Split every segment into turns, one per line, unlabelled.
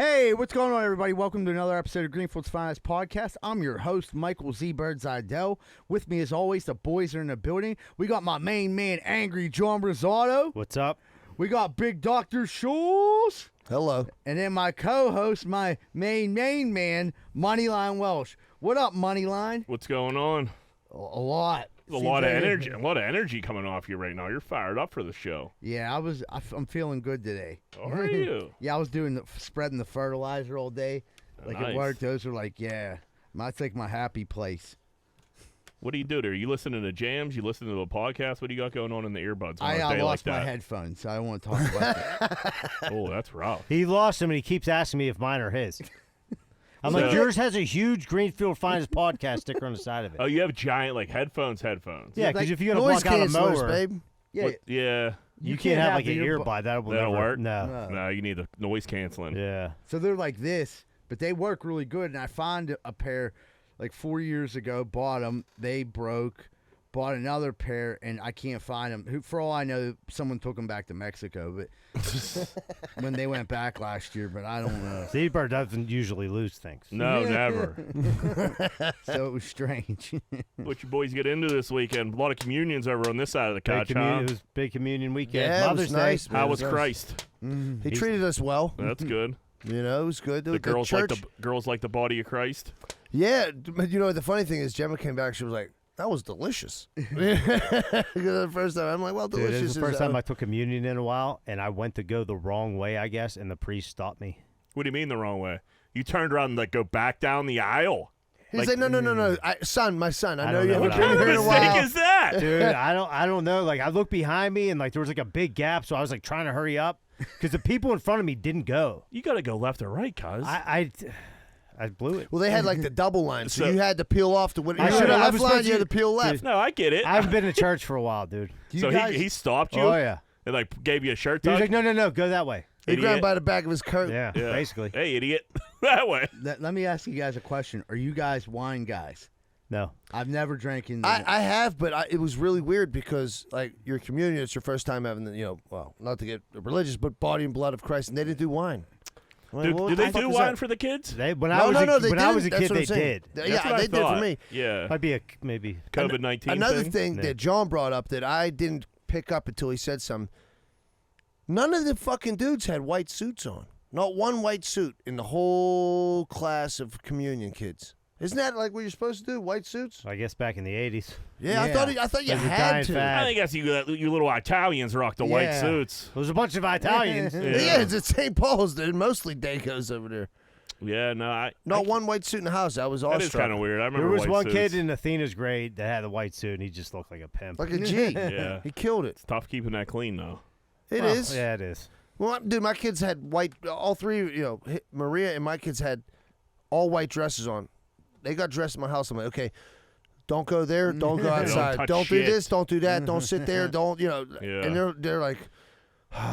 Hey, what's going on, everybody? Welcome to another episode of Greenfield's Finest Podcast. I'm your host, Michael Z. Bird Zidell. With me, as always, the boys are in the building. We got my main man, Angry John Rosado.
What's up?
We got Big Dr. Schultz.
Hello.
And then my co-host, my main man, Moneyline Welsh. What up, Moneyline?
What's going on?
A lot.
A lot of energy. A lot of energy coming off you right now. You're fired up for the show.
Yeah, I'm feeling good today.
Are you?
Yeah, I was spreading the fertilizer all day. Like
Nice.
at work, those are like, yeah, that's like my happy place.
What do you do there? Are you listening to jams? You listening to a podcast? What do you got going on in the earbuds? On a
I
day
lost
like
my
that?
headphones, so I don't want to talk about that.
Oh, that's rough.
He lost them, and he keeps asking me if mine are his. I'm like,
So-
yours has a huge Greenfield Finest podcast sticker on the side of it.
Oh, you have giant like headphones.
Yeah,
like
because if you're going
Noise
to block out a
cancelers,
mower,
babe.
Yeah,
What- yeah.
you can't have like an
the
earbud. That will
That'll
never
work?
No.
No, you need the noise canceling.
Yeah.
So they're like this, but they work really good. And I found a pair like 4 years ago, bought them. They broke. Bought another pair, and I can't find them. For all I know, someone took them back to Mexico, but when they went back last year, but I don't know.
Z-Bird doesn't usually lose things.
No, never.
So it was strange.
What you boys get into this weekend? A lot of communions over on this side of the couch,
It
huh?
was big communion weekend.
Yeah, it
Mother's
was
Day.
nice.
How
man.
was
It
Christ?
He treated us well.
That's good.
You know, it was good.
The girls like
church.
the body of Christ.
Yeah, but you know the funny thing is, Gemma came back. She was like, "That was delicious." Because the first time, I'm like, "Well,
Dude,
delicious."
it was the first
is,
time I took communion in a while, and I went to go the wrong way, I guess, and the priest stopped me.
What do you mean the wrong way? You turned around and like go back down the aisle.
He's like, "No, my son. I
I
know
don't
you
know
haven't
what
been
I-
here in a
What mistake
while."
is that?
Dude, I don't know. Like, I looked behind me, and like there was like a big gap, so I was like trying to hurry up because the people in front of me didn't go.
You got to go left or right, cuz.
I blew it.
Well, they had like the double line, so
So-
you had to peel off the.
I
You
should've-
had
I
left
was
line,
supposed
you had
to-
to peel left.
No, I get it.
I haven't been to church for a while, dude.
So he stopped you?
Oh yeah.
And like gave you a shirt
He was
tuck?
like, no, go that way.
He
Idiot.
grabbed by the back of his coat.
Yeah,
Yeah.
basically.
Hey, idiot. That way.
Let me ask you guys a question. Are you guys wine guys?
No.
I've never drank in the
I have, but it was really weird because, like, your communion, it's your first time having the, well, not to get religious, but body and blood of Christ, and they didn't do wine. I'm like,
Do,
well,
do
what
they
the fuck
do
is
wine
that?
for the kids?
They when
No,
I was
no,
a,
they
when
didn't.
I was a
That's
kid,
what
they
I'm saying.
did.
That's
Yeah,
what I
they did for
thought.
me.
Yeah.
Might be maybe.
COVID-19
Another
thing?
thing
Yeah.
that John brought up that I didn't pick up until he said something. None of the fucking dudes had white suits on. Not one white suit in the whole class of communion kids. Isn't that like what you're supposed to do? White suits?
I guess back in the 80s.
Yeah,
Yeah.
I thought you
There's a
had
giant
to.
fat-
I think that's you little Italians rock the white
Yeah.
suits.
There was a bunch of Italians.
Yeah, it's at St. Paul's, dude. Mostly Dacos over there.
Yeah, no,
Not one white suit in the house. I was
that is
awestruck.
kind of weird. I remember
There was
white
one
suits.
kid in Athena's grade that had a white suit, and he just looked like a pimp.
Like a G.
Yeah.
He killed it.
It's tough keeping that clean, though.
It
Well,
is.
Yeah, it is.
Well, dude, my kids had white. All three, Maria and my kids had all white dresses on. They got dressed in my house. I'm like, okay, don't go there. Don't go outside.
touch
Don't do
shit.
this. Don't do that. Don't sit there. Don't,
Yeah.
And they're like,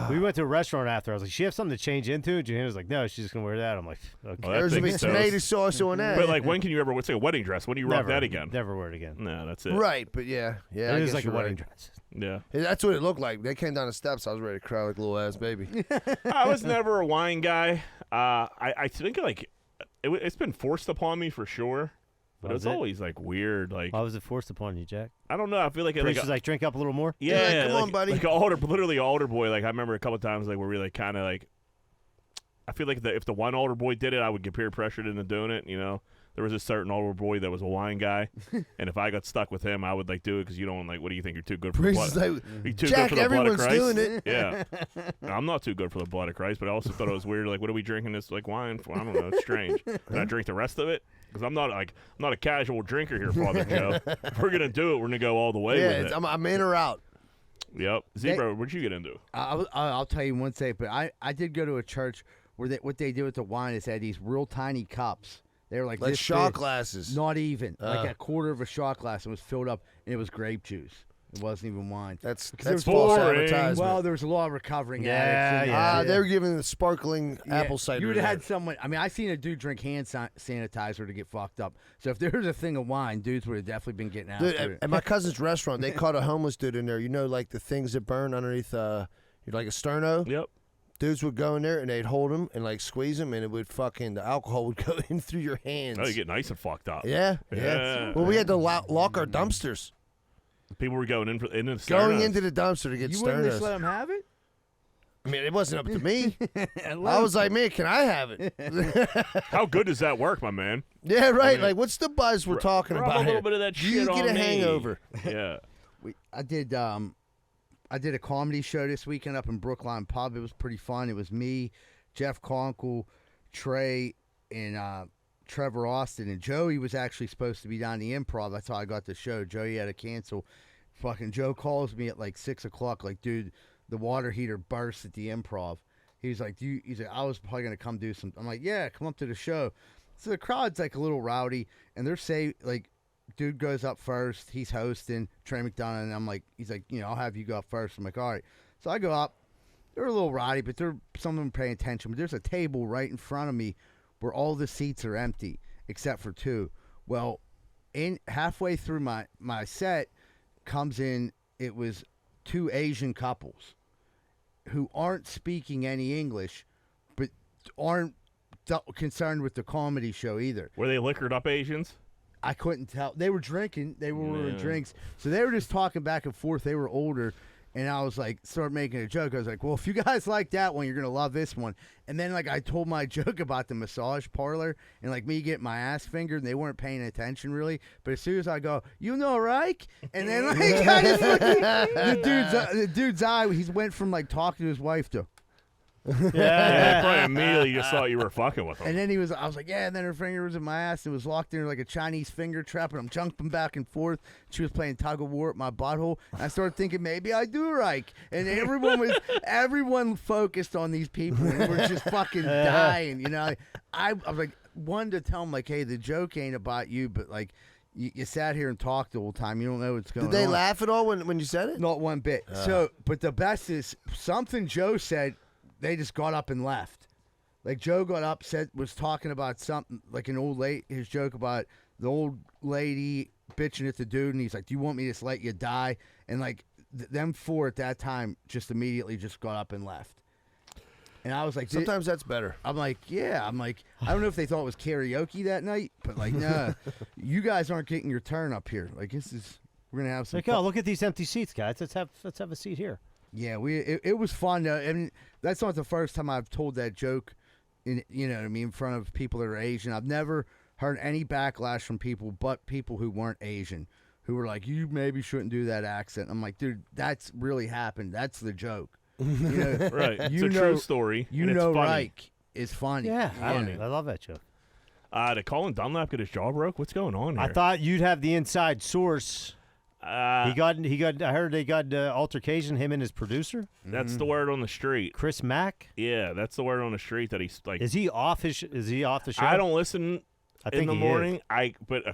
We went to a restaurant after. I was like, "She have something to change into?" And Johanna's like, "No, she's just gonna wear that." I'm like, "Okay."
Oh, that
there's a bit
thing's
tomato
toast.
sauce on that.
But like, when can you ever? What's like a wedding dress? When do you rock
Never,
that again?
Never wear it again.
No, that's it.
Right, but yeah. I
it is
guess
like a
you're
wedding
right.
dress.
Yeah.
Yeah, that's what it looked like. They came down the steps. I was ready to cry like a little ass baby.
I was never a wine guy. I think like it's been forced upon me for sure. But
Was
it's
it?
always like weird. Like
Why was it forced upon you, Jack?
I don't know. I feel like
Priest was like, "Drink up a little more."
yeah,
come
like,
on, buddy.
Like literally an altar boy. Like I remember a couple of times like where we like kind of like. I feel like if the one altar boy did it, I would get peer pressured into doing it. You know, there was a certain altar boy that was a wine guy, and if I got stuck with him, I would like do it because you don't like. What do you think? You're too good for the
Priest
blood.
is like,
Are you too
Jack,
good for the blood of
everyone's
Christ?
doing it.
Yeah, No, I'm not too good for the blood of Christ, but I also thought it was weird. Like, what are we drinking this like wine for? I don't know. It's strange. Can I drink the rest of it? Because I'm not a casual drinker here, Father Joe. If we're gonna do it, we're gonna go all the way
yeah,
with it.
I'm in or out.
Yep. Zebra, what'd you get into?
I'll tell you one thing, but I did go to a church where what they did with the wine is they had these real tiny cups. They were like
Like
this
shot
big.
glasses.
Not even. Like a quarter of a shot glass and was filled up, and it was grape juice. It wasn't even wine.
That's
there's
false
boring.
advertisement.
Well, there was a lot of recovering
Yeah,
addicts.
yeah.
They were giving the sparkling apple cider.
You would have
in
had
there.
someone. I mean, I seen a dude drink hand sanitizer to get fucked up. So if there was a thing of wine, dudes would have definitely been getting
Dude,
after it.
at my cousin's restaurant, they caught a homeless dude in there. You know, like the things that burn underneath, like a sterno.
Yep.
Dudes would go in there and they'd hold him and like squeeze him, and it would the alcohol would go in through your hands.
Oh, you get nice and fucked up.
Yeah. Well, we had to lock our dumpsters.
People were going into the
Going
Sternos.
into the dumpster to get
You wouldn't just
Sternos.
let him have it?
I mean, it wasn't up to me. I was like, man, can I have it?
How good does that work, my man?
Yeah, right.
I mean,
like, what's the buzz we're talking
rub
about
a little
here?
bit of that shit
You get
on
a
me.
hangover.
Yeah.
I did a comedy show this weekend up in Brookline Pub. It was pretty fun. It was me, Jeff Conkle, Trey, and Trevor Austin. And Joey was actually supposed to be down the Improv. That's how I got the show. Joey had to cancel. Fucking Joe calls me at like 6 o'clock. Like, dude, the water heater burst at the Improv. He's like, he's like, I was probably gonna come do some. I'm like, yeah, come up to the show. So the crowd's like a little rowdy, and they're like, dude goes up first. He's hosting, Trey McDonough, and I'm like, he's like, I'll have you go up first. I'm like, all right. So I go up. They're a little rowdy, but some of them paying attention. But there's a table right in front of me where all the seats are empty except for 2. Well, halfway through my set comes in. It was 2 Asian couples who aren't speaking any English, but aren't concerned with the comedy show either.
Were they liquored up Asians?
I couldn't tell. They were drinking. They were ordering drinks. So they were just talking back and forth. They were older. And I was like, start making a joke. I was like, well, if you guys like that one, you're going to love this one. And then, like, I told my joke about the massage parlor and, like, me getting my ass fingered, and they weren't paying attention really. But as soon as I go, right? And then, like, I just look at the dude's eye, he went from, like, talking to his wife to.
Yeah, they probably immediately just thought you were fucking with them.
And then I was like, yeah, and then her finger was in my ass. It was locked in her like a Chinese finger trap, and I'm jumping back and forth. She was playing tug of war at my butthole. And I started thinking, maybe I do right. And everyone focused on these people, and we're just fucking dying, I was like, one to tell them, like, hey, the joke ain't about you, but, like, you sat here and talked the whole time. You don't know what's going on.
Did they laugh at all when you said it?
Not one bit. So, but the best is something Joe said. They just got up and left. Like, Joe got up, was talking about something, like an old lady, his joke about the old lady bitching at the dude, and he's like, do you want me to just let you die? And, like, them 4 at that time just immediately just got up and left. And I was like,
sometimes that's better.
I'm like, yeah. I'm like, I don't know if they thought it was karaoke that night, but, like, nah, you guys aren't getting your turn up here. Like, we're going to have some
fun. Look at these empty seats, guys. Let's have a seat here.
Yeah, it was fun. I mean, that's not the first time I've told that joke, in front of people that are Asian. I've never heard any backlash from people but people who weren't Asian, who were like, you maybe shouldn't do that accent. I'm like, dude, that's really happened. That's the joke.
Right. It's a true story. And it's funny.
Reich is funny.
Yeah, I love that joke.
Did Colin Dunlap get his jaw broke? What's going on here?
I thought you'd have the inside source. He got. I heard they got altercation. Him and his producer.
That's the word on the street.
Chris Mack.
Yeah, that's the word on the street that he's like.
Is he off the show?
I don't listen in the morning.
Is.
But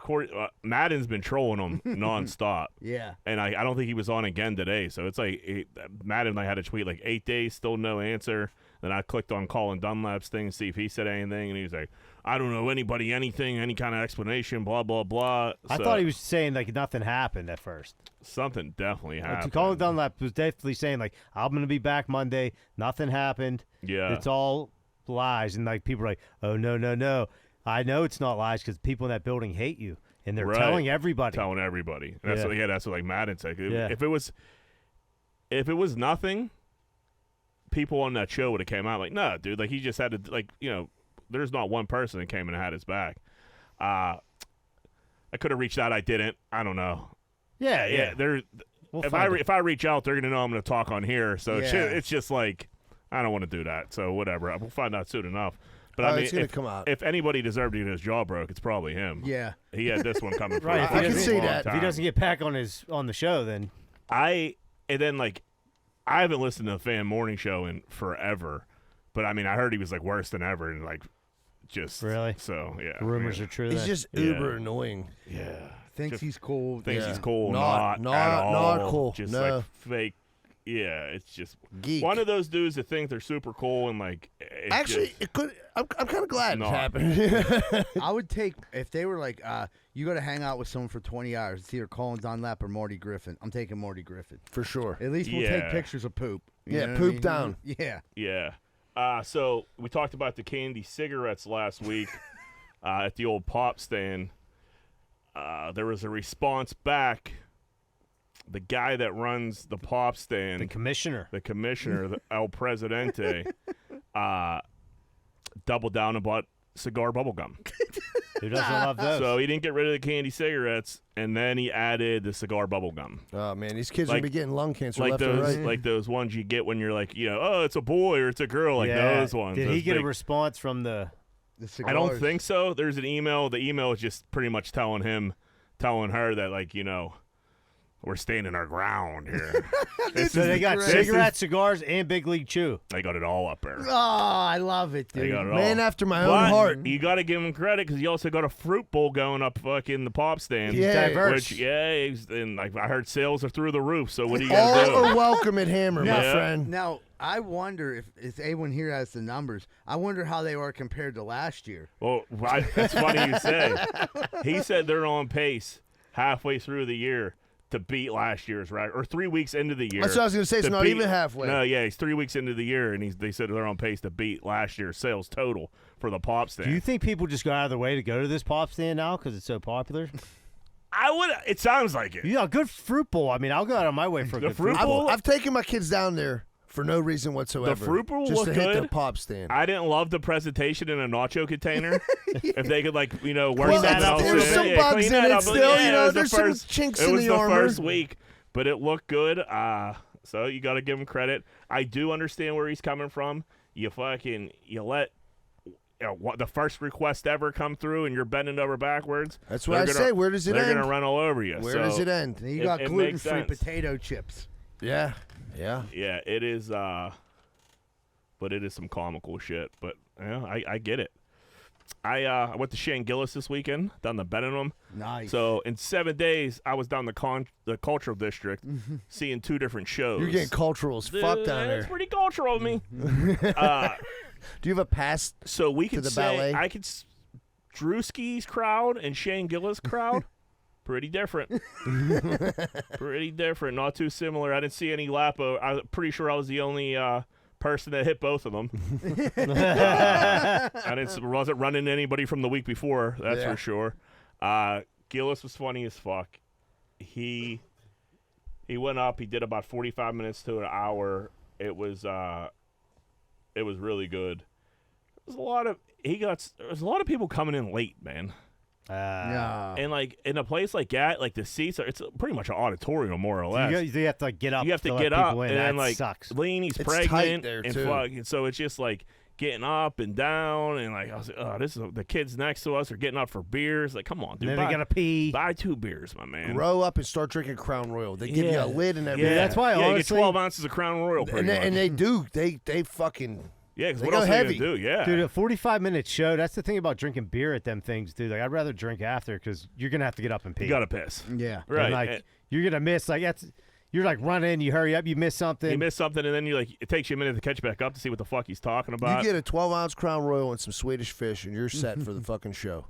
Madden's been trolling him nonstop.
Yeah,
and I don't think he was on again today. So it's like Madden. I had a tweet like 8 days, still no answer. Then I clicked on Colin Dunlap's thing to see if he said anything, and he was like, I don't know anybody, anything, any kind of explanation, blah, blah, blah.
I thought he was saying, like, nothing happened at first.
Something definitely happened.
Colin Dunlap was definitely saying, like, I'm going to be back Monday. Nothing happened.
Yeah.
It's all lies. And, like, people are like, oh, no. I know it's not lies because people in that building hate you. And they're telling everybody.
Telling everybody. And that's what like, Madden said.
Yeah.
If it was nothing, people on that show would have came out like, no, dude, like, he just had to, like, there's not one person that came and had his back. I could have reached out. I didn't. I don't know.
Yeah.
If I reach out, they're gonna know I'm gonna talk on here. So it's just like I don't want to do that. So whatever. We'll find out soon enough. But I mean,
it's gonna come out.
If anybody deserved to get his jaw broke, it's probably him.
Yeah.
He had this one coming.
Right.
I can see that.
If he doesn't get back on the show, then
I haven't listened to the Fan Morning Show in forever. But I mean, I heard he was like worse than ever, and like just
really.
So yeah,
rumors are true.
He's just uber annoying.
Yeah,
thinks he's cool.
He's cool.
Not
at all.
Not cool.
Just
no.
like fake. Yeah, it's just
geek.
One of those dudes that think they're super cool and like.
Actually, it could. I'm kind of glad it happened.
I would take if they were like, you got to hang out with someone for 20 hours. It's either Colin Dunlap or Marty Griffin. I'm taking Marty Griffin
for sure.
At least we'll take pictures of poop.
Yeah, poop down.
Yeah.
Yeah. So we talked about the candy cigarettes last week at the old pop stand. There was a response back. The guy that runs the pop stand,
The commissioner,
the El Presidente, doubled down and bought cigar bubble gum.
who doesn't love those?
So he didn't get rid of the candy cigarettes, and then he added the cigar bubble gum.
Oh man, these kids are
Like-
gonna be getting lung cancer
Like
left and
those,
right.
like those ones you get when you're like, oh, it's a boy or it's a girl, like
yeah.
those ones.
Did he
those
get
big-
a response from the?
The
I don't
cigars.
think so. There's an email. The email is just pretty much telling her that, like, we're standing our ground here.
So they got
great.
cigarettes, cigars, and Big League Chew.
They got it all up there.
Oh, I love it,
They
dude.
got it all.
Man after my own
But
heart.
you got to give him credit because he also got a fruit bowl going up fucking the pop stand.
Yeah.
Diverse.
Which, and like I heard sales are through the roof. So what do you
All
got to
are
do?
welcome at Hammer, my
Yeah.
friend.
Now, I wonder if anyone here has the numbers. I wonder how they are compared to last year.
Well, that's funny you say. He said they're on pace halfway through the year to beat last year's record, or 3 weeks into the year.
That's what I was gonna say. It's
to
not
beat-
even halfway.
No, yeah, he's 3 weeks into the year, and they said they're on pace to beat last year's sales total for the pop stand.
Do you think people just go out of their way to go to this pop stand now because it's so popular?
I would. It sounds like it.
Yeah, good fruit bowl. I mean, I'll go out of my way for a
The
good
fruit
fruit bowl.
bowl?
I've taken my kids down there for no reason whatsoever.
fruit bowl
just
looked
to hit
good.
the pop stand.
I didn't love the presentation in a nacho container. If they could, like, work
Clean
that
that up
out.
a
there's
little
some
bit.
bugs
clean
in
that
it
up.
still.
Yeah, it was
There's
the
some
first,
chinks
it
in
was
the
the
armor.
first week, but it looked good. So you got to give him credit. I do understand where he's coming from. You let the first request ever come through, and you're bending over backwards.
That's what I say. Where does it
They're
end?
gonna run all over you.
Where
so,
does it end?
And you
It-
got
it makes
gluten-free
sense.
potato chips.
Yeah. Yeah.
Yeah, it is. But it is some comical shit. But I get it. I went to Shane Gillis this weekend down the Benham.
Nice.
So in 7 days, I was down the cultural district seeing 2 different shows.
You're getting cultural as fuck down
It's
there.
pretty cultural of me.
Do you have a pass?
So we
To
could
the
say
ballet?
I could Drewski's crowd and Shane Gillis' crowd. Pretty different. Pretty different. Not too similar. I didn't see any Lapo. I'm pretty sure I was the only person that hit both of them. Wasn't running anybody from the week before. That's
Yeah.
for sure. Gillis was funny as fuck. He went up. He did about 45 minutes to an hour. It was really good. There was a lot of people coming in late, man.
yeah.
And like in a place like that, like the seats it's pretty much an auditorium more or less.
You have to get up.
You have to
let
get up,
people in.
and then
That
like
sucks.
Leanie's
It's
pregnant
tight there,
and
too.
fuck, and so it's just like getting up and down, and like I was like, oh, this is the kids next to us are getting up for beers. Like, come on,
And
dude,
then they gotta pee.
buy 2 beers, my man.
Grow up and start drinking Crown Royal. They give you
Yeah.
a lid and everything.
Yeah,
that's why,
you get
honestly-
12 ounces of Crown Royal, pretty much.
And they do. They fucking.
yeah, because
they
what
go
else
heavy.
are you gonna do? Yeah,
Dude, a 45-minute show, that's the thing about drinking beer at them things, dude. Like, I'd rather drink after because you're going to have to get up and pee.
you gotta piss.
Yeah.
And,
Right.
like,
and
you're going to miss, like, you're like running, you hurry up, you miss something.
you miss something, and then it takes you a minute to catch back up to see what the fuck he's talking
You
about.
get a 12-ounce Crown Royal and some Swedish fish, and you're set for the fucking show.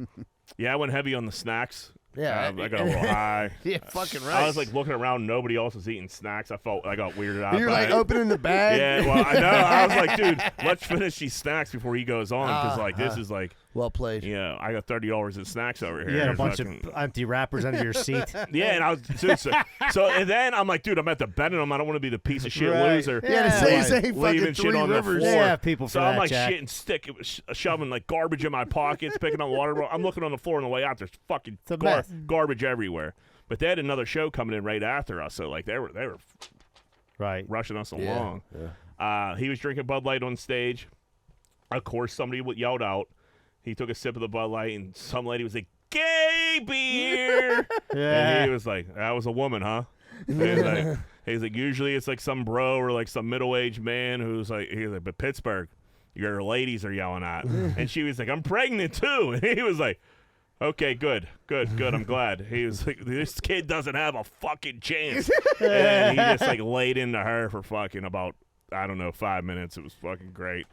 Yeah, I went heavy on the snacks.
Yeah,
I got a little high.
Yeah, fucking right.
I was like looking around, nobody else was eating snacks. I got weirded out.
You're
by
like
it.
opening the bag.
Yeah, well, I know. I was like, dude, let's finish these snacks before he goes on, because like this is like,
Well played.
yeah, I got $30 in snacks over here.
You had a bunch
Fucking-
of empty wrappers under your seat.
yeah, and I was so and then I'm like, dude, I'm at the Benham. I don't want to be the piece of shit
Right.
loser.
Yeah, to
Yeah,
say
right.
say
Leaving
fucking
shit
Three
on the
Rivers.
floor.
They have people for
So
that,
I'm like
Jack.
shitting stick, shoving like garbage in my pockets, picking up water. I'm looking on the floor on the way out. There's fucking
a mess.
garbage everywhere. But they had another show coming in right after us, so like they were
Right.
rushing us
Yeah,
along. He was drinking Bud Light on stage. Of course, somebody yelled out. He took a sip of the Bud Light, and some lady was like, "Gay beer!"
Yeah.
And he was like, "That was a woman, huh?" And he's like, usually it's like some bro or like some middle-aged man he's like, but Pittsburgh, your ladies are yelling at. And she was like, "I'm pregnant too." And he was like, "Okay, good. I'm glad." He was like, "This kid doesn't have a fucking chance." And he just like laid into her for fucking about, I don't know, 5 minutes. It was fucking great.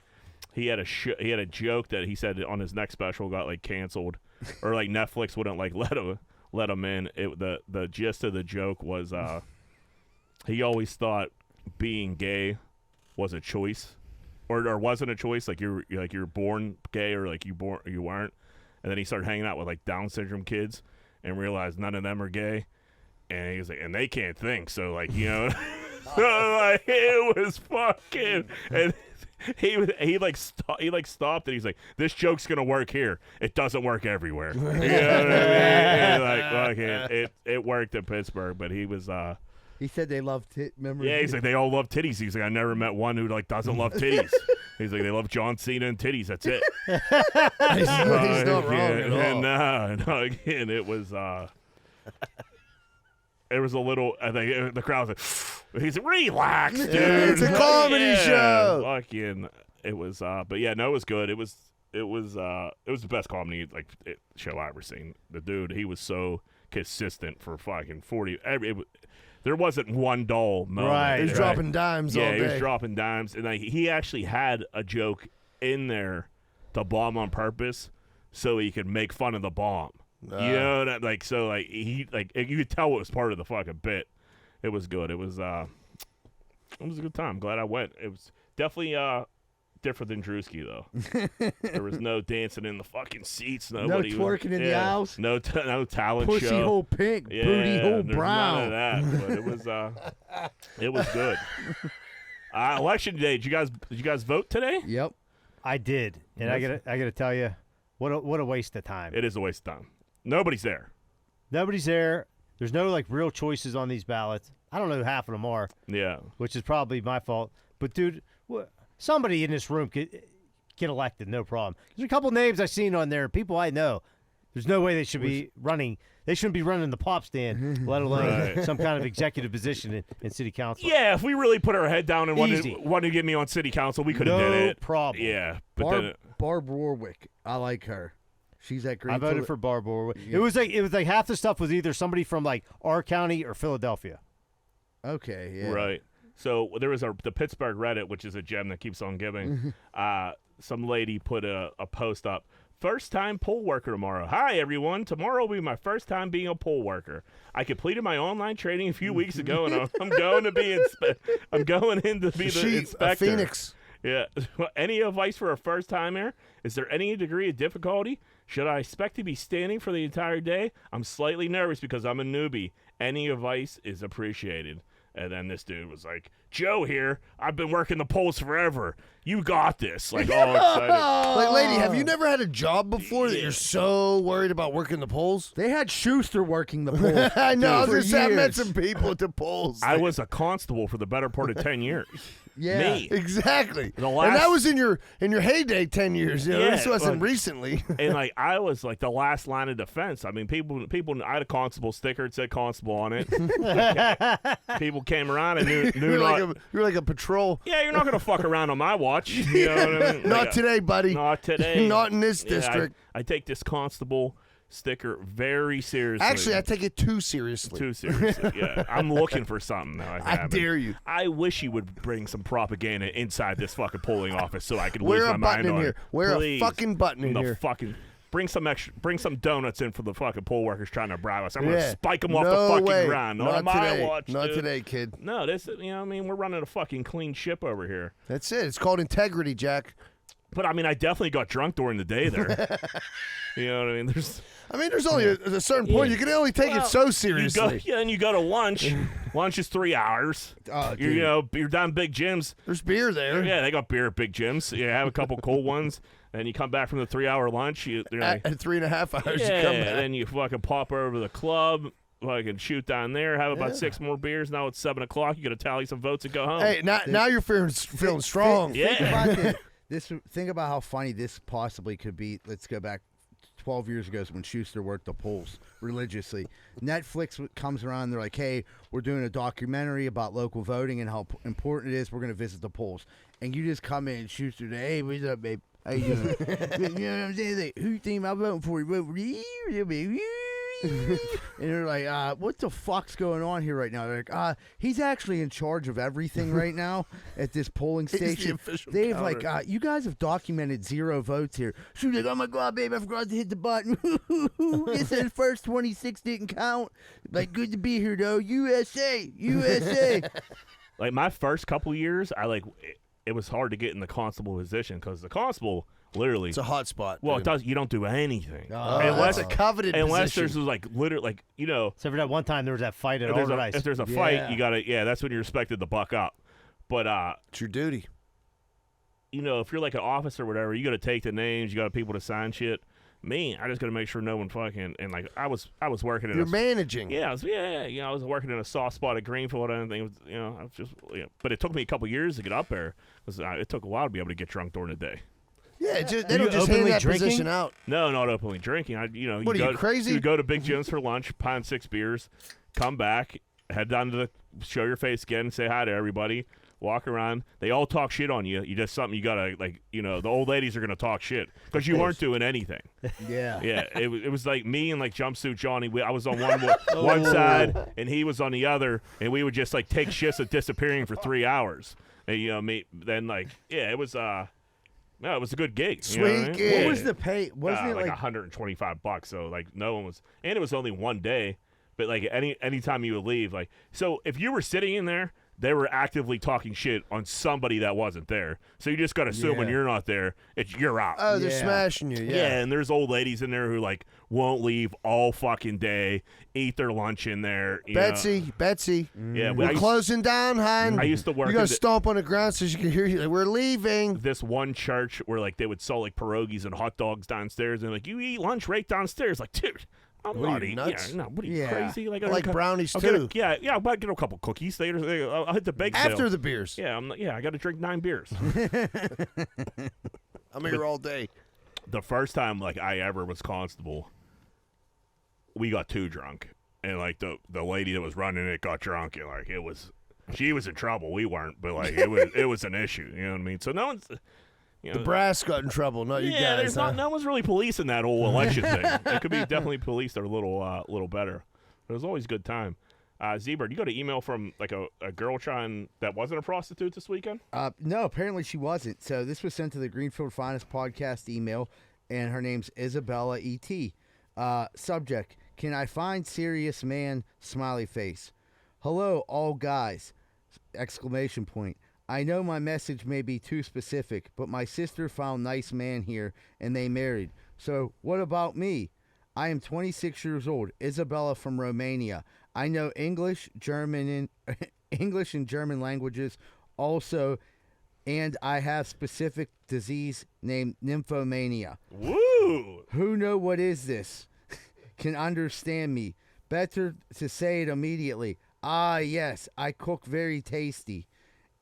He had a joke that he said on his next special got like canceled, or like Netflix wouldn't like let him in. The gist of the joke was he always thought being gay was a choice, or wasn't a choice, like you're born gay or like you weren't, and then he started hanging out with like Down syndrome kids and realized none of them are gay, and he was like, and they can't think, so like so like it was fucking, and he stopped and he's like, this joke's gonna work here, it doesn't work everywhere. You know what I mean? And like fucking it worked in Pittsburgh, but he was
He said they love remember?
yeah, he's like, they all love titties. He's like, I never met one who like doesn't love titties. He's like, they love John Cena and titties. That's it.
He's not wrong at all.
No, again, it was it was a little. I think the crowd was like, he's relax, dude.
It's a comedy show.
Fucking, it was. But yeah, no, it was good. It was the best comedy show I ever seen. The dude, he was so consistent for fucking 40. There wasn't one dull moment.
Right. He was dropping dimes all day.
Yeah, he was dropping dimes. And he actually had a joke in there to bomb on purpose so he could make fun of the bomb. You know, you could tell it was part of the fucking bit. It was good. It was a good time. Glad I went. It was definitely different than Drewski, though. There was no dancing in the fucking seats. Nobody
no twerking in the aisles.
No talent
Pussy
show.
hole pink, booty hole brown.
None of that. But it was good. Election day. Did you guys vote today?
Yep.
I did, and I gotta tell you, what a waste of time.
It is a waste of time. Nobody's there.
Nobody's there. There's no like real choices on these ballots. I don't know who half of them are.
Yeah.
Which is probably my fault. But dude, somebody in this room could get elected, no problem. There's a couple names I've seen on there, people I know. There's no way they should be running. They shouldn't be running the pop stand, let alone some kind of executive position in city council.
Yeah, if we really put our head down and wanted to get me on city council, we could have did it.
No problem.
Yeah, but
Barb Warwick, I like her. She's at Greenfield.
I voted for Barb Warwick. Yeah. It was like half the stuff was either somebody from like our county or Philadelphia.
Okay, yeah.
Right. So there was the Pittsburgh Reddit, which is a gem that keeps on giving. Some lady put a post up. First time poll worker tomorrow. Hi everyone. Tomorrow will be my first time being a poll worker. I completed my online training a few weeks ago, and I'm going to be I'm going in to be the inspector.
A Phoenix.
Yeah. Any advice for a first timer? Is there any degree of difficulty? Should I expect to be standing for the entire day? I'm slightly nervous because I'm a newbie. Any advice is appreciated. And then this dude was like, Joe here, I've been working the polls forever. You got this. Like, all excited.
Like, lady, have you never had a job before that you're so worried about working the polls?
They had Schuster working the polls.
I know. I was going to say, I met
years.
some people at the polls.
I was a constable for the better part of 10 years.
Yeah.
Me.
Exactly.
The last-
and that was in your heyday 10 years. You know,
Yeah,
this wasn't
like-
recently.
And like I was like the last line of defense. I mean, people. I had a constable sticker. It said constable on it. People came around and knew
You're like a patrol.
yeah, you're not gonna fuck around on my watch. You know what I mean?
Not
Like,
today, buddy.
Not today.
Not in this
Yeah,
district.
I take this constable sticker very seriously.
Actually, I take it too seriously.
too seriously. Yeah, I'm looking for something now.
I dare you.
I wish you would bring some propaganda inside this fucking polling office so I could
Wear
lose
a
my
button
mind
in
on
here.
it.
Wear
Please.
a fucking button in
The
here.
fucking bring some donuts in for the fucking poll workers trying to bribe us. I'm gonna
Yeah.
spike them off
No
the fucking
way.
ground.
Not
On my
today.
watch,
Not
dude.
today, kid.
No, this you know what I mean, we're running a fucking clean ship over here.
That's it. It's called integrity, Jack.
But I mean, I definitely got drunk during the day there. You know what I mean?
There's only a certain point. You can only take it so seriously.
And you go to lunch. Lunch is 3 hours.
Oh, dude.
You're down Big Jim's.
There's beer there.
Yeah, they got beer at Big Jim's. You have a couple cold ones, and you come back from the 3-hour lunch. You're like,
At 3.5 hours,
yeah,
you come
and
back.
then you fucking pop over to the club, fucking shoot down there, have about 6 more beers. Now it's 7 o'clock. You got to tally some votes and go home.
Hey, now you're feeling strong.
Yeah.
Think about how funny this possibly could be. Let's go back 12 years ago when Schuster worked the polls religiously. Netflix comes around. They're like, hey, we're doing a documentary about local voting and how important it is. We're going to visit the polls. And you just come in and Schuster, hey, what's up, babe? How you doing? You know what I'm saying? Like, who you think I'm voting for? You vote for you, baby. And they're like, what the fuck's going on here right now? They're like, he's actually in charge of everything right now at this polling
He's the
station.
official
They've
counter.
like, you guys have documented 0 votes here. She's like, oh my God, babe, I forgot to hit the button. It said first 26 didn't count. Like, good to be here though. USA.
Like my first couple years, it was hard to get in the constable position because the constable literally
It's a hot spot.
well,
dude.
it does. You don't do anything
That's a coveted
unless
position.
there's like literally like you know.
So for that one time, there was that fight at
If there's,
Alderdice.
if there's a
Yeah.
fight, you gotta that's when you're expected to buck up. But
It's your duty.
you know, if you're like an officer or whatever, you gotta take the names. You got people to sign shit. Me, I just gotta make sure no one fucking and like I was working in
You're managing.
Yeah, I was working in a soft spot at Greenfield and everything. You know, I was just, but it took me a couple years to get up there because it took a while to be able to get drunk during the day.
Yeah, they
you
don't just hand
openly
that
drinking?
position out.
No, not openly drinking.
What, are you crazy?
You go to Big Jim's for lunch, pound 6 beers, come back, head down to the show your face again, say hi to everybody, walk around. They all talk shit on you. You just something you gotta the old ladies are gonna talk shit because you weren't doing anything.
Yeah.
Yeah, it was like me and like jumpsuit Johnny. I was on one side and he was on the other, and we would just like take shifts of disappearing for 3 hours. And it was no, it was a good gig.
Sweet
you know what I mean?
gig.
What was the pay? Wasn't it
like
like
$125? So like no one was, and it was only one day. But like any time you would leave, like so if you were sitting in there, they were actively talking shit on somebody that wasn't there. So you just got to assume when
Yeah.
you're not there, you're out.
Oh, they're
Yeah.
smashing you. Yeah.
And there's old ladies in there who like won't leave all fucking day, eat their lunch in there. you know.
Betsy.
Yeah,
We're closing down, hon.
I used to work
You gotta
in the-
stomp on the ground so you can hear you. Like, we're leaving.
this one church where like they would sell like pierogies and hot dogs downstairs, and like you eat lunch right downstairs. Like, dude, I'm
What are
not
you,
eating.
nuts?
Yeah, no, what are you
Yeah.
crazy? Like,
I like brownies,
I'll get
too.
I might get a couple cookies later. I'll hit the bake
After
sale.
the beers.
Yeah, I got to drink 9 beers.
I'm here all day.
The first time like I ever was constable, we got too drunk, and like the lady that was running it got drunk, and like she was in trouble. We weren't, but like it was an issue. You know what I mean? So no one's. You know,
The brass got in trouble, not you
yeah,
guys.
there's
huh?
no one's really policing that whole election thing. It could be definitely policed a little better. But it was always a good time. Ebert, you got an email from like a girl that wasn't a prostitute this weekend?
No, apparently she wasn't. So this was sent to the Greenfield Finest podcast email, and her name's Isabella E.T. Subject: Can I find serious man? Smiley face. Hello, all guys! Exclamation point. I know my message may be too specific, but my sister found nice man here, and they married. So what about me? I am 26 years old. Isabella from Romania. I know English, German, English and German languages also, and I have specific disease named nymphomania.
Woo!
Who know what is this? Can understand me. Better to say it immediately. Ah, yes, I cook very tasty,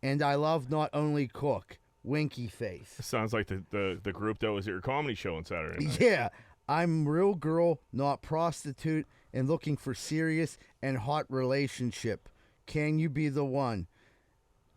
and I love not only cook. Winky face.
Sounds like the group that was at your comedy show on Saturday night.
Yeah, I'm real girl, not prostitute, and looking for serious and hot relationship. Can you be the one?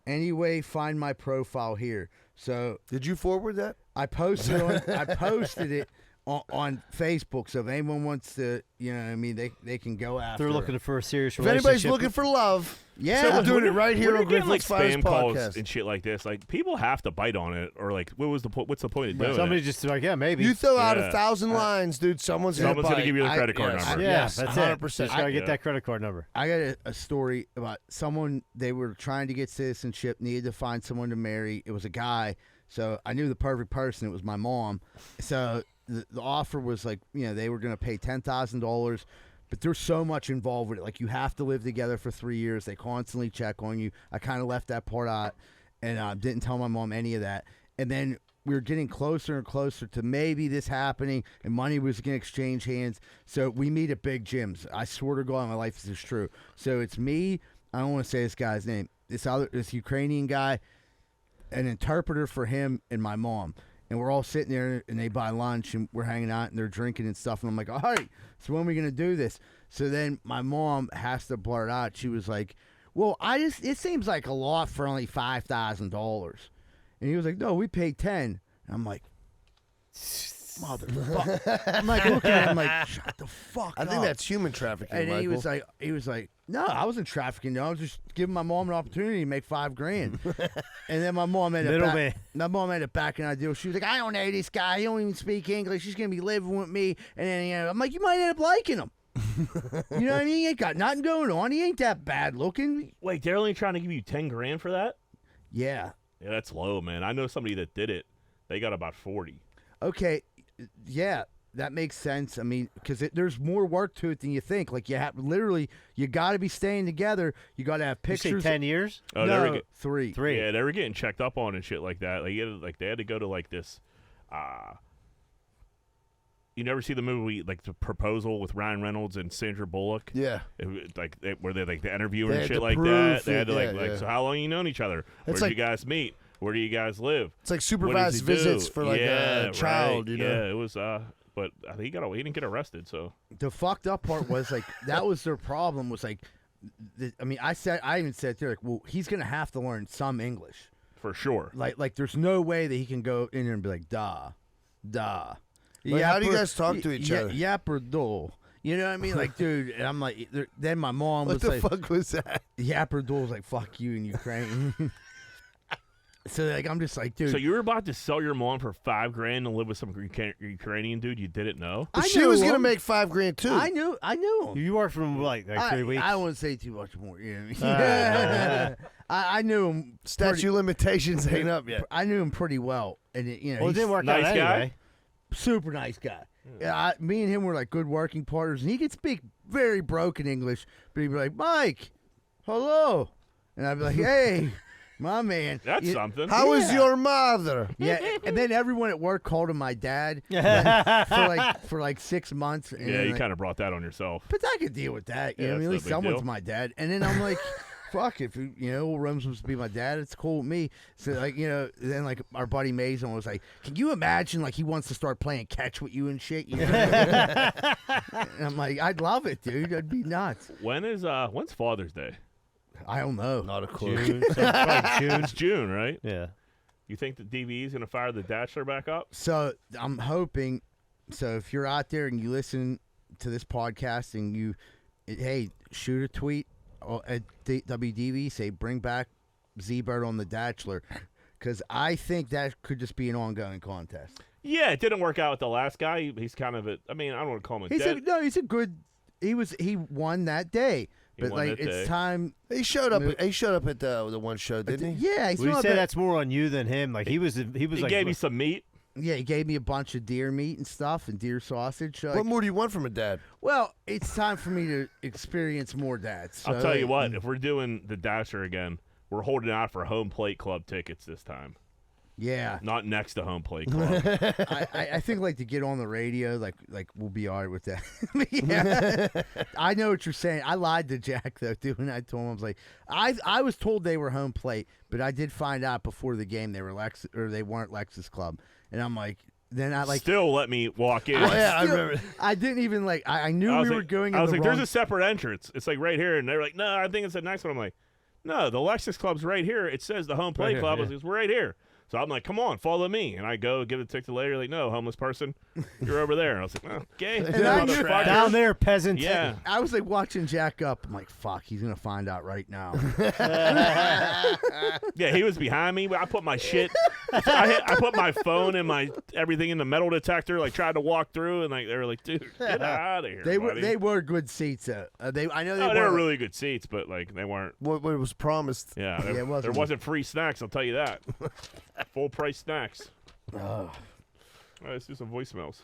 Anyway, find my profile here. So
Did you forward that?
I posted it on Facebook. So if anyone wants to, you know what I mean, they can go after.
They're
her.
looking for a serious
If
relationship.
anybody's looking for love,
Yeah.
I'm doing it right here
When
on
you're getting, like
Greenfield's Finest
spam calls
podcast.
and shit like this, like people have to bite on it, or like what's the point of doing
Somebody
it?
just like, yeah, maybe.
You throw out
Yeah.
1,000 lines, dude. Someone's
Someone's
gonna
gonna give you the credit card
yes,
number.
yeah,
Yes,
that's
100%.
it. Just gotta get
Yeah.
that credit card number.
I got a story about someone, they were trying to get citizenship, needed to find someone to marry. It was a guy, so I knew the perfect person. It was my mom. So the offer was like, you know, they were going to pay $10,000, but there's so much involved with it. Like, you have to live together for 3 years. They constantly check on you. I kind of left that part out and didn't tell my mom any of that. And then we were getting closer and closer to maybe this happening, and money was going to exchange hands. So we meet at Big Jim's. I swear to God, my life this is true. So it's me. I don't want to say this guy's name. This Ukrainian guy, an interpreter for him, and my mom. And we're all sitting there, and they buy lunch, and we're hanging out, and they're drinking and stuff. And I'm like, all right, so when are we going to do this? So then my mom has to blurt out. She was like, well, it seems like a lot for only $5,000. And he was like, no, we paid 10. And I'm like, motherfucker. I'm like looking at him like, shut the fuck
I
up.
think that's human trafficking,
And then
Michael.
he was like, no, I wasn't trafficking. I was just giving my mom an opportunity to make $5,000. And then my mom ended
Middleman.
my mom ended up backing out a deal. She was like, I don't know this guy. He don't even speak English. He's gonna be living with me. And then, you know, I'm like, you might end up liking him. You know what I mean? He ain't got nothing going on. He ain't that bad looking.
Wait, they're only trying to give you $10,000 for that?
Yeah.
Yeah, that's low, man. I know somebody that did it. They got about 40.
Okay, yeah, that makes sense. I mean, because there's more work to it than you think. Like you have literally, you got to be staying together. You got to have
You say
pictures.
10 years?
Oh,
No, three.
Yeah, they were getting checked up on and shit like that. Like they had to go to like this. You never see the movie like The Proposal with Ryan Reynolds and Sandra Bullock?
Yeah.
Where they like the interviewer
They
and
had
shit
to
like
prove
that. They had to
it, yeah.
so how long you known each other? Where
It's
did
like-
you guys meet? Where do you guys live?
It's like
What does
supervised
he
visits
do?
for like
Yeah,
a child,
right.
you know.
Yeah, it was. But I think he didn't get arrested. So
The fucked up part was like that was their problem. Was like, I even said there like, well, he's gonna have to learn some English.
for sure.
Like there's no way that he can go in there and be like, da.
Like, how do you guys talk to each other?
Yapper do. You know what I mean? Like, dude, and I'm like, then my mom
What
was
the
like,
fuck was that?
Yapper do was like, fuck you in Ukraine. So like, I'm just like, dude.
So you were about to sell your mom for $5,000 to live with some Ukrainian dude you didn't know?
But
I
she
knew
was
him.
gonna make $5,000 too.
I knew him.
You worked for him like 3 weeks?
I wouldn't say too much more. You know what I mean? I knew him.
Statute limitations ain't up yet.
I knew him pretty well, and you know,
Well, it
he's
didn't work
nice
out
guy?
anyway.
super nice guy. Yeah, me and him were like good working partners, and he could speak very broken English, but he'd be like, "Mike, hello," and I'd be like, "Hey, my man."
That's
You-
something.
How is
Yeah.
your mother?
Yeah, and then everyone at work called him my dad for like 6 months. And
Yeah, you
like,
kind of brought that on yourself.
But I could deal with that. You
Yeah,
know, what I mean,
that's
at
no
least
big
someone's
deal.
my dad. And then I'm like, fuck, if Rome's supposed to be my dad, it's cool with me. So like, then like our buddy Mason was like, can you imagine like he wants to start playing catch with you and shit? You know? And I'm like, I'd love it, dude. That'd be nuts.
When's Father's Day?
I don't know.
Not a clue.
June. So probably June.
It's June, right?
Yeah.
You think the DVE is gonna fire the Bachelor back up?
So I'm hoping. So if you're out there and you listen to this podcast and hey, shoot a tweet at WDV, say bring back Z-Bird on the Bachelor, because I think that could just be an ongoing contest.
Yeah, it didn't work out with the last guy. He's kind of I mean, I don't want to call him a dead.
He's a good. He won that day,
He
but
won
like
that day.
it's time.
He showed up. He showed up at the one show, didn't he?
Yeah, he's
Would you
not
say
bad.
that's more on you than him? Like he was
He
like
gave you some meat.
Yeah, he gave me a bunch of deer meat and stuff and deer sausage. So,
What
like,
more do you want from a dad?
well, it's time for me to experience more dads. So,
I'll tell you
like,
what. If we're doing the Dasher again, we're holding out for Home Plate Club tickets this time.
Yeah,
Not next to Home Plate Club.
I think like to get on the radio, like we'll be all right with that. Yeah. I know what you're saying. I lied to Jack though, too, and I told him I was like, I was told they were home plate, but I did find out before the game they were they weren't Lexus Club, and I'm like, then I like.
Still let me walk in.
Oh, yeah, I
Still-
remember.
I didn't even like. I knew
I was
we
like,
were going.
I
in
was
the
like,
wrong...
there's a separate entrance. It's like right here, and they're like, no, I think it's the next one. I'm like, no, the Lexus Club's right here. It says the Home Plate
here,
Club.
yeah.
I was like, we're right here. So I'm like, come on, follow me. And I go give the ticket to later. Like, no, homeless person, you're over there. And I was like, okay,
And I knew-
motherfucker.
down there, peasant.
Yeah.
I was like watching Jack up. I'm like, fuck, he's gonna find out right now.
Yeah, he was behind me. I put my shit. I put my phone and my everything in the metal detector. Like tried to walk through, and like they were like, "Dude, get out of here." buddy.
They were good seats. I know they
Oh, they
were.
were really good seats, but like they weren't.
What was promised?
Yeah,
Yeah, it
there
wasn't.
wasn't free snacks. I'll tell you that. Full price snacks.
Ugh.
All right, let's do some voicemails.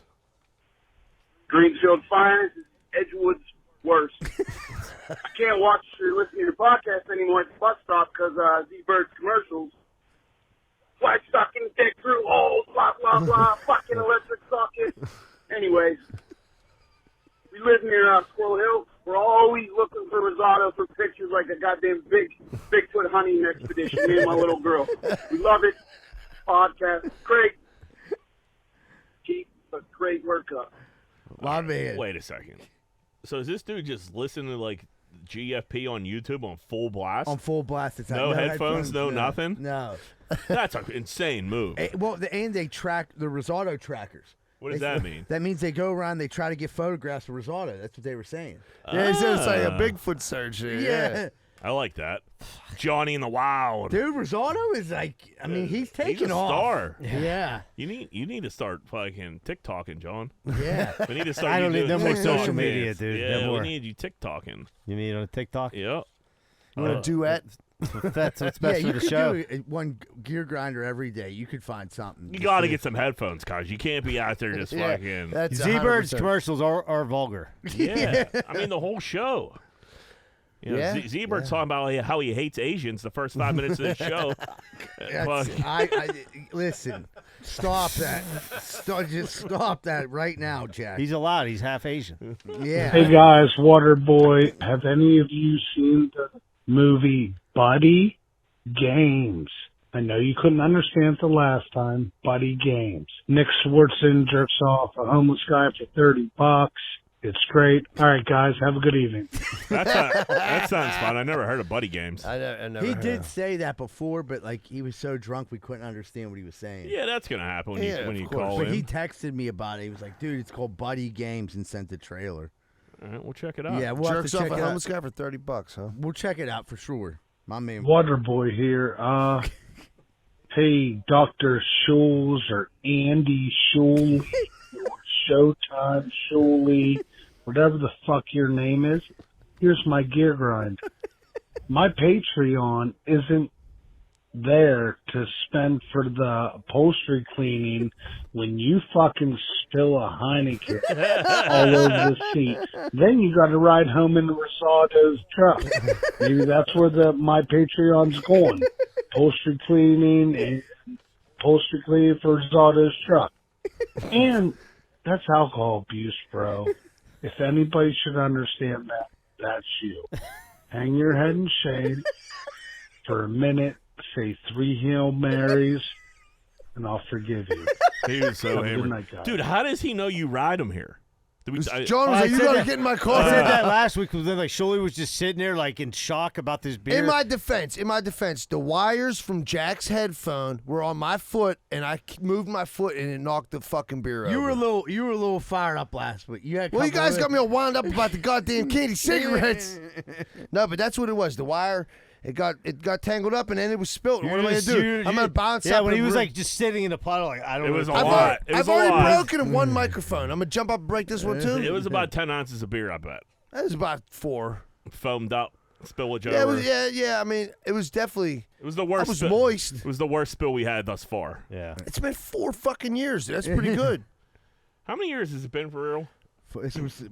Greenfield fires, Edgewood's worse. I can't watch or listen to your podcast anymore at the bus stop because Z-Bird's commercials. Flag sucking, dick through holes, blah, blah, blah, fucking electric socket. Anyways, we live near Squirrel Hill. We're always looking for risotto for pictures like a goddamn Bigfoot hunting expedition, me and my little girl. We love it. Podcast. Great. Keep a great workup.
My man.
Wait a second. So is this dude just listening to like GFP on YouTube on full blast?
On full blast. It's
No headphones, no nothing?
No.
That's an insane move.
And they track the risotto trackers.
What does that mean?
That means they go around, they try to get photographs of risotto. That's what they were saying.
Yeah, he said it's like a
Ah.
Bigfoot search. Yeah.
I like that. Johnny in the Wild.
Dude, risotto is like, I mean, he's taking
He's a
off.
star.
Yeah.
You need to start fucking TikToking, John.
Yeah.
We need to start.
I don't
you
need no
doing
more
TikTok
social media,
dance.
dude.
Yeah,
No more.
we need you TikToking.
You mean on TikTok?
Yep.
You want a duet?
That's what's
Yeah,
best
you
for the
could
show.
do one gear grinder every day. You could find something.
You got to get some headphones, cause you can't be out there just
Yeah,
fucking.
that's
Z-Bird's
100%.
commercials are vulgar.
Yeah, I mean the whole show. You know,
Yeah,
Z-Bird's talking about how he hates Asians the first 5 minutes of the show.
Listen, stop that. Just stop that right now, Jack.
He's allowed. He's half Asian.
Yeah.
Hey guys, Waterboy, have any of you seen the movie Buddy Games? I know you couldn't understand it the last time. Buddy Games. Nick Swartzen jerks off a homeless guy for $30. It's great. All right, guys, have a good evening.
That sounds fun. I never heard of Buddy Games.
I never
He
heard
did
of it.
say that before, but like he was so drunk we couldn't understand what he was saying.
Yeah, that's gonna happen when
Yeah,
you when
of
you
course.
call
But
in.
he texted me about it. He was like, "Dude, it's called Buddy Games," and sent the trailer.
All right, we'll check it out.
Yeah, we'll have
Jerks
to
off
check
a
it out.
homeless guy for $30, huh?
We'll check it out for sure. My man.
Waterboy here. Hey, Dr. Schulz or Andy Schulz or Showtime Schuley, whatever the fuck your name is, here's my gear grind. My Patreon isn't there to spend for the upholstery cleaning when you fucking spill a Heineken all over the seat. Then you got to ride home in Rosado's truck. Maybe that's where my Patreon's going. Upholstery cleaning and upholstery cleaning for Rosado's truck. And that's alcohol abuse, bro. If anybody should understand that, that's you. Hang your head in shame for a minute, say 3 Hail Marys, and I'll forgive you.
He was so
Have a good
hammered.
night, guys.
Dude, how does he know you ride him here? Did we,
John was
I
like, you
said
got to
that-
get in my
I
car.
said that last week because then like Shuley was just sitting there like in shock about this beer.
In my defense, the wires from Jack's headphone were on my foot, and I moved my foot, and it knocked the fucking beer over.
You were a little fired up last week. You had.
Well, you guys got me all wound up about the goddamn candy cigarettes. No, but that's what it was. The wire, it got tangled up, and then it was spilt. What am I gonna do? I'm gonna bounce
Yeah,
up.
when he
and
was
rip-
like just sitting in the puddle, like I don't
It
know.
was
what
a
to do.
lot. It was
I've
a
already
lot.
broken one microphone. I'm gonna jump up and break this one too.
It was about 10 ounces of beer, I bet.
That was about 4.
Foamed up, spillage
Yeah,
over.
yeah. I mean, it was definitely.
It was the
I
worst.
was
spill-
moist.
It was the worst spill we had thus far.
Yeah.
It's been 4 fucking years. That's pretty good.
How many years has it been for real?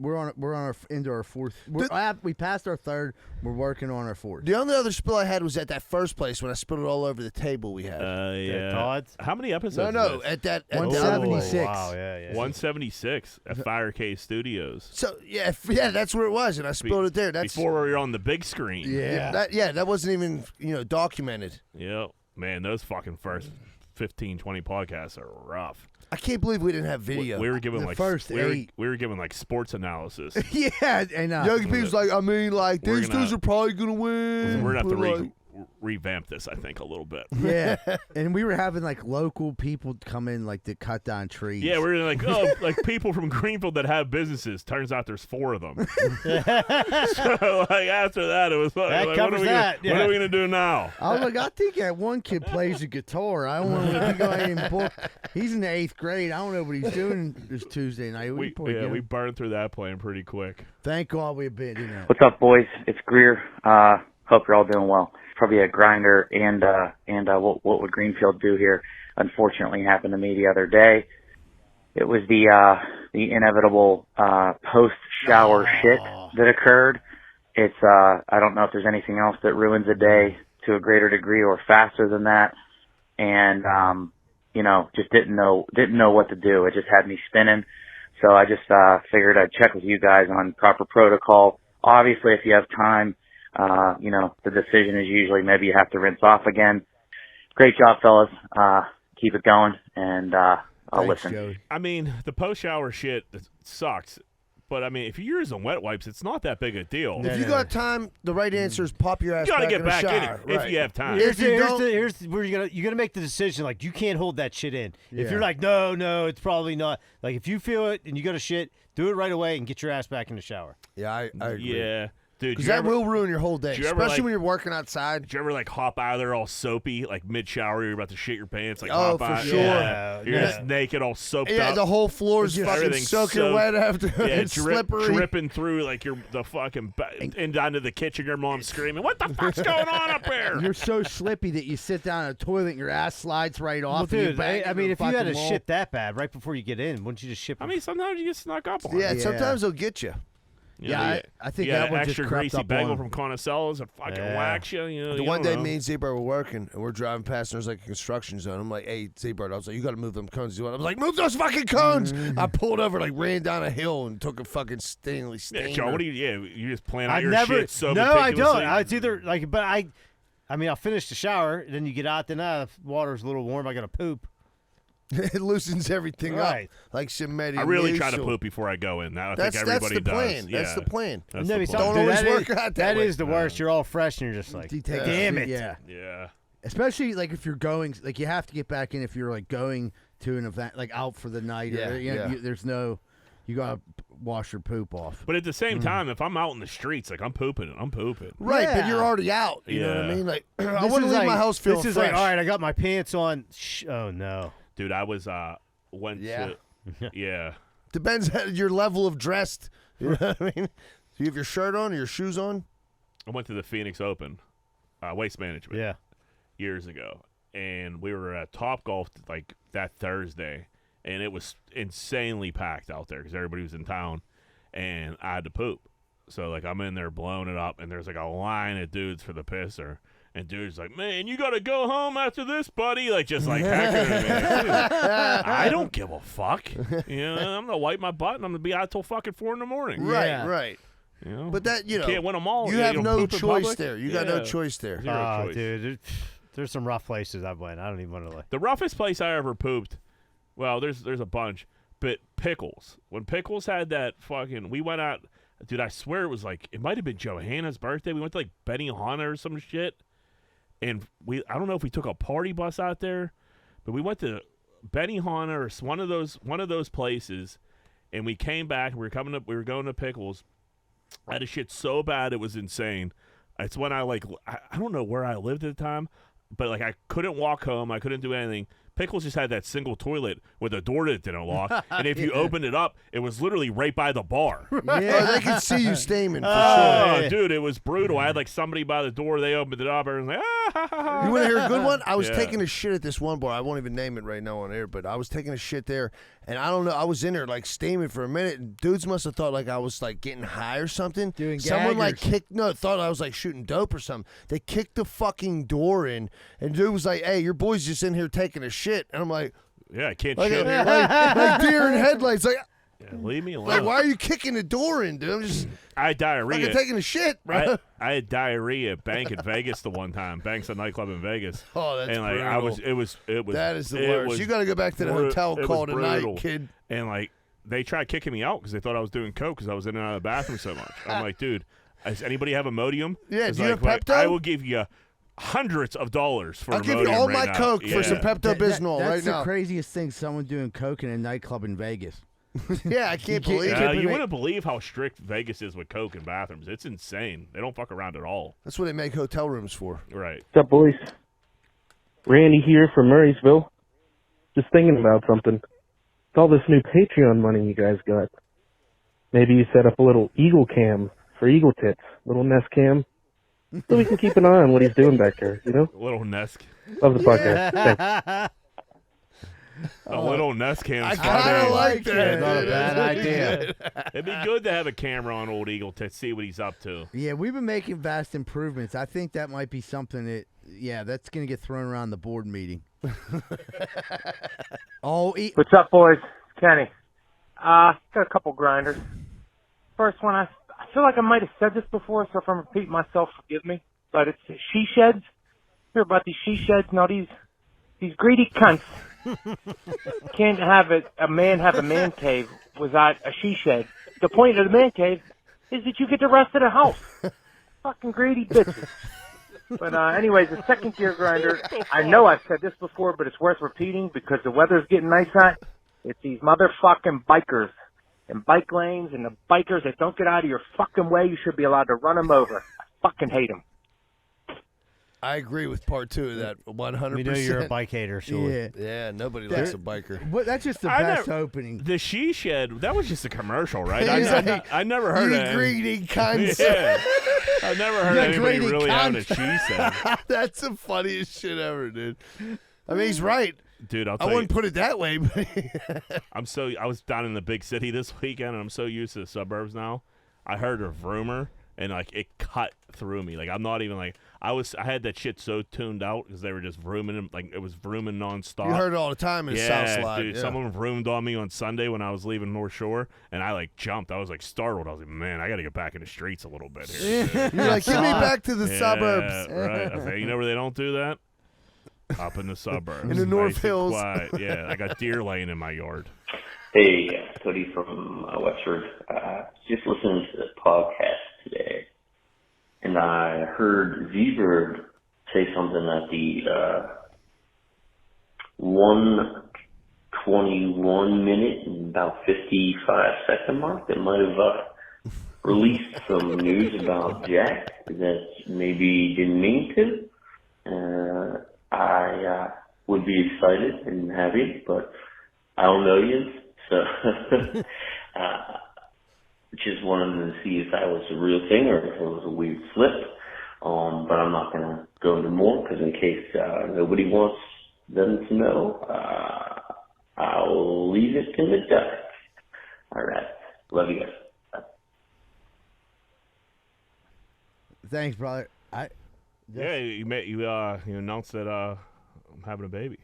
We're on our into our fourth. We passed our third. We're working on our fourth.
The only other spill I had was at that first place when I spilled it all over the table we had.
Yeah.
Todd's?
How many episodes?
no,
is this?
at that.
One
At the-
76.
Wow, yeah.
176 at Fire Cave Studios.
So yeah, that's where it was, and I spilled it there. That's
Before we were on the big screen.
Yeah.
that wasn't even documented.
Yep. Man, those fucking first 15, 20 podcasts are rough.
I can't believe we didn't have video.
We were given
The
like
first
we were,
8.
we were given like sports analysis.
Yeah, and
Young people's like, I mean, like
We're
these
gonna-
dudes are probably gonna win.
We're gonna have to
but, like,
revamp this, I think, a little bit.
yeah, and we were having like local people come in like to cut down trees.
Yeah, we're like, oh, like people from Greenfield that have businesses. Turns out there's 4 of them. So like after that, it was like,
That
what
covers
are we
that,
What
yeah.
are we gonna do now?
I was like, I think that one kid plays the guitar. I don't know if he got any book. He's in the 8th grade. I don't know what he's doing this Tuesday night.
We burned through that plan pretty quick.
Thank God we've been,
What's up, boys? It's Greer. Hope you're all doing well. Probably a grinder, and what would Greenfield do here? Unfortunately, happened to me the other day. It was the inevitable post-shower shit that occurred. It's I don't know if there's anything else that ruins a day to a greater degree or faster than that, and just didn't know what to do. It just had me spinning. So I just figured I'd check with you guys on proper protocol. Obviously, if you have time, the decision is usually maybe you have to rinse off again. Great job, fellas. Keep it going, and I'll
Thanks,
listen.
Joey.
I mean, the post-shower shit sucks. But, I mean, if you're using wet wipes, it's not that big a deal.
If you got time, the right answer is pop your ass
You got to
back
get
in the
back in
shower.
it if
Right.
you have time.
If you don't-
Here's where you're gonna make the decision. Like you can't hold that shit in. If
Yeah.
you're like, no, it's probably not. Like if you feel it and you go to shit, do it right away and get your ass back in the shower.
Yeah, I agree.
Yeah. Dude,
Because that will ruin your whole day,
did you ever,
especially
like-
when you're working outside.
Did you ever like hop out of there all soapy, like mid-shower, you're about to shit your pants, like
Oh,
hop
for
out,
sure.
Yeah.
you're just naked, all soaped
Yeah,
up.
the whole floor's fucking
Everything's
soaking
soaked.
wet after.
Yeah,
It's slippery.
dripping through like the fucking and down to the kitchen. Your mom's screaming, "What the fuck's going on up here?"
You're so slippy that you sit down in a toilet and your ass slides right
Well,
off. and you
dude,
bang
I
into
mean,
the
if you had
fucking
to
wall.
shit that bad right before you get in, wouldn't you just shit?
I mean, sometimes you get snuck up on.
Yeah,
Yeah.
sometimes they'll get you.
You
Yeah,
know,
I think
you
that
got
one
an
just
extra
crept
greasy
up
bagel
on.
from Connocello's and fucking
Yeah.
wax you. You know,
The
you
one
don't
day
know.
me and Z-Bird were working, and we're driving past, and there's like a construction zone. I'm like, hey, Z-Bird, I was like, you got to move them cones. I was like, move those fucking cones. I pulled over, like, ran down a hill and took a fucking Stanley
Yeah,
Stainer.
Joe, what do you? Yeah, you just plan out
I
your
never.
shit so
no, I don't.
meticulously.
It's either like, but I mean, I'll finish the shower, then you get out. Then the water's a little warm. I gotta poop.
It loosens everything
Right.
up, like some
I really try to
medium.
poop before I go in. Now I
That's
think everybody
the
does.
plan.
Yeah,
That's the plan.
That's
Let me
the
tell you,
plan.
Don't always
that
work
is-
out that
That
way.
is the worst. You're all fresh, and you're just like,
You take that
damn
shit,
it.
Yeah.
Yeah.
Especially like if you're going, like you have to get back in if you're like going to an event, like out for the night.
Yeah,
Or, you know,
yeah.
there's no, you gotta wash your poop off.
But at the same time, if I'm out in the streets, like I'm pooping.
Right, but
Yeah.
you're already out. You know what I
Yeah.
mean? Like, I
This
want to
is
leave
like-
my house feeling
This is
fresh.
like, all right, I got my pants on. Oh no.
Dude, I was went
Yeah.
to yeah.
Depends on your level of dressed. You know what I mean? Do you have your shirt on or your shoes on?
I went to the Phoenix Open, Waste Management.
Yeah.
Years ago, and we were at Top Golf like that Thursday, and it was insanely packed out there because everybody was in town, and I had to poop. So like I'm in there blowing it up, and there's like a line of dudes for the pisser, and dudes like, man, you gotta go home after this, buddy. Like just like heckling me. Dude, I don't give a fuck. You know, I'm gonna wipe my butt, and I'm gonna be out till fucking 4 in the morning.
Yeah.
Right.
You know,
But that, you know,
can't win them all.
you
Yeah,
have
don't
no
poop in
choice
public.
there. You got no
Yeah.
choice there.
Zero
Oh,
choice.
dude, there's some rough places I've went. I don't even want to like.
The roughest place I ever pooped, well, there's a bunch, but Pickles. When Pickles had that fucking, we went out, dude, I swear it was like, it might have been Johanna's birthday. We went to like Benihana or some shit, and I don't know if we took a party bus out there, but we went to Benihana or one of those places, and we came back, we were going to Pickles. I had a shit so bad it was insane. It's when I don't know where I lived at the time, but like I couldn't walk home, I couldn't do anything. Pickles just had that single toilet with a door that didn't lock, and if you opened it up, it was literally right by the bar.
Oh, they can see you steaming for
Oh,
yeah.
dude, it was brutal. I had like somebody by the door. They opened it up. Everyone's like, ah, ha, ha,
sure.
ha.
You want to hear a good one? I was
Yeah.
taking a shit at this one bar. I won't even name it right now on air, but I was taking a shit there, and I don't know. I was in there like steaming for a minute, and dudes must have thought like I was like getting high or something.
Doing
Someone like
gaggers.
thought I was like shooting dope or something. They kicked the fucking door in, and dude was like, "Hey, your boy's just in here taking a shit," and I'm like.
Yeah, I can't
Like,
shit here.
like deer in headlights. Like,
Yeah, leave me alone.
like, why are you kicking the door in, dude? I'm just
I had diarrhea.
fucking taking a shit, bro.
I had diarrhea at Bank in Vegas the one time. Bank's a nightclub in Vegas.
Oh, that's
and like
brutal.
it was
That is the
it
worst.
was
You got to go back to the
bru-
hotel
it
call
was
tonight,
brutal.
kid.
And like they tried kicking me out because they thought I was doing coke because I was in and out of the bathroom so much. I'm like, dude, does anybody have Imodium?
Yeah,
It's
do you
like,
have Pepto?
I will give you hundreds of dollars for
I'll give you
Imodium
all
right
my
now.
coke
Yeah.
for some Pepto Bismol
That's
right
the
now.
craziest thing. Someone doing coke in a nightclub in Vegas.
Yeah, I can't
can't-
believe
Yeah,
it.
you wouldn't believe how strict Vegas is with coke in bathrooms. It's insane. They don't fuck around at all.
That's what they make hotel rooms for.
Right.
What's up, boys? Randy here from Murraysville. Just thinking about something. With all this new Patreon money you guys got, maybe you set up a little Eagle Cam for Eagle Tits, little Nest Cam, so we can keep an eye on what he's doing back there, you know?
Little Nest.
Love the podcast. Thanks.
A little Nest cam.
I kind of like that.
Yeah, not a bad idea.
It'd be good to have a camera on old Eagle to see what he's up to.
Yeah, we've been making vast improvements. I think that might be something that, that's going to get thrown around the board meeting.
What's up, boys? Kenny. Got a couple grinders. First one, I feel like I might have said this before, so if I'm repeating myself, forgive me. But it's she sheds. Hear about these she sheds? No, these greedy cunts can't have a man have a man cave without a she shed. The point of the man cave is that you get the rest of the house. Fucking greedy bitches. But anyways, the second gear grinder, I know I've said this before, but it's worth repeating because the weather's getting nice out. It's these motherfucking bikers and bike lanes and the bikers that don't get out of your fucking way, you should be allowed to run them over. I fucking hate them.
I agree with part 2 of that 100%.
We know you're a bike hater, Shuli.
Yeah.
Yeah, nobody likes a biker.
But that's just the
I
best
never-
opening.
The she shed, that was just a commercial, right?
Yeah.
I never heard
You
of
greedy cunts.
Yeah. I've never heard
You
anybody
greedy
really having a
cunt.
she shed.
That's the funniest shit ever, dude. I mean, he's right.
Dude, I'll
I
tell you.
wouldn't put it that way, but
I was down in the big city this weekend, and I'm so used to the suburbs now. I heard a rumor, and like it cut through me. Like I'm not even like I had that shit so tuned out because they were just vrooming, like it was vrooming nonstop.
you heard it all the time in the South Slide.
Dude,
yeah.
someone vroomed on me on Sunday when I was leaving North Shore, and I like jumped. I was like startled. I was like, man, I got to get back in the streets a little bit here. dude."
You're like, give me back to the suburbs.
Right. I said, you know where they don't do that? Up in the suburbs.
In the North
Nice and
Hills.
quiet. Yeah, I got deer laying in my yard.
Hey, Cody from Wexford. Just listening to the podcast today, and I heard Z-Bird say something at the 1:21 minute and about 55-second mark that might have released some news about Jack that maybe didn't mean to. I would be excited and happy, but I don't know you, so just wanted to see if that was a real thing or if it was a weird slip. But I'm not going to go into more because in case nobody wants them to know, I'll leave it in the dark. All right. Love you guys. Bye.
Thanks, brother.
Yeah, you announced that I'm having a baby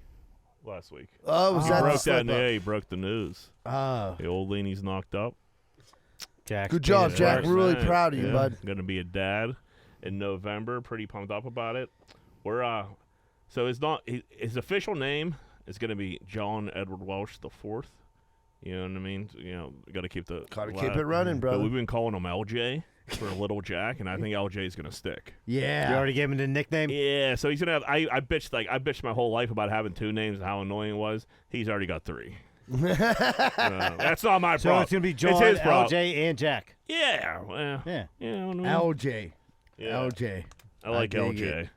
last week.
Oh, was
He
that the
broke
slip up?
he broke the news.
Oh.
The old leanie's knocked up.
Jack's
Good job,
being
Jack.
worse.
We're really
Man,
proud of you,
yeah,
bud.
Going to be a dad in November. Pretty pumped up about it. We're so it's not his official name is going to be John Edward Welsh the Fourth. You know what I mean? Got to keep the
Gotta keep it running, brother.
But we've been calling him LJ for Little Jack, and I think LJ is going to stick.
Yeah.
You already gave him the nickname?
Yeah, so he's gonna have. I bitched my whole life about having 2 names and how annoying it was. He's already got 3. That's not my
So
problem.
it's going to be
It's
John,
his problem.
LJ, and Jack.
Yeah, well,
Yeah.
yeah. I mean,
LJ.
yeah.
LJ.
I like
dig
LJ.
it.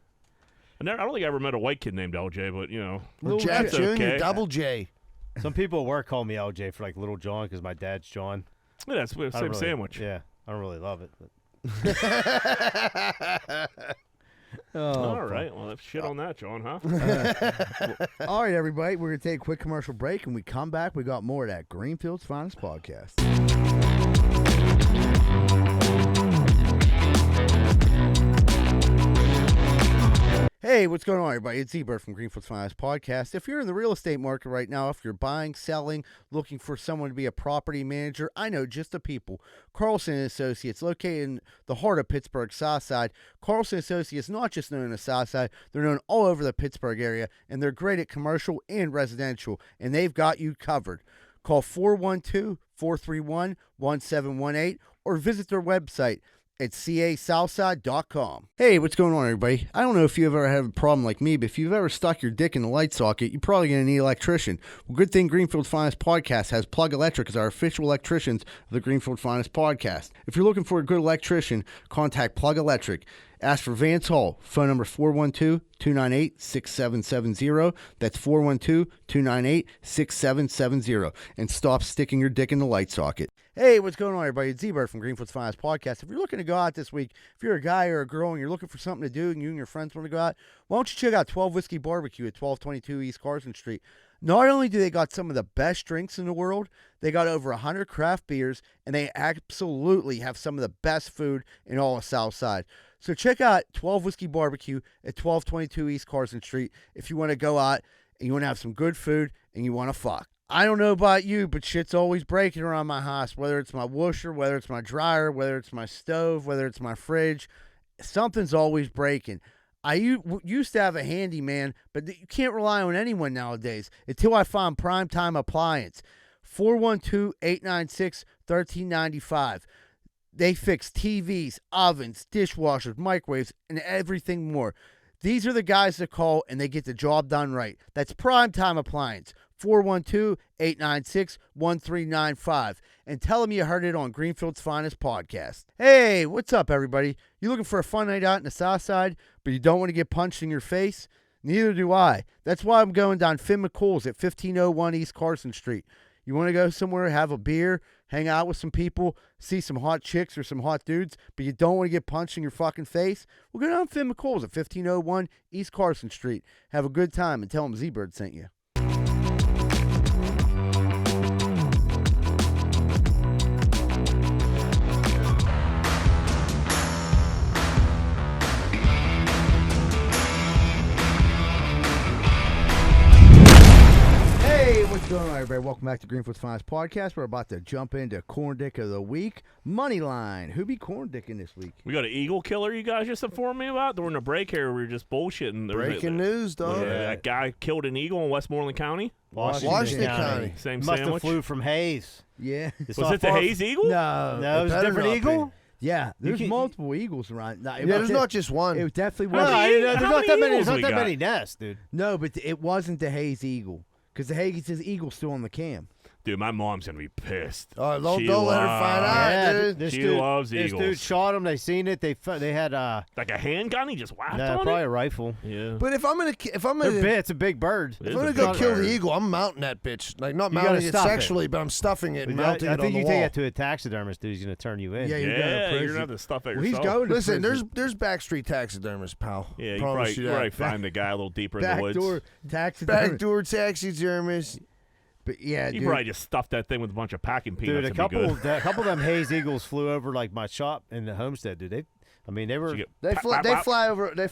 I don't think I ever met a white kid named LJ, but
Or
Little
Jack
that's
Jr.,
okay.
Double J.
Some people at work call me LJ for like Little John because my dad's John.
yeah, that's the
I don't
same
really-
sandwich.
Yeah, I don't really love it. But.
All right, well, that's shit on that, John, huh?
All right, everybody. We're going to take a quick commercial break. And we come back, we got more of that Greenfield's Finest Podcast. Hey, what's going on, everybody? It's Ebert from Greenfield's Finest Podcast. If you're in the real estate market right now, if you're buying, selling, looking for someone to be a property manager, I know just the people. Carlson & Associates, located in the heart of Pittsburgh, Southside. Carlson & Associates, not just known in the Southside, they're known all over the Pittsburgh area, and they're great at commercial and residential, and they've got you covered. Call 412-431-1718 or visit their website at casouthside.com. Hey, what's going on, everybody? I don't know if you've ever had a problem like me, but if you've ever stuck your dick in a light socket, you're probably going to need an electrician. Well, good thing Greenfield's Finest Podcast has Plug Electric as our official electricians of the Greenfield Finest Podcast. If you're looking for a good electrician, contact Plug Electric. Ask for Vance Hall. Phone number 412-298-6770. That's 412-298-6770. And stop sticking your dick in the light socket. Hey, what's going on, everybody? It's Z-Bird from Greenfield's Finest Podcast. If you're looking to go out this week, if you're a guy or a girl and you're looking for something to do and you and your friends want to go out, why don't you check out 12 Whiskey Barbecue at 1222 East Carson Street. Not only do they got some of the best drinks in the world, they got over 100 craft beers, and they absolutely have some of the best food in all of Southside. So check out 12 Whiskey Barbecue at 1222 East Carson Street if you want to go out and you want to have some good food and you want to fuck. I don't know about you, but shit's always breaking around my house, whether it's my washer, whether it's my dryer, whether it's my stove, whether it's my fridge. Something's always breaking. I used to have a handyman, but you can't rely on anyone nowadays until I find Primetime Appliance. 412-896-1395. They fix TVs, ovens, dishwashers, microwaves, and everything more. These are the guys that call, and they get the job done right. That's Primetime Appliance. 412-896-1395. And tell them you heard it on Greenfield's Finest Podcast. Hey, what's up, everybody? You looking for a fun night out in the South Side, but you don't want to get punched in your face? Neither do I. That's why I'm going down Finn McCool's at 1501 East Carson Street. You want to go somewhere, have a beer, hang out with some people, see some hot chicks or some hot dudes, but you don't want to get punched in your fucking face? Well, go down Finn McCool's at 1501 East Carson Street. Have a good time and tell them Z-Bird sent you. What's going on, everybody? Welcome back to Greenfield's Finest Podcast. We're about to jump into Corn Dick of the Week. Money line. Who be Corn Dicking this week?
We got an eagle killer you guys just informed me about during the break here. We were just bullshitting.
Breaking news, dog.
That guy killed an eagle in Westmoreland County.
Washington County.
Same
Must
sandwich.
have flew from Hayes.
Yeah.
Was it the Hayes eagle?
No.
No, it was a different eagle?
Yeah, there's multiple eagles around. No,
there's not just one.
It definitely
No,
wasn't.
there's not that many nests, dude.
No, but it wasn't the Hayes eagle. Because the Hayes' eagle's still on the cam.
Dude, my mom's going to be pissed.
Oh, don't let her find out, dude.
She loves eagles.
This dude shot him. They seen it. They had
like a handgun. He just whacked on
probably
it.
a rifle.
Yeah.
But if I'm gonna,
it's a big bird.
If I'm gonna go kill the eagle, I'm mounting that bitch. Like not mounting it sexually, but I'm stuffing it and mounting it on the wall.
I think you take it to a taxidermist, dude. He's gonna turn you in.
Yeah,
you're gonna have to stuff it yourself.
He's going.
Listen, there's backstreet taxidermists, pal.
Yeah, you probably find the guy a little deeper in the woods.
Backdoor taxidermist.
But yeah,
you probably just stuffed that thing with a bunch of packing peanuts.
Dude, a couple of them Hayes eagles flew over like my shop in the homestead, dude.
They fly over my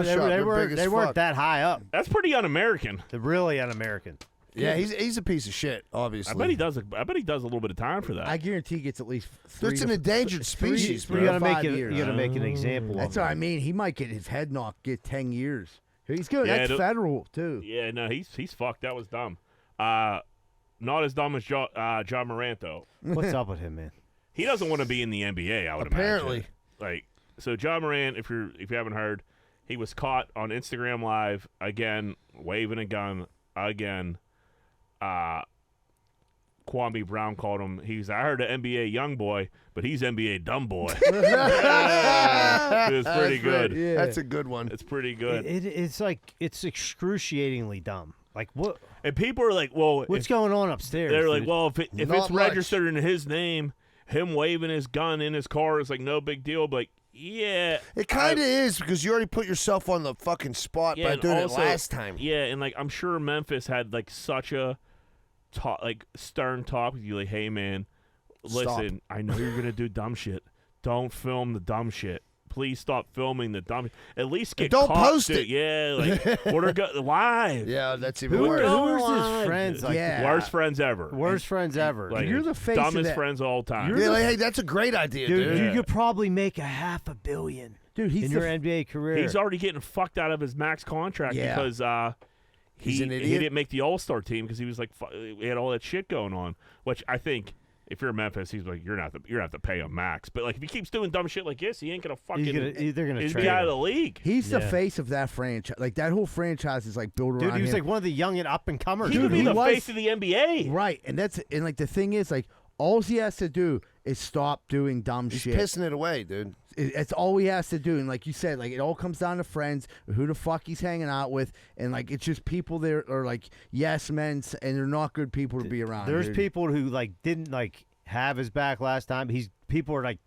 shop.
They weren't that high up.
That's pretty un-American.
They're really un-American.
Yeah, he's a piece of shit. Obviously,
I bet he does a little bit of time for that.
I guarantee he gets at least.
It's an endangered species.
You gotta make an example.
That's
of
what I mean. He might get his head knocked. Get 10 years. He's good. Yeah, that's federal too.
Yeah, no, he's fucked. That was dumb. Not as dumb as John Morant, though.
What's up with him, man?
He doesn't want to be in the NBA, I would
imagine.
Like, so John Morant, if you haven't heard, he was caught on Instagram Live again, waving a gun again. Kwame Brown called him. I heard an NBA young boy, but he's NBA dumb boy. It's pretty good.
Yeah. That's a good one.
It's pretty good.
It's excruciatingly dumb. Like what?
And people are like, "Well,
what's going on upstairs?"
They're
dude?
like, "Well, if it's registered in his name, him waving his gun in his car is like no big deal." But yeah,
it kind of is because you already put yourself on the fucking spot by doing it last time.
Yeah, and like I'm sure Memphis had like such a stern talk with you, like, "Hey man, listen, I know you're gonna do dumb shit. Don't film the dumb shit. Please stop filming the dumb. At least get
don't
caught,
post
dude.
it.
Yeah, like live.
Yeah, that's even
worse.
worse.
Who's his friends? Like,
worst friends ever.
Worst friends ever.
Like,
you're the face
dumbest
of that.
friends of all time.
Hey, that's a great idea, dude.
You could probably make $500 million,
dude. He's
in your NBA career.
He's already getting fucked out of his max contract because
he's an idiot.
He didn't make the All-Star team because he was like he had all that shit going on. Which I think. If you're Memphis, he's like you're gonna have to pay him max. But like if he keeps doing dumb shit like this, he ain't gonna fucking.
They're gonna
he's
trade
be out of
him.
the league.
He's the face of that franchise. Like that whole franchise is like built around
Dude, he was
him.
like one of the young and up and comers.
He could be the face of the NBA,
right? And like the thing is, like all he has to do is stop doing dumb
He's
shit.
pissing it away, dude.
It's all he has to do, and like you said, like it all comes down to friends, who the fuck he's hanging out with, and like it's just people there are like yes men, and they're not good people to be around.
There's
dude.
people who like didn't like have his back last time. People are like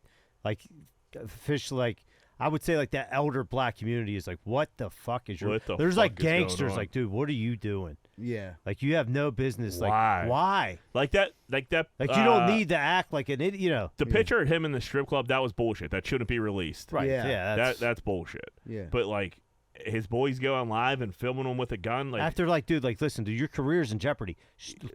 officially like I would say like that elder black community is like, what the fuck is your? There's like gangsters like, dude, what are you doing?
Yeah,
like you have no business.
Why?
Like why?
Like that. Like
you don't need to act like an idiot. You know,
the picture of him in the strip club, that was bullshit. That shouldn't be released.
Right? Yeah.
That's bullshit.
Yeah.
But like his boys going live and filming him with a gun. Like
after like, dude, like listen, dude, your career's in jeopardy.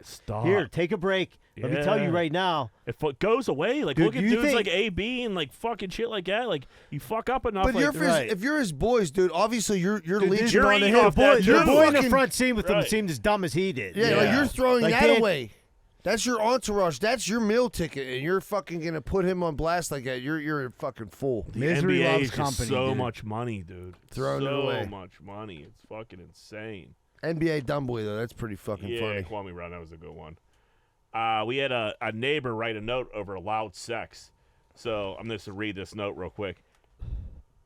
Stop.
Here, take a break.
Yeah.
Let me tell you right now.
If it goes away, like
Dude,
look at dudes like AB and like fucking shit like that. Like you fuck up enough.
But
like,
if you're his boys, dude, obviously you're leeching
you're
on
eating
him.
off that
Your
too.
boy in the front scene with him seemed as dumb as he did.
Yeah, like you're throwing
like
that away. That's your entourage. That's your meal ticket, and you're fucking gonna put him on blast like that. You're a fucking fool.
The
Misery
NBA
loves
is just
company,
so
dude.
much money, dude.
Throwing it away.
So much money. It's fucking insane.
NBA Dumbboy, though, that's pretty fucking funny.
Kwame Brown, that was a good one. We had a neighbor write a note over loud sex. So I'm just going to read this note real quick.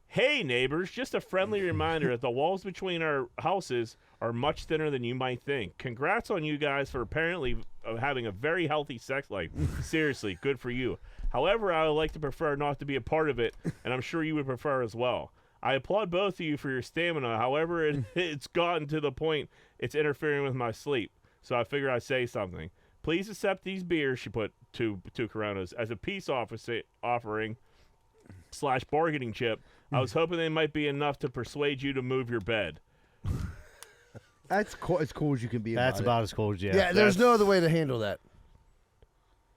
Hey, neighbors, just a friendly reminder that the walls between our houses are much thinner than you might think. Congrats on you guys for apparently having a very healthy sex life. Seriously, good for you. However, I would like to prefer not to be a part of it, and I'm sure you would prefer as well. I applaud both of you for your stamina. However, it's gotten to the point it's interfering with my sleep. So I figure I'd say something. Please accept these beers, she put two Coronas, as a peace offering / bargaining chip. I was hoping they might be enough to persuade you to move your bed.
That's cool. As cool as you can be.
That's about as cool as you.
Yeah, there's no other way to handle that.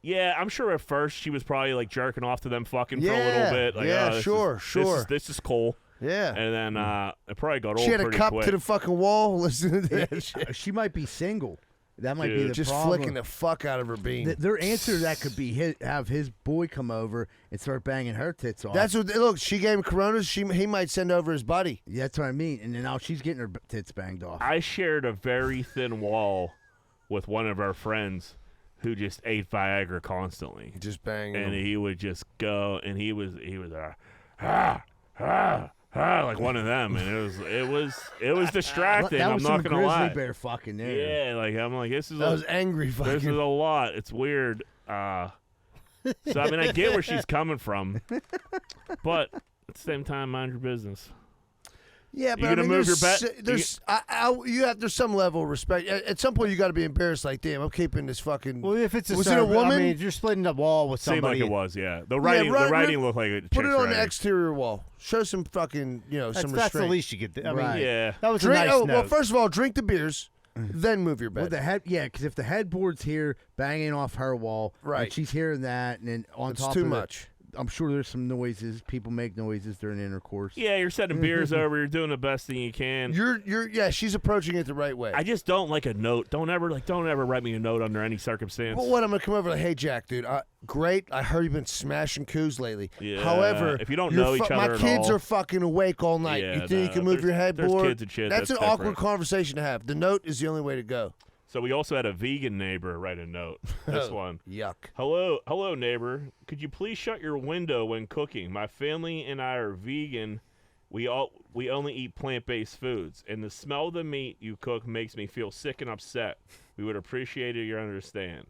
Yeah, I'm sure at first she was probably like jerking off to them fucking for a little bit. Like,
sure.
This is cool.
Yeah.
And then it probably got old
She had a
pretty
cup
quick.
to the fucking wall listening to that shit.
She might be single. That might be the
just
problem.
flicking the fuck out of her bean.
Their answer to that could be have his boy come over and start banging her tits off.
That's what. Look, she gave him Coronas. He might send over his buddy.
Yeah, that's what I mean. And then now she's getting her tits banged off.
I shared a very thin wall with one of our friends who just ate Viagra constantly.
Just banging.
And
him.
he would just go, and he was like one of them, and it was distracting.
That was
I'm not
some
gonna lie.
grizzly bear fucking there.
Yeah, like I'm like this is.
That was angry fucking.
This is a lot. It's weird. So I mean, I get where she's coming from, but at the same time, mind your business.
Yeah, but
you gonna move your bet?
There's some level of respect. At some point, you got to be embarrassed. Like, damn, I'm keeping this fucking.
Well, if it's
was it a woman?
I mean, if you're splitting the wall with
Seemed
somebody,
like it was. Yeah, the writing looked like it.
Put it on the exterior wall. Show some fucking, some restraint.
That's the least you could. I mean,
yeah,
that was a nice note.
Well, first of all, drink the beers, then move your bed.
Well, because if the headboard's here banging off her wall,
right,
and she's hearing that, and then on
it's
top
too
of
much.
I'm sure there's some noises. People make noises during intercourse.
Yeah, you're setting beers over. You're doing the best thing you can.
She's approaching it the right way.
I just don't like a note. Don't ever write me a note under any circumstance.
Well, what I'm gonna come over like, hey Jack, dude, great. I heard you've been smashing coos lately.
Yeah.
However,
if you don't know each other,
my kids
all,
are fucking awake all night.
Yeah,
you think you can move your headboard?
There's kids and shit.
That's an
different.
awkward conversation to have. The note is the only way to go.
So we also had a vegan neighbor write a note. This one.
Yuck.
Hello, neighbor. Could you please shut your window when cooking? My family and I are vegan. We only eat plant-based foods, and the smell of the meat you cook makes me feel sick and upset. We would appreciate it if you understand.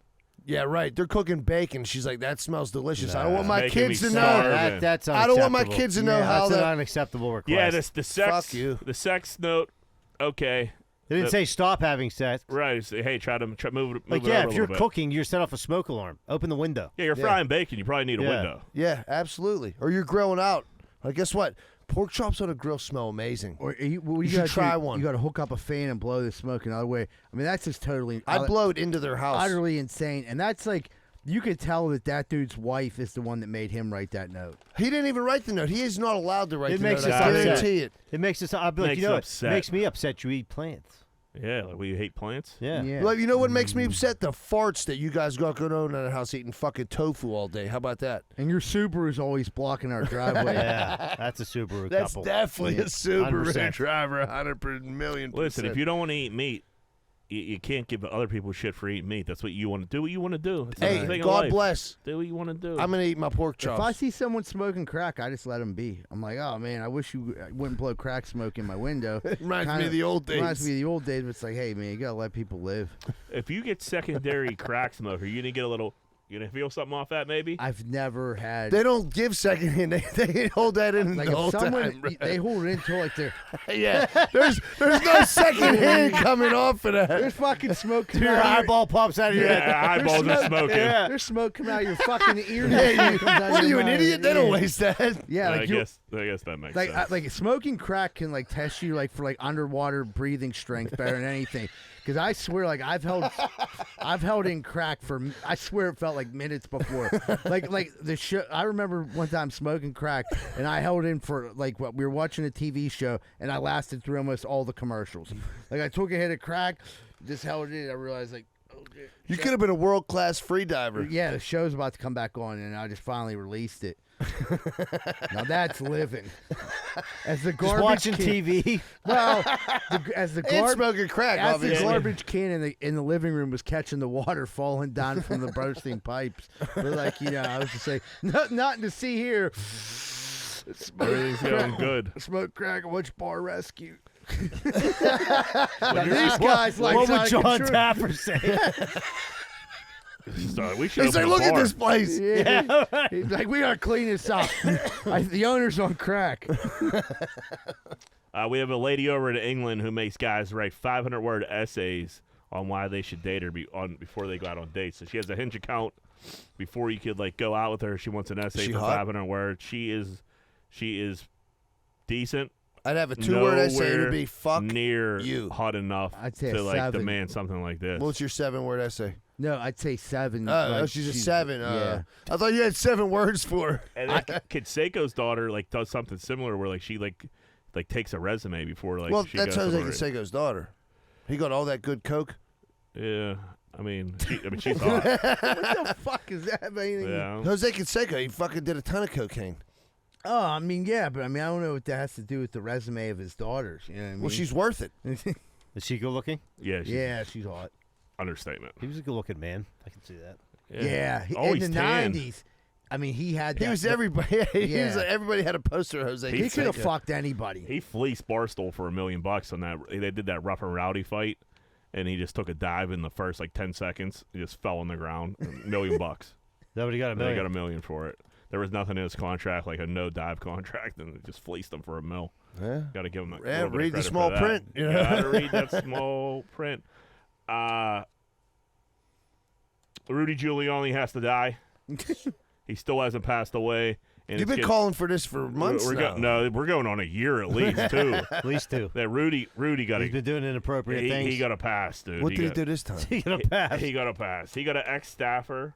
Yeah, right. They're cooking bacon. She's like, that smells delicious.
Nah,
I don't want my kids to know.
That's unacceptable.
I don't want my kids to know how
that's an unacceptable request.
Yeah, the sex.
Fuck you.
The sex note. Okay.
They didn't say stop having sex.
Right. Say, hey, try move it over
if you're
a little bit.
cooking, you set off a smoke alarm. Open the window.
Yeah, you're frying bacon. You probably need a window.
Yeah, absolutely. Or you're grilling out. Like, guess what? Pork chops on a grill smell amazing.
Or you
should try one.
You got to hook up a fan and blow the smoke another way. I mean, that's just totally.
I blow it into their house.
Utterly insane, and that's like. You could tell that dude's wife is the one that made him write that note.
He didn't even write the note. He is not allowed to write the note.
I
guarantee it.
It makes us. I'll be like, it makes me upset. You eat plants.
Yeah, like you hate plants.
Yeah.
Like, you know what makes me upset? The farts that you guys got going on in the house eating fucking tofu all day. How about that?
And your Subaru's always blocking our driveway.
Yeah, that's a Subaru
That's
couple.
definitely a Subaru
100%.
driver, 100,000,000%.
Listen, if you don't want to eat meat, you can't give other people shit for eating meat. That's what you want to do. What you want to do. It's
hey, God bless.
Do what you want to do.
I'm gonna eat my pork chops.
If I see someone smoking crack, I just let them be. I'm like, oh man, I wish you wouldn't blow crack smoke in my window.
Reminds me of the old days.
Reminds me of the old days. But it's like, hey man, you gotta let people live.
If you get secondary crack smoke, are you gonna get a little? You gonna feel something off that maybe?
I've never had.
They don't give secondhand. They hold that in
like
the whole
time.
Right?
They hold it until like they're.
Yeah, there's no secondhand coming off of that.
There's fucking smoke coming
Your
out of
eyeball pops out of your head.
Eyeballs are smoking.
Yeah. There's smoke coming out of your fucking ear.
What are you, an idiot? They don't waste that.
Yeah, like
I guess that makes sense.
Like smoking crack can like test you like for like underwater breathing strength better than anything. Because I swear, like I've held in crack for. I swear it felt like minutes before. like the show. I remember one time smoking crack, and I held in for like what we were watching a TV show, and I lasted through almost all the commercials. Like I took a hit of crack, just held it in. I realized like,
You could have been a world-class free diver.
Yeah, the show's about to come back on, and I just finally released it. Now that's living. As the
Just
garbage
watching
can,
TV.
Well, as the
And smoking crack,
as
obviously.
the garbage can in the living room was catching the water falling down from the bursting pipes. But like, I was just saying, nothing to see here.
Everything's going good.
Smoke crack and watch Bar Rescue.
When
Now,
you're-
these guys like
What would
Sonic
John
Intruder.
Tapper say?
We should
He's like,
open a
look at
bar.
this place.
Yeah. He's like, we gotta clean this up. The owner's on crack.
We have a lady over in England who makes guys write 500-word essays on why they should date her before they go out on dates. So she has a Hinge account. Before you could go out with her, she wants an essay
she
for
hot?
500 words. She is decent.
I'd have a 2-word essay to be fuck
near
you.
hot enough
I'd say
to
a 7.
demand something like this.
What's your 7-word essay?
No, I'd say 7.
Oh, she's a 7.
Yeah.
I thought you had 7 words for her.
And Kid Seiko's daughter does something similar where she takes a resume before
Well,
she
that's
goes
Jose
somewhere.
Canseco's daughter. He got all that good coke.
Yeah, she's hot.
What the fuck is that?
Yeah.
Jose Canseco, he fucking did a ton of cocaine.
Oh, yeah, but I don't know what that has to do with the resume of his daughters. You know what I mean?
Well, she's worth it.
Is she good looking?
Yeah,
she's hot.
Understatement.
He was a good looking man. I can see that.
Yeah,
Always
in the
tan.
90s. He had.
He was everybody. He was
Yeah.
everybody had a poster of Jose.
He could have
Canseco.
fucked anybody.
He fleeced Barstool for $1 million on that. They did that Rough and Rowdy fight, and he just took a dive in the first 10 seconds. He just fell on the ground. $1 million.
Is that what he got?
They got $1 million for it. There was nothing in his contract, like a no dive contract, and they just fleeced him for $1 million.
Yeah.
Got to give him that.
Yeah,
little bit of
read the
credit
small
for that.
print, you know?
Gotta read that small print. Rudy Giuliani has to die. He still hasn't passed away. And
You've
it's
been calling for this for months now.
we're going on a year at least, too.
At least 2.
That Rudy got
He's been doing inappropriate things.
he got a pass, dude.
What did he do this time?
He got a pass.
He got a pass. He got an ex-staffer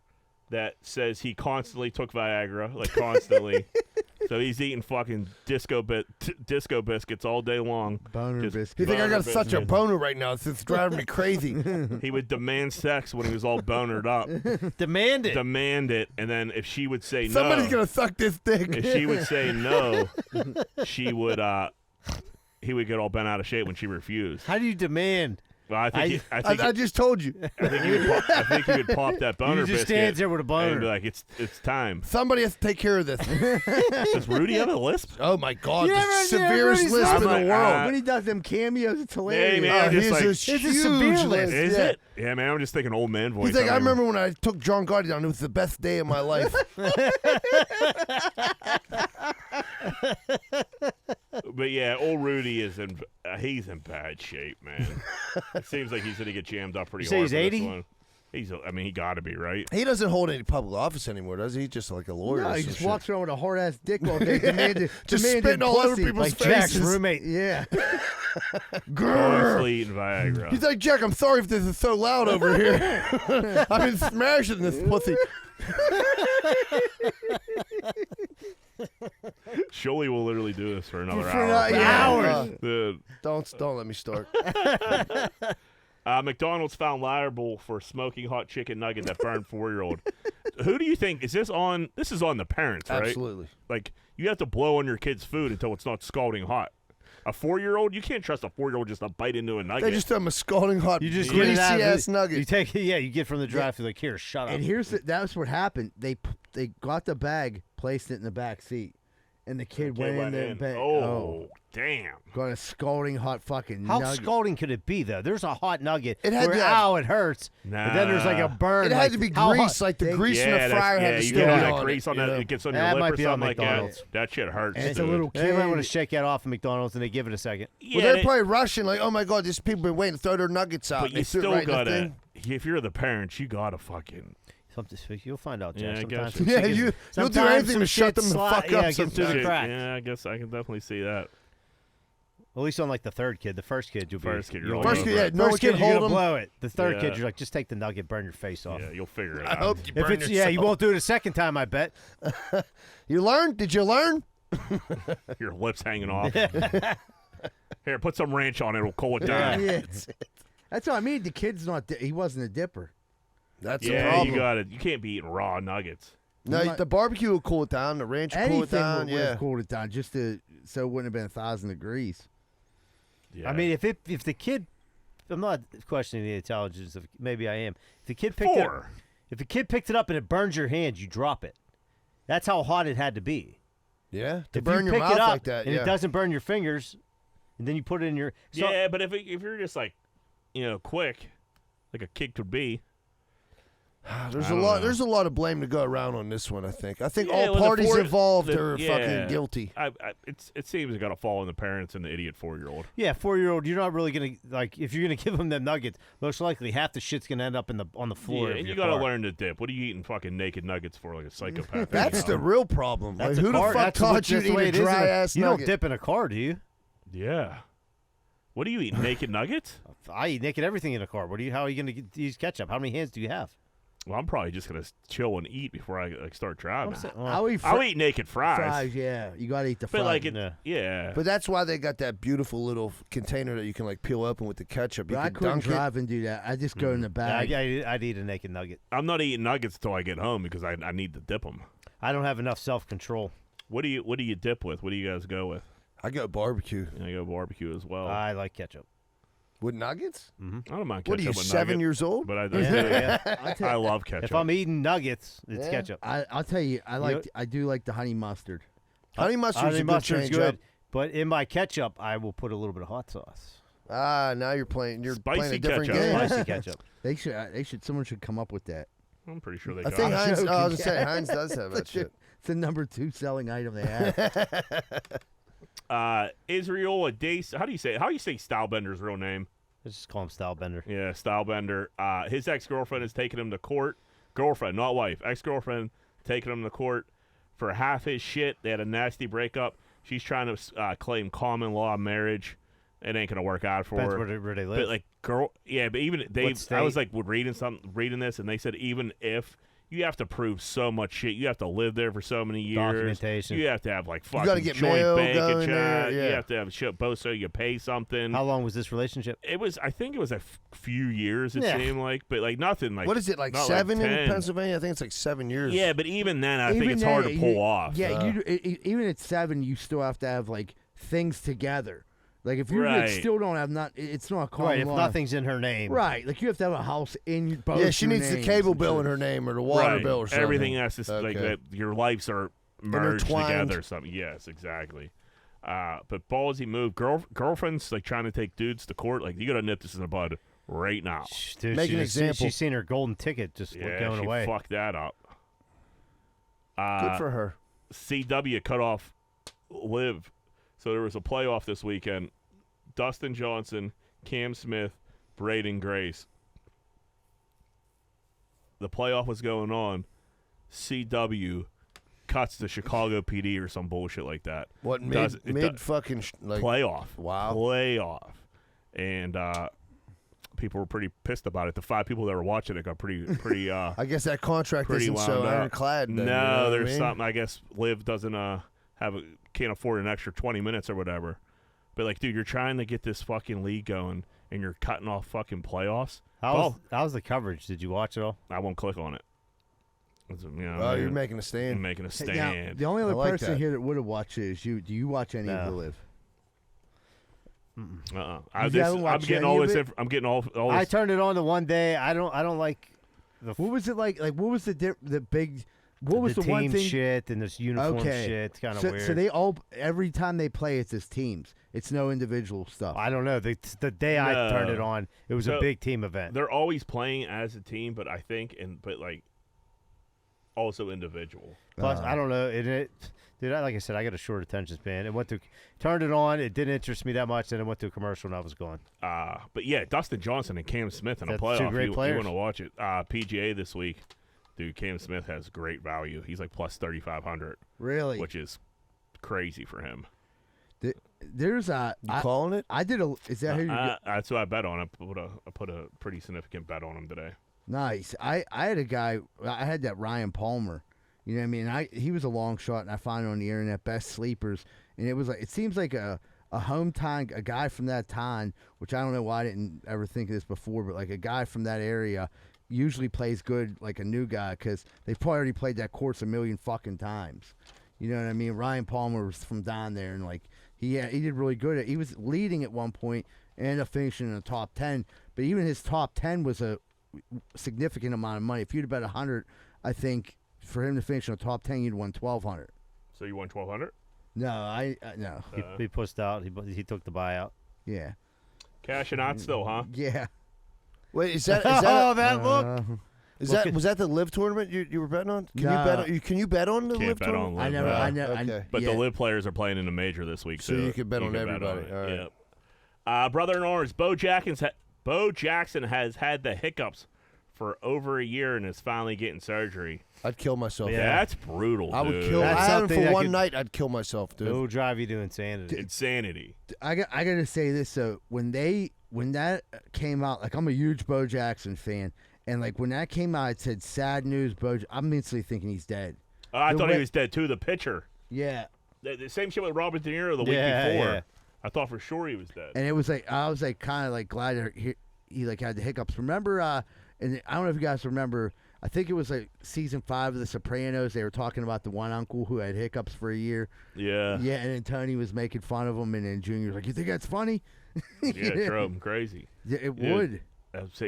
that says he constantly took Viagra, constantly. So he's eating fucking disco biscuits all day long.
Boner
Just
biscuits.
You think I got
boner
such a
biscuits.
boner right now? It's driving me crazy.
He would demand sex when he was all bonered up.
Demand it.
Demand it, and then if she would say
Somebody's
no,
gonna suck this dick.
if she would say no, she would he would get all bent out of shape when she refused.
How do you demand?
Well, I think
I just told you.
I think he would pop that boner
You just
biscuit
stands there with a boner.
and be like, it's time.
Somebody has to take care of this.
Does Rudy have a lisp?
Oh my God,
You
the
never-
severest
everybody's
lisp in
like,
the world.
When he does them cameos, it's hilarious.
Hey, man, I'm
He's
just
a
like,
It's a
huge
severe
lisp.
lisp.
is
Yeah.
it? Yeah, man, I'm just thinking old man voice.
He's like, I
don't
remember when I took John Gotti down. It was the best day of my life.
But yeah, old Rudy is he's in bad shape, man. It seems like he's gonna get jammed up pretty
You say
hard.
he's
for this
80?
one. He got to be, right?
He doesn't hold any public office anymore, does he? He's just like a lawyer.
No,
or
he
some
just
shit.
walks around with a hard ass dick all day, demanding
spitting all over
pussy.
people's
Like Jack's
faces.
roommate.
Yeah.
Mostly eating Viagra.
He's like, Jack, I'm sorry if this is so loud over here. I've been smashing this pussy.
Sholey will literally do this for another
For
hour.
hours.
Dude.
Don't let me start.
McDonald's found liable for smoking hot chicken nugget that burned 4-year-old. Who do you think is this on? This is on the parents, right?
Absolutely.
Like you have to blow on your kid's food until it's not scalding hot. A 4-year-old, you can't trust a 4-year-old just to bite into a nugget.
They just have a scalding hot,
You just
greasy
get it out.
ass nugget.
You take you get from the drive-thru like, here, shut up.
And that's what happened. They got the bag, placed it in the back seat, and the kid went in there. Bed.
Oh, damn!
Got a scalding hot fucking
How
nugget.
scalding could it be, though? There's a hot nugget.
It had
where,
to have-
ow, it hurts. But then there's like a burn.
It had to be
how
grease,
hot-
like the grease in
Yeah,
the fryer had to
you
still
get all
be
that
on
grease
it,
on
you
that.
know?
It gets on
That
your
might
lip or
be on
something like that.
McDonald's.
That shit hurts.
And it's a
dude.
little
They might want to
kid.
shake that off at McDonald's and they give it a second.
Yeah,
Well, they're
they-
probably rushing, like, oh my God, these people been waiting to throw their nuggets out.
but
They
you
threw it
still
right in the
gotta.
thing.
If you're the parents, you gotta fucking.
You'll find out, Jack.
Yeah, I
sometimes
guess.
some
Yeah,
chickens-
you'll do
sometimes
anything
some
to shut
shit
them the
slide-
fuck up
Yeah, get through the
sometimes.
crack.
Yeah, I guess I can definitely see that.
At least on like the third kid. The first kid, you'll
First
be.
kid,
you'll
you're
be-
all
First
over
kid, yeah,
it.
no one
First
can
kid, you're
hold
gonna
them.
blow it. The third
Yeah.
kid, you're like, just take the nugget, burn your face off.
Yeah, you'll figure it
I
out.
hope you
If
burn
it's you
yourself.
won't do it a second time. I bet.
You learned? Did you learn?
Your lips hanging off. Here, put some ranch on it. It'll cool it down.
Yeah. That's what I mean. The kid's not. He wasn't a dipper.
That's the
Yeah,
problem.
you can't be eating raw nuggets.
No, the barbecue will cool it down. The ranch will cool it down.
Would have cooled it down just so it wouldn't have been 1,000 degrees.
Yeah.
I mean, if the kid, I'm not questioning the intelligence of. Maybe I am. If the kid picked it up, if the kid picked it up and it burns your hands, you drop it. That's how hot it had to be.
Yeah, to
if
burn
you
your
pick
mouth
it up
like that,
and it doesn't burn your fingers, and then you put it in your.
Yeah, but if you're just like, quick, like a kid could be.
There's a lot of blame to go around on this one. I think
Yeah,
all parties involved are fucking guilty.
It seems it's got to fall on the parents and the idiot 4-year-old.
Yeah, 4-year-old. You're not really gonna if you're gonna give them them nuggets. Most likely, half the shit's gonna end up on the floor.
Yeah, and you got to learn to dip. What are you eating fucking naked nuggets for, like a psychopath?
That's the real problem.
That's
like, who the
card.
fuck
That's
taught you
that's
to
the way
eat a
it is,
dry ass
You
nugget?
don't dip in a car, do you?
Yeah. What do you eat? Naked nuggets?
I eat naked everything in a car. How are you gonna use ketchup? How many hands do you have?
Well, I'm probably just gonna chill and eat before I start driving.
I'll
eat naked fries.
Fries, yeah. You got to eat the
But
fries.
yeah.
But that's why they got that beautiful little container that you can like peel open with the ketchup. You
But I
can
couldn't
dunk
drive and do that. I just go in the bag.
I'd eat a naked nugget.
I'm not eating nuggets until I get home because I need to dip them.
I don't have enough self-control.
What do you dip with? What do you guys go with?
I go barbecue.
I go barbecue as well.
I like ketchup.
With nuggets?
I don't mind ketchup.
What are you,
with
7
nuggets,
years old?
But
Yeah.
I love ketchup.
If I'm eating nuggets, it's
Yeah.
ketchup.
I'll tell you, I do like the honey mustard.
Honey mustard's a good
mustard's
change
good,
up.
but in my ketchup, I will put a little bit of hot sauce.
Now you're playing. You're
Spicy
playing a different
ketchup.
game.
Spicy ketchup.
They should. Someone should come up with that.
I'm pretty sure they
I
got
think
it.
Heinz.
joking.
I was gonna say Heinz does have that shit.
It's the number 2 selling item they have.
Israel Adace. How do you say Stylebender's real name?
Let's just call him Stylebender.
Yeah, Stylebender. His ex-girlfriend has taken him to court. Girlfriend, not wife. Ex-girlfriend taking him to court for half his shit. They had a nasty breakup. She's trying to claim common law marriage. It ain't gonna work out for
Depends
her.
where they live.
But but even they,
What state?
I was like reading this, and they said even if you have to prove so much shit, you have to live there for so many years.
Documentation.
You have to have like fucking
gotta get
joint
mail
bank
going
account.
there, yeah.
You have to have shit both so you pay something.
How long was this relationship?
I think it was a few years. It
Yeah.
seemed like, but like nothing. Like
What is it like
not
7 in
10.
Pennsylvania? I think it's like 7 years.
Yeah, but even then, I think
Even
it's hard
then,
to pull off.
Yeah, even at 7, you still have to have like things together. Like if you
Right.
still don't have it's not a common
Right, if
law.
nothing's in her name.
Right, like you have to have a house in both.
Yeah, she
your
needs the
names
cable
and
bill
shit.
in her name or the water
Right.
bill or something.
Everything has to like
Okay.
that. Your lives are merged
Intertwined.
together. Or something. Yes, exactly. But ballsy move. Girlfriends like trying to take dudes to court. Like you got to nip this in the bud right now.
Dude,
Make an
she's
example.
She's seen her golden ticket just going
she
away.
fucked that up.
Good for her.
CW cut off Liv. So there was a playoff this weekend. Dustin Johnson, Cam Smith, Braden Grace. The playoff was going on. CW cuts to Chicago PD or some bullshit like that.
What fucking like
playoff?
Wow.
Playoff. And people were pretty pissed about it. The 5 people that were watching it got pretty
I guess that contract
pretty
isn't so
wound up.
ironclad. Then,
No,
you know what
there's
I mean?
something. I guess Liv doesn't can't afford an extra 20 minutes or whatever. But like, dude, you're trying to get this fucking league going, and you're cutting off fucking playoffs.
How's the coverage? Did you watch it all?
I won't click on it. It's,
You're making a stand.
I'm making a
Hey, now,
stand.
the only other
I like
person
that.
here that would have watched it is you. Do you watch any of the Live?
I'm
haven't watched
getting
any
all
of
this.
it?
I'm getting all this.
I turned it on the one day. I don't like the
What was it like? Like what was the big? What was the
team
one thing?
shit and this uniform
Okay.
shit. It's kind of
so,
weird.
So they all every time they play, it's as teams. It's no individual stuff.
I don't know. The day I turned
No.
it on, it was
So,
a big team event.
They're always playing as a team, but I think but like also individual.
Plus, I don't know. Dude, like I said, I got a short attention span. Turned it on. It didn't interest me that much. Then it went to a commercial and I was gone.
But yeah, Dustin Johnson and Cam Smith in a
That's
playoff.
two great
you
players.
want to watch it? PGA this week, dude. Cam Smith has great value. He's like plus 3,500,
Really?
which is crazy for him.
There's a.
You calling it?
I did a. Is that who you?
That's who I bet on. I put a pretty significant bet on him today.
Nice. I had a guy. I had that Ryan Palmer. You know what I mean? He was a long shot, and I found it on the internet, best sleepers, and it was like it seems like a hometown, a guy from that town, which I don't know why I didn't ever think of this before, but like a guy from that area usually plays good like a new guy because they've probably already played that course a million fucking times. You know what I mean? Ryan Palmer was from down there, and like he did really good. He was leading at one point and ended up finishing in the top 10. But even his top 10 was a significant amount of money. If you'd have bet 100, I think for him to finish in the top 10, you'd won 1,200.
So you won 1,200?
No, no.
He pushed out. He took the buyout.
Yeah.
Cashing out still, huh?
Yeah.
Wait, is that
that look?
Was that the live tournament you were betting on? Can you bet on the
Can't
live
bet on
tournament?
live.
I never.
Okay.
But the live players are playing in the major this week,
So you can bet on everybody.
it.
All right.
Yep. Brother in Orange, Bo Jackson has had the hiccups for over a year and is finally getting surgery.
I'd kill myself.
Yeah, that's brutal.
I would
dude.
kill.
That's
I had him
something
for
that
one
could-
night. I'd kill myself, dude.
It'll drive you to insanity.
Insanity.
I gotta say this. So when that came out, like I'm a huge Bo Jackson fan, and like when that came out, it said sad news. I'm instantly thinking he's dead.
I
The
thought
way-
he was dead too. The pitcher.
Yeah.
The same shit with Robert De Niro the week
Yeah,
before.
yeah.
I thought for sure he was dead.
And it was like I was like kind of like glad that he like had the hiccups. Remember? And I don't know if you guys remember. I think it was like season 5 of The Sopranos. They were talking about the one uncle who had hiccups for a year.
Yeah.
Yeah, and then Tony was making fun of him, and then Junior was like, "You think that's funny?"
Yeah, it drove him crazy.
Yeah, it
Dude.
would.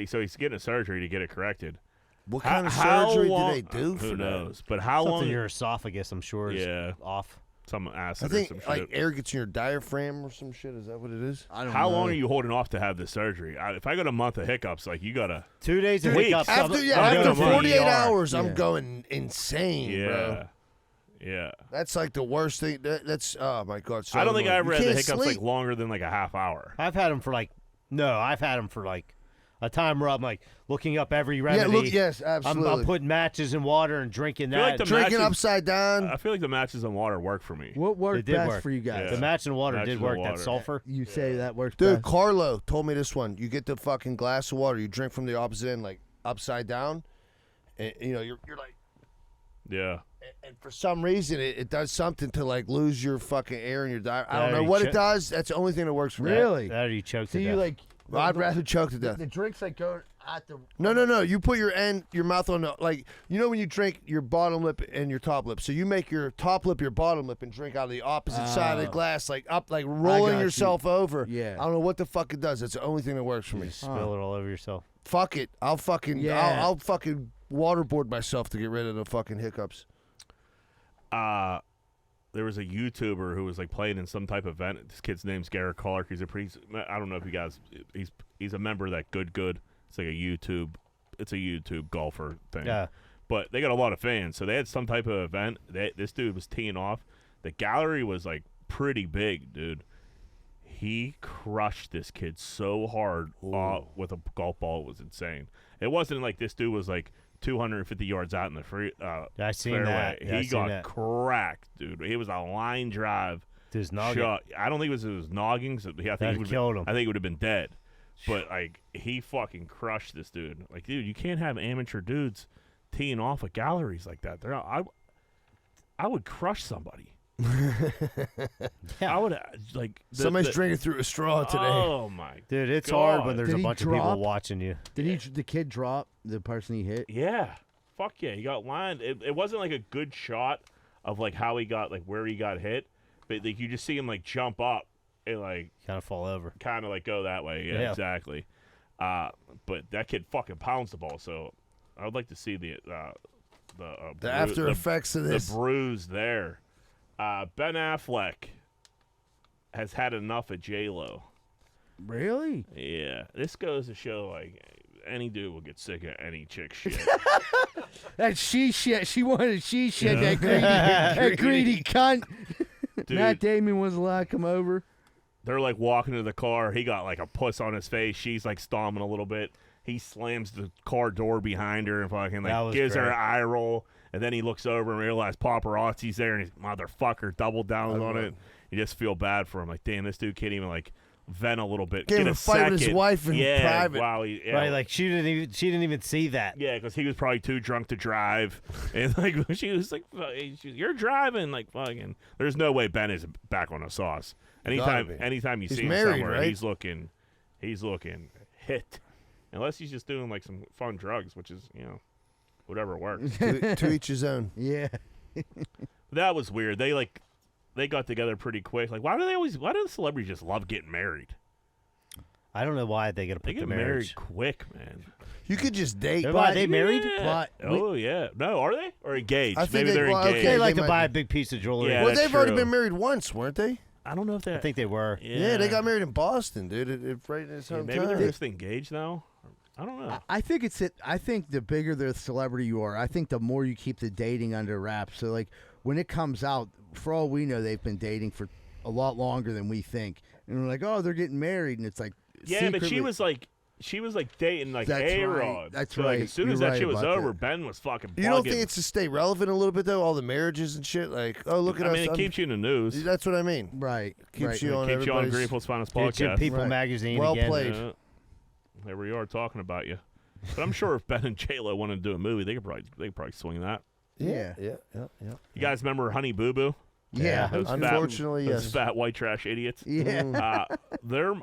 So he's getting a surgery to get it corrected.
What kind of
How
surgery
long-
do they do for
Who
that?
knows? But how
Something
long?
in your esophagus, I'm sure, is
Yeah.
off.
Some
I
acid or
think
some shit.
like air gets in your diaphragm or some shit. Is that what it is?
I don't
How
know.
long are you holding off to have the surgery? If I got a month of hiccups, like you gotta.
2 days of
Weeks.
hiccups.
After
I'm
after
going to
48
ER.
hours,
Yeah.
I'm going insane,
Yeah.
bro.
Yeah.
That's like the worst thing. That's oh my god. So
I don't think I
annoying.
ever
You
had the
can't
hiccups
sleep.
like longer than like a half hour.
I've had them for like a time where I'm like looking up every remedy.
Yeah, look, yes, absolutely.
I'm putting matches in water and drinking
feel like
that.
the
Drinking
matches-
upside down.
I feel like the matches in water work for me.
What worked
It did
best
work.
for you guys?
Yeah.
The match in water
Matches
did
in
work.
water.
That sulfur.
You say that works
Dude,
best.
Carlo told me this one. You get the fucking glass of water, you drink from the opposite end, like upside down, and you know you're like,
Yeah.
and for some reason it does something to like lose your fucking air in your diet. I don't
Yeah,
know
you
what
cho-
it does. That's the only thing that works for me.
Really?
That or you choke
So
to
you
death.
like?
Well, I'd rather choke to death.
The drinks like go at the.
No. You put your mouth on the, like, you know when you drink your bottom lip and your top lip. So you make your top lip your bottom lip and drink out of the opposite side of the glass, like up, like rolling
got you.
yourself over.
Yeah.
I don't know what the fuck it does. That's the only thing that works for me.
Spill it all over yourself.
Fuck it. I'll fucking
Yeah.
I'll fucking waterboard myself to get rid of the fucking hiccups.
There was a YouTuber who was like playing in some type of event. This kid's name's Garrett Clark. He's a pretty. I don't know if you guys. He's a member of that Good. It's like a YouTube. It's a YouTube golfer thing.
Yeah.
But they got a lot of fans, so they had some type of event. This dude was teeing off. The gallery was like pretty big, dude. He crushed this kid so hard with a golf ball. It was insane. It wasn't like this dude was like 250 yards out in the
I seen
fairway.
that. Yeah, I
He
seen
got
that.
cracked, dude. He was a line drive
To his noggin.
shot. I don't think it was his noggins. I think
That'd
he would
killed him.
I think he would have been dead. But like he fucking crushed this dude. Like, dude, you can't have amateur dudes teeing off at galleries like that. I would crush somebody. I would like
Somebody's drinking through a straw today.
Oh my
Dude, it's
God.
hard when there's
Did
a
he
bunch of people
drop?
watching you.
Did the kid drop the person he hit?
Yeah. Fuck yeah. He got lined. It wasn't like a good shot of like how he got, like where he got hit, but like you just see him like jump up and like
Kind of fall over.
kind of like go that way. Yeah,
Yeah.
exactly. But that kid fucking pounds the ball. So I would like to see the
After effects of this.
the bruise there. Ben Affleck has had enough of J-Lo.
Really?
Yeah. This goes to show like any dude will get sick of any chick shit.
That she shit. She wanted she shit. That greedy cunt.
Dude.
Matt Damon was allowed to come over.
They're like walking to the car. He got like a puss on his face. She's like stomping a little bit. He slams the car door behind her and fucking
That
like
was
gives her
great.
an eye roll. And then he looks over and realizes paparazzi's there, and he's motherfucker double down on it. You just feel bad for him. Like, damn, this dude can't even like vent a little bit.
Can't
Get
even
a
fight with his
second.
wife in
yeah,
private.
Wow, yeah,
Right, like she didn't even see that.
yeah, because he was probably too drunk to drive, and like she was like, "You're driving," like fucking. There's no way Ben is back on the sauce. Anytime you
He's
see him
married,
somewhere,
right?
he's looking hit. Unless he's just doing like some fun drugs, which is whatever works.
to each his own.
Yeah.
That was weird. They got together pretty quick. Like, why do the celebrities just love getting married?
I don't know why they got to
They
put
get
the marriage.
married quick, man.
You could just date.
Are they married?
Yeah. Yeah. No, are they? Or engaged?
I think
Maybe they're
well,
engaged.
They like
they
to
might
buy a
be.
big piece of jewelry.
Yeah.
Well,
that's
they've already
true.
been married once, weren't they?
I don't know if they.
I think they were.
Yeah, they got married in Boston, dude. Right in his hometown.
Maybe they're just engaged now. I don't know.
I think I think the bigger the celebrity you are, I think the more you keep the dating under wraps. So like when it comes out, for all we know, they've been dating for a lot longer than we think, and we're like, oh, they're getting married, and it's like,
Yeah, but she
secretly-
was like dating like
That's
A-Rod.
right. That's
So, like,
right.
as soon
You're
as that
right
shit was
about
over,
that.
Ben was fucking bugging.
You don't think it's to stay relevant a little bit though? All the marriages and shit. Like, oh, look at
I
us.
mean, it keeps you in the news.
That's what I mean.
right,
Keeps
right.
you on
Keeps you on
everybody's.
Greenfield's Finest
It's in
podcast.
People
Right.
magazine
Well
again.
played.
Yeah. There we are talking about you. But I'm sure if Ben and J-Lo wanted to do a movie, they could probably swing that.
Yeah.
Yeah.
You guys remember Honey Boo Boo?
Yeah.
Those
Unfortunately,
those
yes.
fat white trash idiots.
Yeah.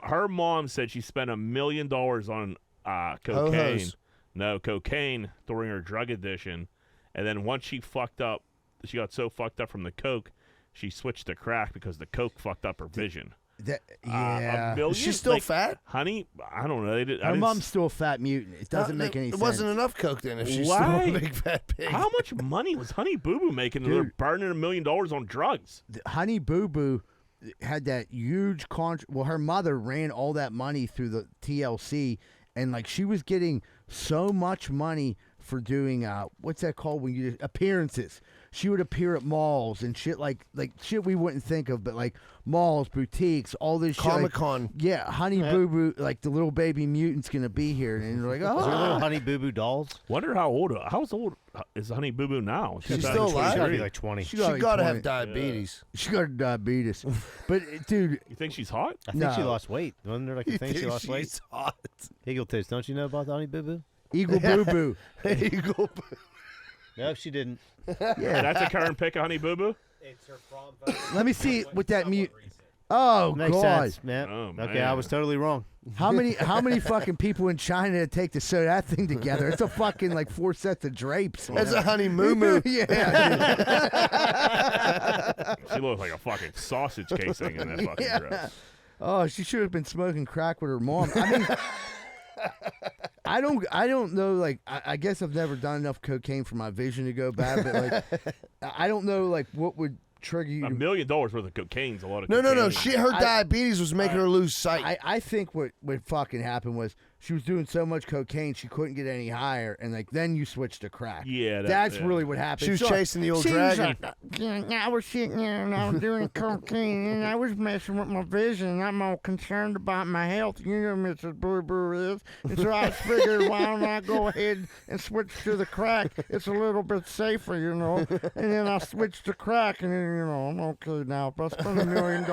Her mom said she spent $1 million on cocaine.
Ho-hos.
No, cocaine during her drug addiction, and then once she got so fucked up from the coke, she switched to crack because the coke fucked up her vision.
Yeah.
$1 million?
Is she still
Like,
fat?
Honey, I don't know.
Her mom's still a fat mutant. It doesn't make any
It
sense.
wasn't enough coke then. If she's still
Why?
a big fat pig.
How much money was Honey Boo Boo making? They're
Dude.
burning $1 million on drugs.
Honey Boo Boo had that huge well, her mother ran all that money through the TLC, and like she was getting so much money for doing what's that called when you appearances. She would appear at malls and shit like shit we wouldn't think of, but like malls, boutiques, all this shit.
Comic Con.
Yeah, Honey Boo Boo, like the little baby mutant's gonna be here, and they're like,
Is there little
oh,
Honey Boo Boo dolls?
Wonder how old is Honey Boo Boo now?
She's still alive?
She's gotta be
23.
like 20.
she
She
got
gotta
20.
have diabetes.
She got diabetes, but dude,
You think she's hot?
I think she
No.
lost weight. Wasn't there like a thing she lost weight?
She's hot.
Eagle Tooth. Don't you know about the Honey Boo Boo?
Eagle Boo Boo.
Eagle.
No, she didn't.
Yeah, that's a current pick of Honey Boo Boo.
It's her prom photo.
Let me see with that mute. Oh
Makes
God!
sense, man.
Oh,
Okay,
man.
I was totally wrong.
How many fucking people in China take to sew that thing together? It's a fucking like 4 sets of drapes.
That's a honey moo moo.
Yeah.
She looks like a fucking sausage casing in that fucking
Yeah.
dress.
Oh, she should have been smoking crack with her mom. I mean, I don't know. Like, I guess I've never done enough cocaine for my vision to go bad. But like, I don't know. Like, what would trigger you?
$1 million worth of cocaine's a lot of
No.
cocaine.
Her diabetes was making her lose sight.
I think what fucking happened was she was doing so much cocaine she couldn't get any higher, and like then you switched to crack.
Yeah,
that's really what happened.
She was
So,
chasing the old
she was
dragon.
like, "Yeah, I was sitting there and I was doing cocaine and I was messing with my vision. I'm all concerned about my health. You know, Mrs. Boo Boo is. And so I figured, why don't I go ahead and switch to the crack? It's a little bit safer, you know. And then I switched to crack, and then, you know, I'm okay now. If I spend $1 million.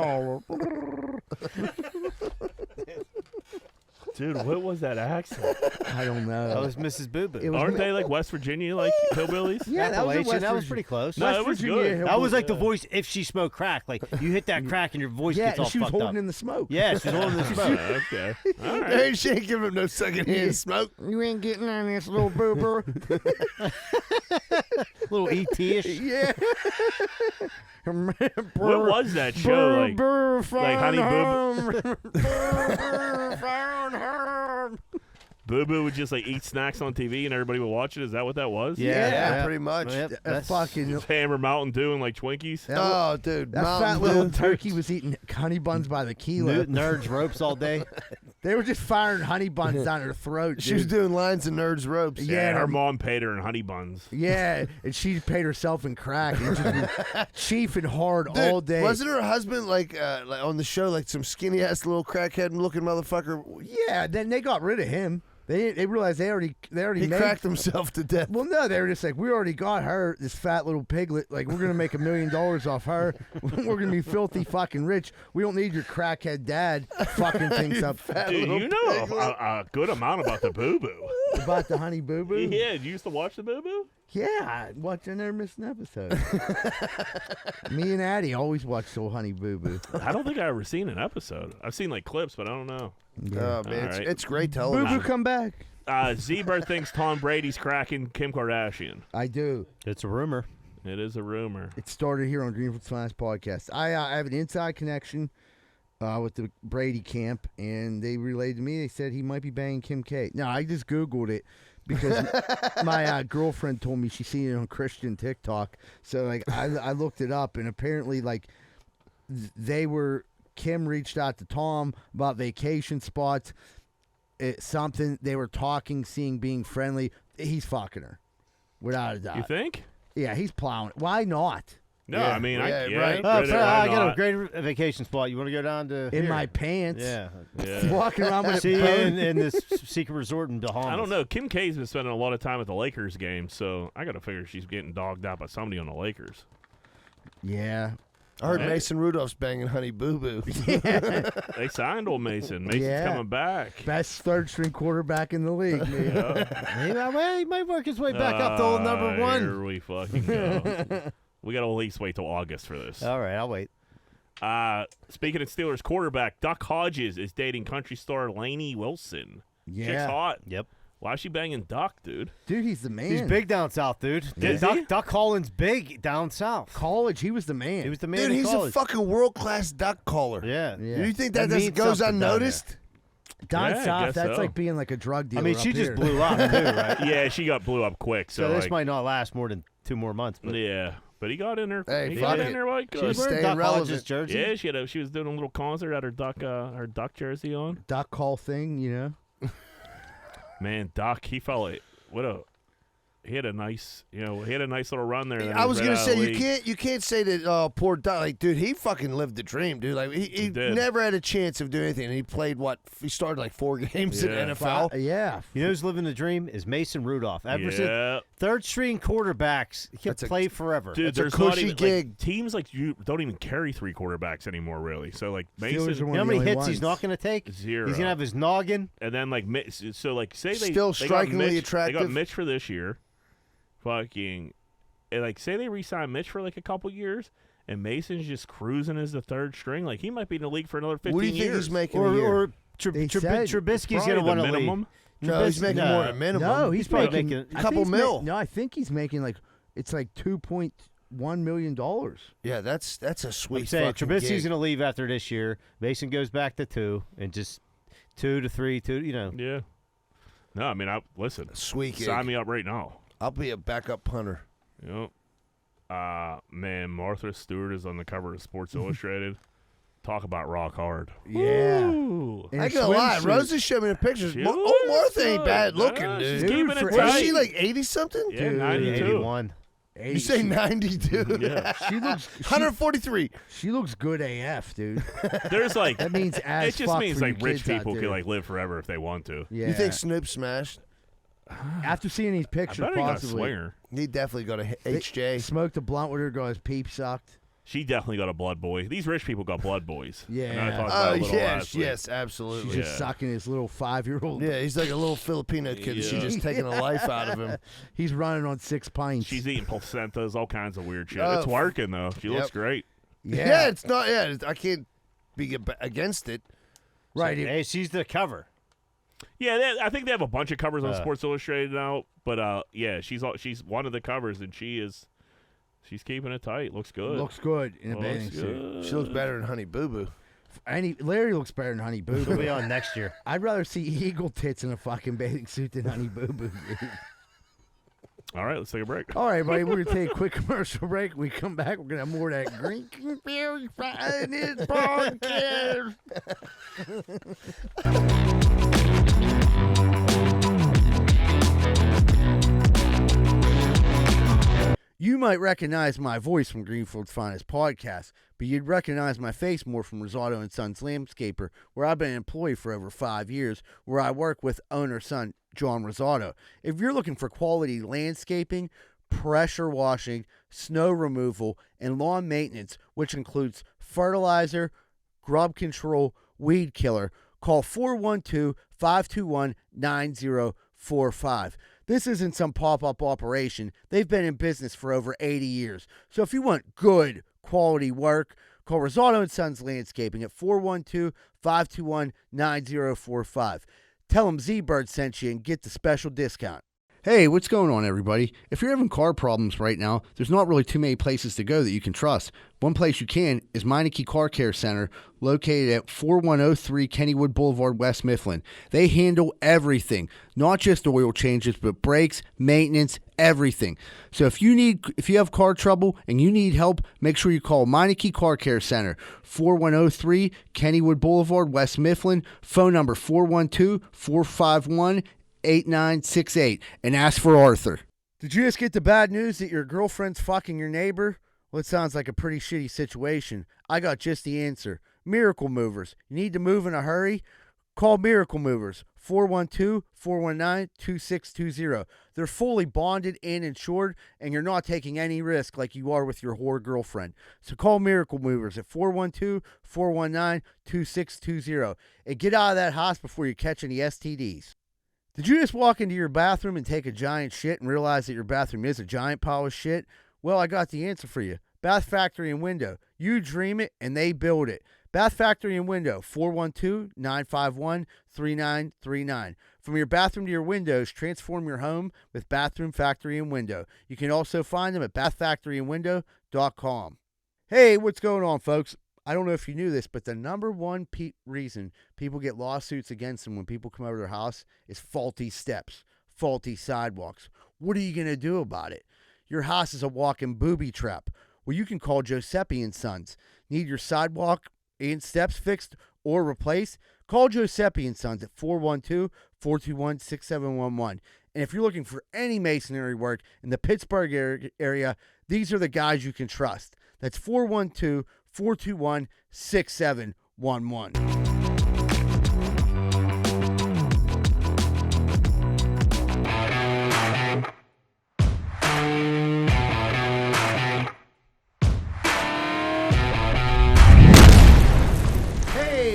Dude, what was that accent?
I don't know.
That was Mrs. Boo Boo.
It was
Aren't they like West Virginia, like hillbillies?
Yeah, that was in
Appalachian,
West
that was
Virginia.
pretty close.
No, it was good.
That was like the voice if she smoked crack. Like you hit that crack and your voice
Yeah,
gets all
and she was
fucked
holding
up.
in the smoke.
Yeah, she was holding the smoke.
Okay. All right.
Hey, she ain't giving him no secondhand smoke.
You ain't getting on this little Boo Boo.
Little ET-ish.
Yeah.
What was that show? Like Honey Boo
Boo.
Boo Boo would just like eat snacks on TV and everybody would watch it. Is that what that was?
Yeah, pretty much.
Yep,
That
that's-
fucking
Just Hammer Mountain Dew and like Twinkies.
Oh, dude.
that
Mountain
fat little
Dew.
turkey was eating honey buns by the kilo.
Nerds ropes all day.
They were just firing honey buns down her throat.
She was
dude.
doing lines of nerds ropes.
Yeah,
her
her
mom paid her in honey buns.
Yeah, and she paid herself in crack and just been chiefing hard
Dude,
all day.
Wasn't her husband like on the show like some skinny ass little crackhead looking motherfucker?
Yeah, then they got rid of him. They realized they already
He
made
cracked himself to death.
Well, no, they were just like, we already got her, this fat little piglet. Like, we're going to make $1 million off her. We're going to be filthy fucking rich. We don't need your crackhead dad fucking things up.
Dude, you know a good amount about the Boo Boo.
About the Honey Boo Boo?
Yeah, you used to watch the Boo Boo?
Yeah, I never missed an episode. Me and Addie always watch Soul Honey Boo Boo.
I don't think I've ever seen an episode. I've seen like clips, but I don't know.
Oh, man,
All right.
it's great
Boo
television.
Boo, come back.
Z-Bird thinks Tom Brady's cracking Kim Kardashian.
I do.
It's a rumor.
It is a rumor.
It started here on Greenfield's Finest Podcast. I have an inside connection with the Brady camp, and they relayed to me. They said he might be banging Kim K. Now, I just Googled it because my girlfriend told me she seen it on Christian TikTok. So, like, I looked it up, and apparently, like, Kim reached out to Tom about vacation spots. Something they were talking, being friendly. He's fucking her, without a doubt.
You think?
Yeah, he's plowing. Why not?
No,
Yeah,
I mean,
right.
Oh,
why
I got a
not?
great vacation spot. You want to go down to
In
here?
my pants.
Yeah.
Yeah.
Walking around with
See
a
you
phone.
in this secret resort in Bahamas.
I don't know. Kim K's been spending a lot of time at the Lakers game, so I got to figure she's getting dogged out by somebody on the Lakers.
Yeah.
I heard
Hey.
Mason Rudolph's banging Honey Boo Boo.
They signed old Mason. Mason's
Yeah.
coming back.
Best third-string quarterback in the league, man.
He might work his way back up to old number one.
Here we fucking go. We got to at least wait till August for this.
All right, I'll wait.
Speaking of Steelers quarterback, Duck Hodges is dating country star Lainey Wilson. Chick's
Yeah.
hot.
Yep.
Why is she banging Duck, dude?
Dude, he's the man.
He's big down south, dude.
Is he?
Duck Collins big down south.
College, he was the man.
He was the man
Dude,
in
he's
college.
a fucking world-class duck caller.
Yeah.
Yeah.
Do you think that,
That
just
means
goes
something down
unnoticed?
Down
Yeah, I
south,
guess
that's
so.
like being like a drug dealer.
I mean,
up
she just
here.
blew up, too, right?
Yeah, she got blew up quick. So,
So this
like,
might not last more than 2 more months. But
yeah, but he got in there.
Hey,
he
fuck
got in
it.
there like
she
good.
was wearing
staying
Duck
relevant.
Hodges jersey.
Yeah, she was doing a little concert at her duck jersey on.
duck call thing, you know.
Man, Duck, he he had a nice little run there. and then
I
he
was
ran
gonna
out of
say
the league.
you can't say that poor Duck. Like, dude, he fucking lived the dream, dude. Like he
did.
never had a chance of doing anything. And he played he started like 4 games in
Yeah.
NFL.
Yeah.
You know who's living the dream is Mason Rudolph. Ever since
Yeah.
third-string quarterbacks, he can
That's a-
play forever.
Dude,
It's a
there's not
cushy
even,
gig.
Like, teams like you don't even carry 3 quarterbacks anymore, really. So like
Steelers are
Mason,
one
You know
of
how
the
many
only
hits he's
ones.
not going to take?
0.
He's going to have his noggin.
And then like so like say they
Still
they got
strikingly
Mitch, They
attractive.
got Mitch for this year, fucking, and like say they re-sign Mitch for like a couple years, and Mason's just cruising as the 3rd string. Like he might be in the league for another 15
What do you think
years.
he's making a year?
Or
They said
Trubisky's
Probably
going to
the
want to leave.
minimum.
No, he's making more than minimum.
No, he's
probably
making
making
I
a couple
think he's
mil.
no, I think he's making like it's like $2.1 million.
Yeah, that's a sweet
I'm saying
fucking
Trubisky's
gig.
going to leave after this year. Mason goes back to 2 and just 2 to 3, 2. You know,
Yeah. No, I mean, listen.
Sweet gig.
Sign me up right now.
I'll be a backup punter.
Yep. Man, Martha Stewart is on the cover of Sports Illustrated. Talk about rock hard.
Yeah.
Ooh.
In
I
a
ain't gonna lie,
swimsuit.
Rosa showed me the pictures.
She
Martha ain't
looks
bad
good.
looking,
Yeah, she's
dude.
keeping it
for-
What is
tight.
she, like 80-something?
Yeah,
Dude,
92.
81.
You say 92?
Yeah.
She looks
143.
she looks good AF, dude.
There's like
That means as
it just
fuck
means
for
like
you
rich
kids out
people
there.
can like live forever if they want to.
Yeah.
You think Snoop smashed?
After seeing these
I
pictures,
bet he got a
possibly
swinger.
He definitely got a HJ.
smoked a blunt with her, got his peep sucked.
She definitely got a blood boy. These rich people got blood boys.
Yeah.
And I talked
Oh,
about it a little
yes,
last week.
yes,
She's
absolutely.
just
Yeah.
sucking his little 5-year-old.
Yeah, he's like a little Filipino kid. She's
Yeah.
just taking a life out of him.
He's running on 6 pints.
She's eating placentas, all kinds of weird shit.
Oh,
It's working though. She looks
yep.
great.
Yeah, it's not. Yeah, I can't be against it.
right.
Hey, she's the cover.
Yeah, I think they have a bunch of covers on
Uh.
Sports Illustrated now. But yeah, she's one of the covers, and she's keeping it tight. Looks good.
Looks good in a
Looks
bathing suit.
good.
She looks better than Honey Boo Boo.
Larry looks better than Honey Boo
She'll
Boo.
be on next year.
I'd rather see Eagle tits in a fucking bathing suit than Honey Boo Boo. dude.
All right, let's take a break.
All right, buddy, we're going to take a quick commercial break. We come back, we're going to have more of that Greenfield Finest Podcast. You might recognize my voice from Greenfield's Finest Podcast, but you'd recognize my face more from Rosado & Sons Landscaper, where I've been an employee for over 5 years, where I work with owner-son John Rosado. If you're looking for quality landscaping, pressure washing, snow removal, and lawn maintenance, which includes fertilizer, grub control, weed killer, call 412-521-9045. This isn't some pop-up operation. They've been in business for over 80 years. So if you want good, quality work, call Rosaldo & Sons Landscaping at 412-521-9045. Tell them Z-Bird sent you and get the special discount. Hey, what's going on, everybody? If you're having car problems right now, there's not really too many places to go that you can trust. One place you can is Meineke Car Care Center, located at 4103 Kennywood Boulevard, West Mifflin. They handle everything, not just oil changes, but brakes, maintenance, everything. So if you have car trouble and you need help, make sure you call Meineke Car Care Center, 4103 Kennywood Boulevard, West Mifflin. Phone number 412-451-8968, and ask for Arthur. Did you just get the bad news that your girlfriend's fucking your neighbor? Well, it sounds like a pretty shitty situation. I got just the answer. Miracle Movers. You need to move in a hurry? Call Miracle Movers, 412-419-2620. They're fully bonded and insured, and you're not taking any risk like you are with your whore girlfriend. So call Miracle Movers at 412-419-2620 and get out of that house before you catch any STDs. Did you just walk into your bathroom and take a giant shit and realize that your bathroom is a giant pile of shit? Well, I got the answer for you. Bath Factory and Window. You dream it, and they build it. Bath Factory and Window, 412-951-3939. From your bathroom to your windows, transform your home with Bathroom Factory and Window. You can also find them at bathfactoryandwindow.com. Hey, what's going on, folks? I don't know if you knew this, but the number one reason people get lawsuits against them when people come over to their house is faulty steps, faulty sidewalks. What are you going to do about it? Your house is a walking booby trap. Well, you can call Giuseppe & Sons. Need your sidewalk and steps fixed or replaced? Call Giuseppe & Sons at 412-421-6711. And if you're looking for any masonry work in the Pittsburgh area, these are the guys you can trust. That's 412-421-6711.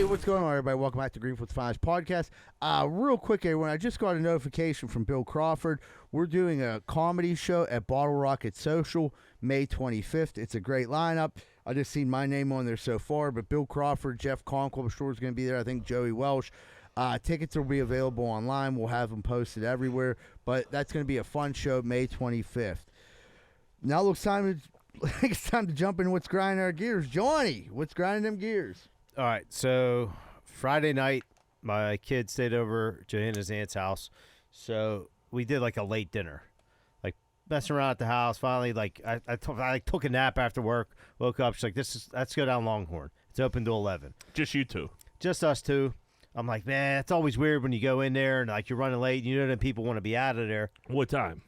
What's going on, everybody? Welcome back to Greenfield's Finest Podcast. Real quick, everyone, I just got a notification from Bill Crawford. We're doing a comedy show at Bottle Rocket Social May 25th. It's a great lineup. I just seen my name on there so far, but Bill Crawford, Jeff Conquest is going to be there. I think Joey Welsh. Tickets will be available online. We'll have them posted everywhere, but that's going to be a fun show May 25th. Now it's time to jump in what's grinding our gears. Johnny, what's grinding them gears?
All right, so Friday night, my kids stayed over Johanna's aunt's house, so we did like a late dinner, like messing around at the house. Finally, like I took a nap after work, woke up. She's like, let's go down Longhorn. It's open to 11.
Just you two.
Just us two. I'm like, man, it's always weird when you go in there and like you're running late. You know that people want to be out of there.
What time?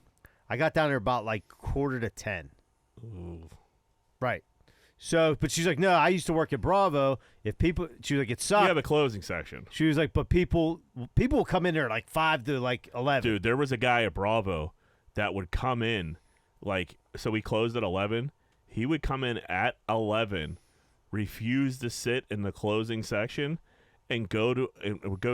I got down there about like 9:45.
Ooh.
Right. So, but she's like, no, I used to work at Bravo. If people, she was like, it sucked.
You have a closing section.
She was like, but people will come in there like 5 to like 11.
Dude, there was a guy at Bravo that would come in, like, so we closed at 11. He would come in at 11, refuse to sit in the closing section, and go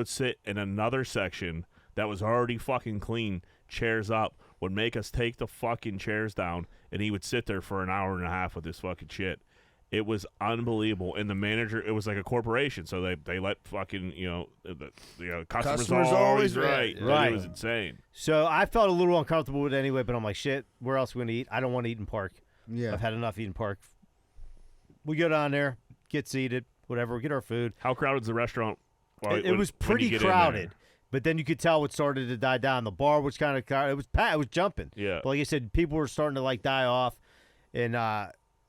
sit in another section that was already fucking clean, chairs up, would make us take the fucking chairs down, and he would sit there for an hour and a half with this fucking shit. It was unbelievable. And the manager, it was like a corporation, so they let fucking, customers are always right.
Right.
It was insane.
So I felt a little uncomfortable with it anyway, but I'm like, shit, where else are we going to eat? I don't want to eat in Park.
Yeah.
I've had enough eating Park. We go down there, get seated, whatever, we get our food.
How crowded is the restaurant?
It was pretty crowded. But then you could tell it started to die down. The bar was kind of it was packed. It was jumping.
Yeah.
But like I said, people were starting to like die off, and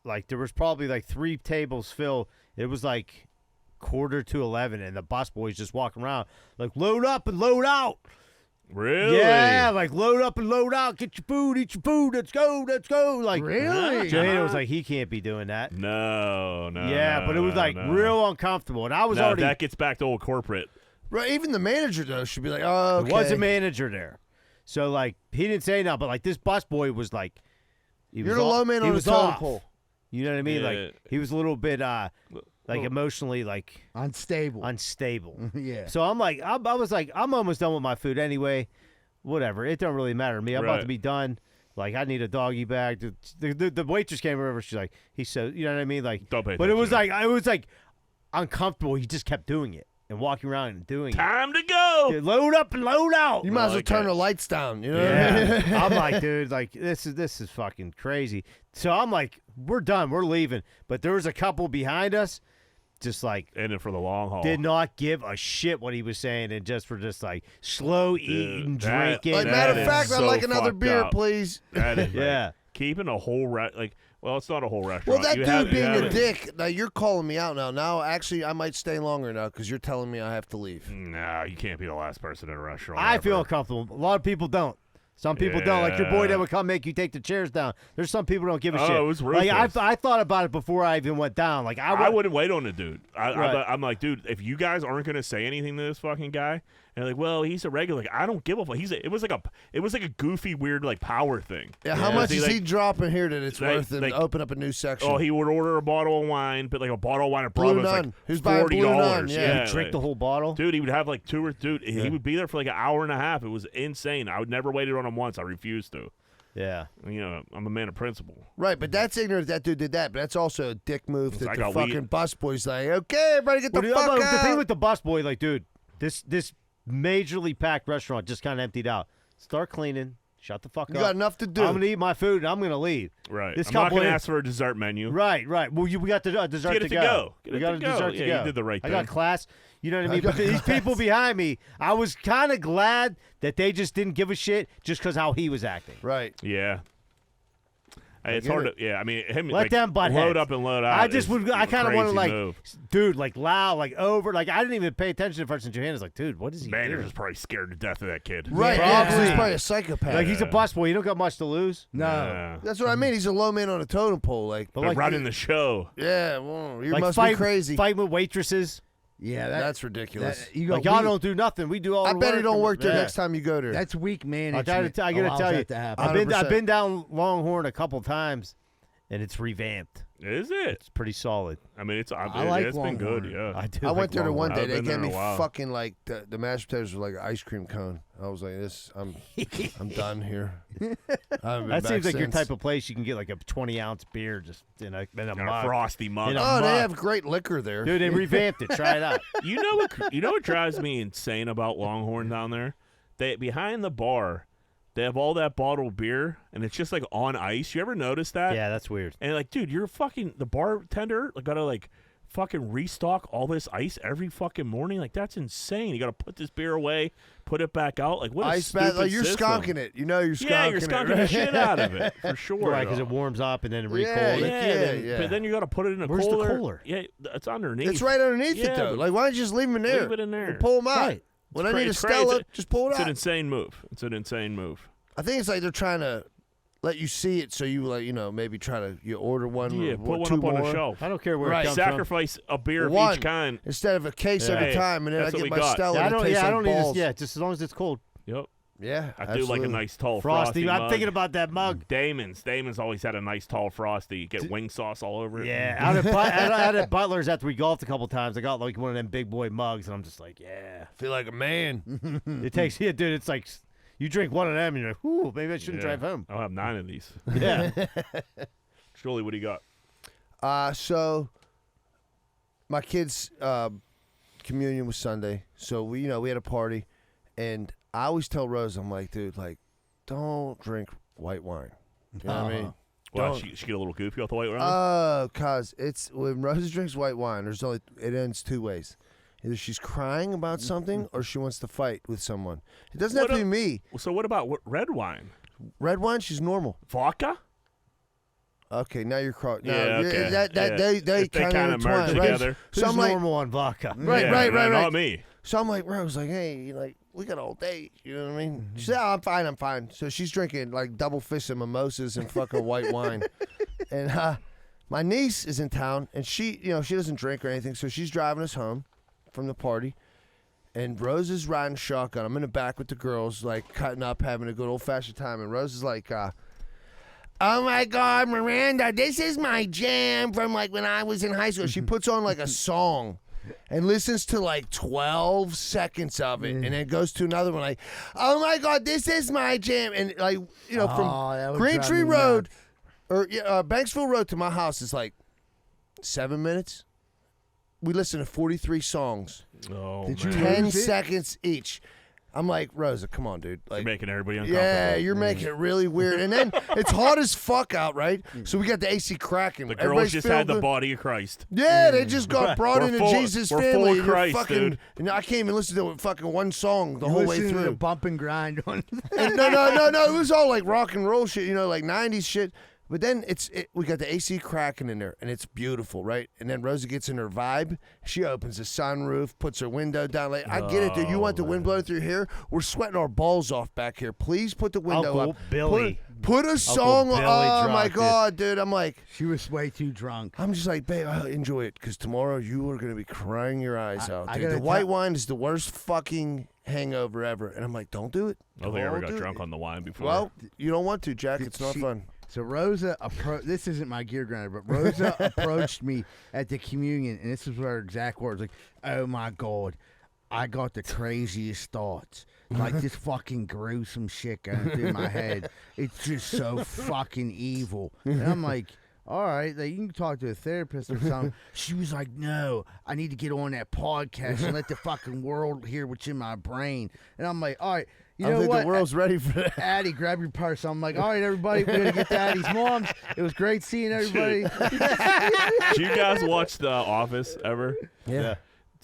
like there was probably like 3 tables filled. It was like 9:45, and the bus boys just walking around like load up and load out.
Really?
Yeah, like load up and load out. Get your food, eat your food. Let's go, let's go. Like
really?
Johanna was like, he can't be doing that.
No.
Yeah, but it was like real uncomfortable, and I was already.
That gets back to old corporate.
Right, even the manager though should be like, oh, okay.
There was a manager there, so like he didn't say nothing, but like this bus boy was like,
you're the low man on the totem pole.
You know what I mean?
Yeah.
Like he was a little bit like emotionally like
unstable.
Unstable.
Yeah.
So I'm like, I was like, I'm almost done with my food anyway. whatever. It don't really matter to me. I'm about
Right.
to be done. Like, I need a doggy bag. The waitress came over. She's like, he's so, you know what I mean? Like,
Don't pay
but it was
attention.
like uncomfortable. He just kept doing it and walking around and doing
Time to go.
it. Dude, load up and load out.
You might as well
like
turn
it.
the lights down. You know what I mean?
Yeah. I'm like, dude, like this is fucking crazy. So I'm like, we're done. We're leaving. But there was a couple behind us, just like
In it for the long haul.
did not give a shit what he was saying and just were just like slow eating,
that-
drinking.
Like,
That
matter of
is
fact, I'd
so
like another
fucked
beer,
up.
please.
That is
Yeah.
keeping a whole well, it's not a whole restaurant.
Well, that
You
dude
have- you
being
have
a
it-
dick. Now you're calling me out now. Now, actually, I might stay longer now because you're telling me I have to leave.
No, you can't be the last person in a restaurant.
I
ever.
feel uncomfortable. A lot of people don't. Some people don't. Like your boy
Yeah.
that would come make you take the chairs down. There's some people who don't give a
Oh,
shit.
it was
like
ruthless.
I thought about it before I even went down. Like
I wouldn't wait on the dude.
Right.
I'm like, dude, if you guys aren't gonna say anything to this fucking guy, and like, well, he's a regular. Like, I don't give a fuck. It was like a goofy, weird like power thing.
Yeah, how much is
like,
he dropping here that it's
like-
worth it
like-
to open up a new section?
Oh, he would order a bottle of wine, but like a bottle of wine at
Blue
Bravo's
Nun.
like
Who's buying Blue Nun?
$40.
Yeah.
drink the whole bottle.
Dude, he would have like he would be there for like an hour and a half. It was insane. I would never waited on him once. I refused to.
Yeah.
You know, I'm a man of principle.
Right, but that's ignorant that dude did that. But that's also a dick move that
I
the
got
fucking
weed.
busboy's like, okay, everybody get the
Well,
fuck
the thing
out.
with the bus boy, like, dude, this majorly packed restaurant just kind of emptied out. Start cleaning. Shut the fuck
You
up.
got enough to do.
I'm gonna eat my food and I'm gonna leave.
Right.
This
I'm not
couple
gonna
in-
ask for a dessert menu.
Right. Well, we got the dessert
Get it
to
to go.
We
Get it
got
to
a
go.
dessert
Yeah,
to
you
go.
did the right
I got
thing.
class. You know what I
I
mean?
got
But these
class.
people behind me, I was kind of glad that they just didn't give a shit just because how he was acting.
Right.
Yeah. It's
get
hard
it.
to. Yeah, I mean, him.
Let
like,
them butt
load
heads.
up and load out.
I just
is
would. I
a
kind of want to
crazy
like,
move.
dude, like loud, like over, like I didn't even pay attention at first. And Johanna's like, dude, what is he
Manager's
doing?
probably scared to death of that kid.
Right.
Yeah.
Yeah, 'cause he's
Yeah.
probably a psychopath.
Like he's a busboy. You don't got much to lose.
no.
Yeah.
That's what I mean. He's a low man on a totem pole. Like,
But
But
like
running the show.
yeah, well, you
like
must
fight,
be crazy.
Fight with waitresses.
Yeah,
That's ridiculous.
you go
Like y'all
weak-
don't do nothing. We do all.
I
the
bet
work
it don't
and-
work there
Yeah.
next time you go there.
That's weak
I
management.
gotta
allows
tell you,
that to happen.
I've
100%.
been down Longhorn a couple times, and it's revamped.
Is it?
It's pretty solid.
I mean, it's
like
it's been good.
Longhorn.
Yeah.
I do.
I
like
went there the
Longhorn.
one day.
I've
They
been there
gave
in
me
a while.
fucking like the mashed potatoes were like an ice cream cone. I was like, I'm done here. I haven't been
That
back
seems like your
since.
type of place. You can get like a 20-ounce beer just in a
And a
mug.
frosty mug.
In a
Oh, they
mug.
have great liquor there.
Dude, they revamped it. Try it out.
You know what drives me insane about Longhorn down there? They behind the bar, they have all that bottled beer, and it's just like on ice. You ever notice that?
Yeah, that's weird.
And like, dude, you're fucking the bartender gotta like fucking restock all this ice every fucking morning. Like that's insane. You gotta put this beer away, put it back out. Like what a
Ice
stupid
bath, like you're
system.
skonking it. You know you're skonking
Yeah, you're
it.
skunking
right?
the shit out of it for sure.
Right, because it warms up and then recold.
Yeah,
it.
yeah.
But then you gotta put it in a
Where's the
cooler.
cooler?
Yeah, it's underneath.
It's right underneath it
Yeah,
though.
but
Like why don't you just leave them in there?
leave it in there.
And pull them out.
Right.
When
It's
I need a
it's crazy.
Stella, just pull it
It's an
out.
insane move. It's an insane move.
I think it's like they're trying to let you see it, so you like maybe try to order one.
Yeah,
or
put one
two
up on
more.
the shelf.
I don't care where
Right.
it comes from.
Sacrifice a beer of
One.
each kind.
Instead of a case
Yeah.
at a
Hey,
time, and then I
that's what
get
we
my
got.
Stella.
Yeah, I
and it
don't.
tastes
Yeah, I
like
don't need
balls.
this. Yeah, just as long as it's cold.
Yep.
Yeah,
I do like a nice tall
Frosty. I'm
mug.
thinking about that mug.
Damon's always had a nice tall frosty. Get wing sauce all over it.
Yeah, out at Butler's after we golfed a couple times, I got like one of them big boy mugs, and I'm just like, yeah.
Feel like a man.
It takes, yeah, dude. It's like you drink one of them, and you're like, ooh, maybe I shouldn't
Yeah.
drive home.
I'll have 9 of these.
Yeah.
Julie, what do you got?
So my kids' communion was Sunday, so we had a party, and I always tell Rose, I'm like, dude, like, don't drink white wine. You know what I mean?
Well,
Don't.
she get a little goofy off the white wine.
Oh, cause it's when Rose drinks white wine. It ends two ways. Either she's crying about something or she wants to fight with someone. It doesn't have
What
to be me.
So what about red wine?
Red wine, she's normal.
Vodka?
Okay, now you're crossing.
Yeah, okay.
They
If they
kind
kinda
of
merge
intertwine, right?
together.
So
Who's
I'm like,
normal on vodka?
right,
Yeah,
right, right.
Not me.
So I'm like, Rose, like, hey, like, we got all day. You know what I mean? She said, oh, I'm fine. So she's drinking like double fish and mimosas and fucking white wine. And my niece is in town, and she doesn't drink or anything, so she's driving us home from the party. And Rose is riding shotgun. I'm in the back with the girls, like cutting up, having a good old fashioned time. And Rose is like, oh my God, Miranda, this is my jam from like when I was in high school. She puts on like a song. and listens to like 12 seconds of it, and then goes to another one like, oh my God, this is my jam. And like, you know, from Greenfield Road or Banksville Road to my house is like 7 minutes. We listen to 43 songs.
Oh,
Did you
man.
10
lose it?
seconds each. I'm like, Rosa, come on, dude. Like,
You're making everybody uncomfortable.
yeah, you're making it really weird. And then it's hot as fuck out, right? So we got the AC cracking.
The girls
Everybody's
just
feeling
had the
good.
body of Christ.
Yeah, they just got brought
We're
into
full-
Jesus'
we're
family.
full of
and you're
Christ,
fucking,
dude.
And I can't even listen to fucking one song the whole way
Listen to the
through.
bump and grind on.
And no. It was all like rock and roll shit, you know, like 90s shit. But then we got the AC cracking in there, and it's beautiful, right? And then Rosa gets in her vibe. She opens the sunroof, puts her window down. Like, I get it, dude. You want the wind blowing through your hair? We're sweating our balls off back here. Please put the window
Uncle
up.
Billy.
Put a song on.
Billy
Oh, my
dropped it.
God, dude. I'm like,
She was way too drunk.
I'm just like, babe, I'll enjoy it because tomorrow you are going to be crying your eyes out.
I
Dude.
gotta
The white
tell-
wine is the worst fucking hangover ever. And I'm like, don't do it.
I don't think I ever
Don't
got
do
drunk
it.
on the wine before.
Well, you don't want to, Jack. It's not fun.
So Rosa, this isn't my gear grinder, but Rosa approached me at the communion, and this is her exact words: like, "Oh my God, I got the craziest thoughts, like this fucking gruesome shit going through my head. It's just so fucking evil." And I'm like, all right, like, you can talk to a therapist or something. She was like, no, I need to get on that podcast and let the fucking world hear what's in my brain. And I'm like, all right. You
I
know
think
what?
the world's ready for that.
Addie, grab your purse. I'm like, all right, everybody, we're gonna get to Addie's mom's. It was great seeing everybody.
Do you guys watch The Office ever?
Yeah.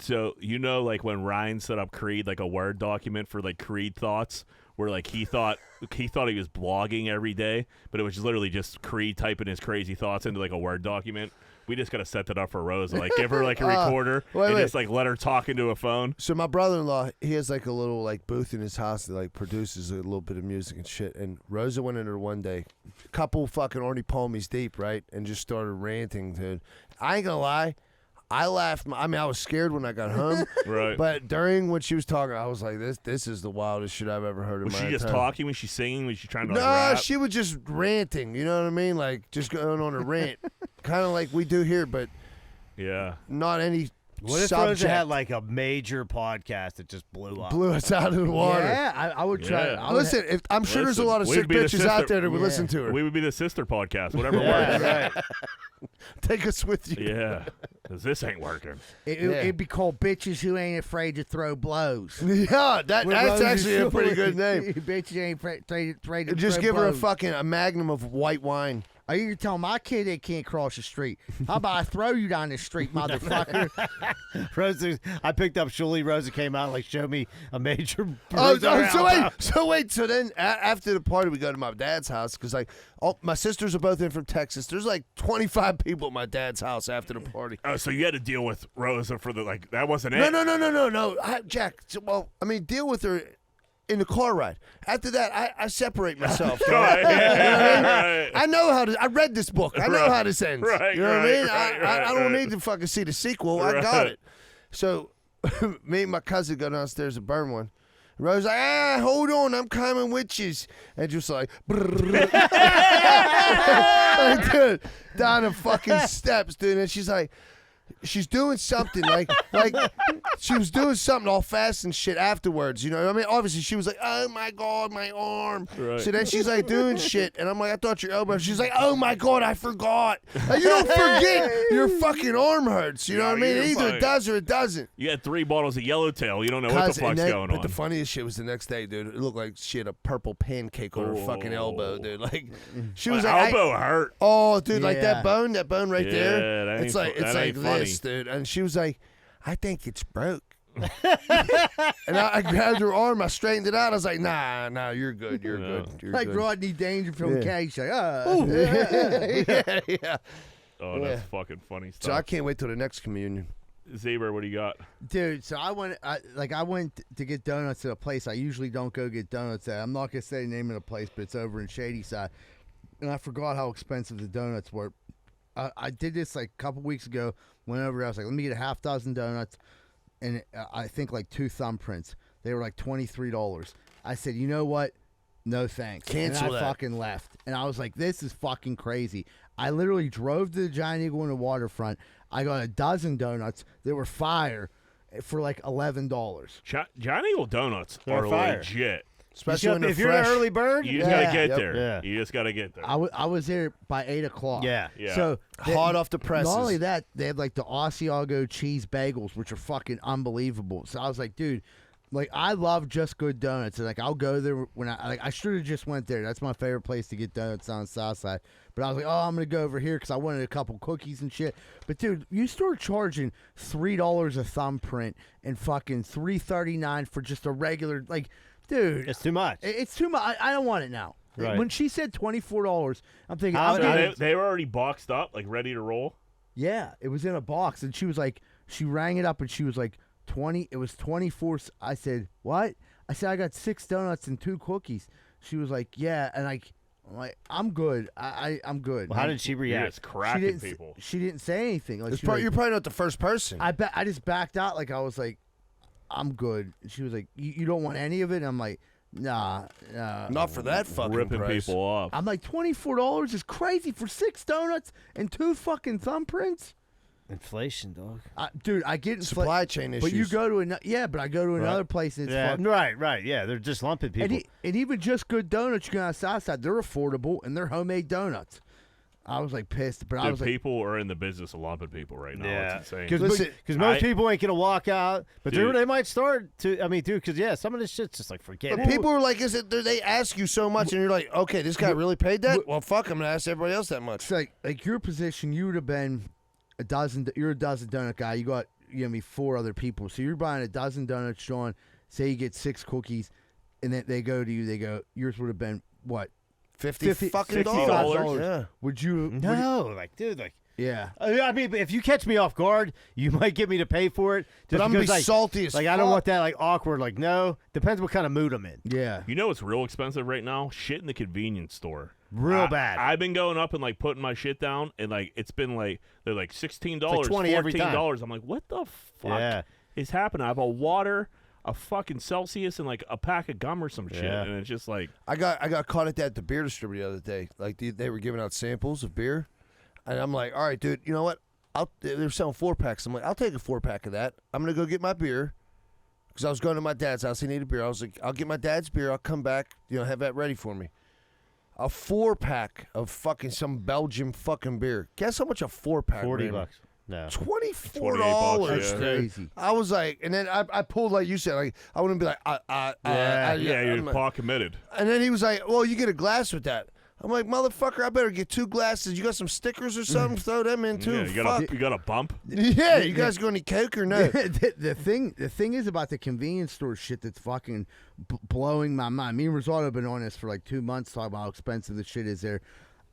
So, you know, like when Ryan set up Creed, like a Word document for like Creed thoughts, where like he thought he was blogging every day, but it was just literally just Creed typing his crazy thoughts into like a Word document. We just gotta set that up for Rosa. Like, give her like a recorder and just like let her talk into a phone.
So my brother-in-law, he has like a little like booth in his house that like produces a little bit of music and shit. And Rosa went in there one day, couple fucking Arnie Palmies deep, right, and just started ranting, dude. I ain't gonna lie, I laughed. I mean, I was scared when I got home,
Right.
but during when she was talking, I was like, "This is the wildest shit I've ever heard in
Was
my
she just
entire-"
talking? Was she singing? Was she trying to
No,
like, rap?
she was just ranting. You know what I mean? Like just going on a rant, kind of like we do here, but
Yeah.
not any.
What if
subject.
Rosa had like a major podcast that just blew up?
Blew us out of the water.
Yeah, I would try.
Yeah.
I would
Listen, I'm sure there's a
Listen,
lot of
we'd
sick
be the
bitches out
sister-
there that would
Yeah.
listen to her.
We would be the sister podcast, whatever
Yeah,
works.
right.
Take us with you.
Yeah. 'Cause this ain't working.
It'd be called bitches who ain't afraid to throw blows.
Yeah, that's
Rosa
actually a pretty good
Shuley.
name.
Bitches ain't afraid to
Just
throw
give her a
blows.
a magnum of white wine.
Are you telling my kid they can't cross the street? How about I throw you down the street, motherfucker?
Rosa, I picked up Shuli. Rosa came out like, show me a major.
Oh,
Rosa
so wait. So then after the party, we go to my dad's house because like my sisters are both in from Texas. There's like 25 people at my dad's house after the party.
Oh, so you had to deal with Rosa for the like that wasn't it?
No. Jack. Well, I mean, deal with her in the car ride. After that, I separate myself. dog.
Right,
You know what I mean?
right.
I know how to. I read this book. I know
Right.
how this ends.
Right,
You know what I mean?
right,
I don't
right.
need to fucking see the sequel. I got
Right.
it. So me and my cousin go downstairs to burn one. Rose like, hold on, I'm coming with you. And just like, like, dude, down the fucking steps, dude. And she's like, she's doing something like she was doing something all fast and shit afterwards, you know what I mean? Obviously she was like, oh my God, my arm.
Right.
So then she's like doing shit and I'm like, I thought your elbow. She's like, oh my God, I forgot. Like, you don't forget your fucking arm hurts, you know what I mean?
you're
Either
fine.
it does or it doesn't.
You had 3 bottles of Yellowtail. You don't know what the
Cuz- and
fuck's
then-
going
but
on.
the funniest shit was the next day, dude. It looked like she had a purple pancake on her fucking elbow, dude. Like she was
My
like,
elbow hurt.
oh, dude, like
Yeah.
that bone right
Yeah,
there.
that
It's
ain't
like
fu-
it's
that
like
ain't funny.
this, dude. And she was like, I think it's broke. And I grabbed her arm, I straightened it out. I was like, nah, you're good, you're
No.
good, you're
Like
good.
Rodney Dangerfield
Yeah.
case. Like,
yeah.
Oh, that's
Yeah.
fucking funny
So I
stuff.
can't wait till the next communion.
Zebra, what do you got?
Dude, so I went to get donuts at a place I usually don't go get donuts at. I'm not gonna say the name of the place, but it's over in Shadyside, and I forgot how expensive the donuts were. I did this like a couple weeks ago. Went over, I was like, let me get a half dozen donuts, and I think like 2 thumbprints. They were like $23. I said, you know what? No thanks.
Cancel
and I
that.
fucking left. And I was like, this is fucking crazy. I literally drove to the Giant Eagle in the waterfront. I got a dozen donuts that were fire for like $11.
Giant Eagle donuts
They're
are
fire.
legit.
Especially when they're
if you're an
fresh.
early bird,
You just gotta get
Yep.
there.
Yeah.
You just gotta get there.
I was there by 8 o'clock.
Yeah.
Yeah.
So
Hot off the presses.
Not only that, they had like the Asiago cheese bagels, which are fucking unbelievable. So I was like, dude, like I love Just Good Donuts. And, like I'll go there when I should have just went there. That's my favorite place to get donuts on the South Side. But I was like, oh, I'm gonna go over here because I wanted a couple cookies and shit. But dude, you start charging $3 a thumbprint and fucking $3.39 for just a regular like. Dude,
it's too much.
It's too much. I don't want it now.
Right.
When she said $24, I'm thinking,
they were already boxed up, like ready to roll.
yeah, it was in a box, and she was like, she rang it up, and she was like, 20. It was 24. I said, what? I said, I got 6 donuts and 2 cookies. She was like, yeah, and I'm like, I'm good. I'm good.
Well, how did she
You're
react?
just cracking people.
She didn't say anything. Like,
It's
she was
you're
like,
probably not the first person.
I just backed out. Like I was like, I'm good. And she was like, you don't want any of it? And I'm like, nah.
Not for that fucking
Ripping
price.
people off.
I'm like, $24 is crazy for 6 donuts and 2 fucking thumbprints.
Inflation, dog.
Dude, I get
Supply chain issues.
But you go to but I go to another place and it's fucking.
Right. Yeah, they're just lumping people.
And even Just Good Donuts, you go on the South Side, they're affordable and they're homemade donuts. I was like pissed, but I was like,
people are in the business of lumping people right now.
Yeah,
It's insane.
because most people ain't gonna walk out, but
Dude.
they might start to. I mean, dude, because some of this shit's just like forget.
But people are like, they ask you so much, and you're like, okay, this guy really paid that? Well, fuck, I'm gonna ask everybody else that much.
it's like your position, you would have been you're a dozen donut guy. You got 4 other people, so you're buying a dozen donuts, Sean. Say you get 6 cookies, and then they go to you. They go, yours would have been what?
$50 fucking
$60.
Yeah.
Would you?
No, like, dude, like.
Yeah.
I mean, if you catch me off guard, you might get me to pay for it.
But I'm gonna be
like,
salty as
like I don't
fuck.
want that like awkward. Like no, depends what kind of mood I'm in.
Yeah.
You know what's real expensive right now? Shit in the convenience store.
Real bad.
I've been going up and like putting my shit down, and like it's been like they're like $16,
like 20 every time.
$14. I'm like, what the fuck is happening? I have a water, a fucking Celsius, and like a pack of gum or some shit, and it's just like
I got caught at that at the beer distributor the other day. Like they were giving out samples of beer, and I'm like, all right, dude, you know what? They're selling 4-packs. I'm like, I'll take a 4-pack of that. I'm gonna go get my beer because I was going to my dad's house. He needed beer. I was like, I'll get my dad's beer. I'll come back. Have that ready for me. A 4-pack of fucking some Belgian fucking beer. Guess how much a 4-pack?
$40. No.
$24.
That's crazy.
I was like, and then I pulled like you said, like I wouldn't be like,
you're
I'm
paw committed.
And then he was like, well, you get a glass with that. I'm like, motherfucker, I better get 2 glasses. You got some stickers or something? Throw them in too.
Yeah, you got a bump.
Yeah, you guys going to Coke or no?
the thing is about the convenience store shit that's fucking blowing my mind. Me and Rosado have been on this for like 2 months talking about how expensive the shit is there.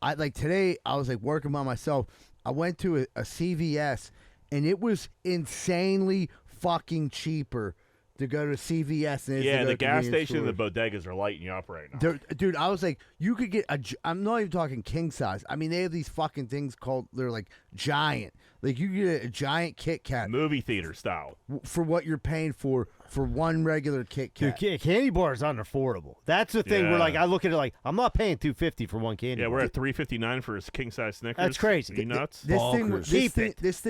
Today I was like working by myself. I went to a CVS and it was insanely fucking cheaper to go to CVS. And
the gas station and the bodegas are lighting you up right now.
Dude, I was like, you could get I'm not even talking king size. I mean, they have these fucking things they're like giant. Like you get a giant Kit Kat.
Movie theater style.
For what you're paying for one regular Kit Kat.
Dude, candy bar is unaffordable. That's the thing where like I look at it like I'm not paying $2.50 for one candy bar.
We're at $3.59 for a king size Snickers.
That's crazy.
Are you nuts?
This thing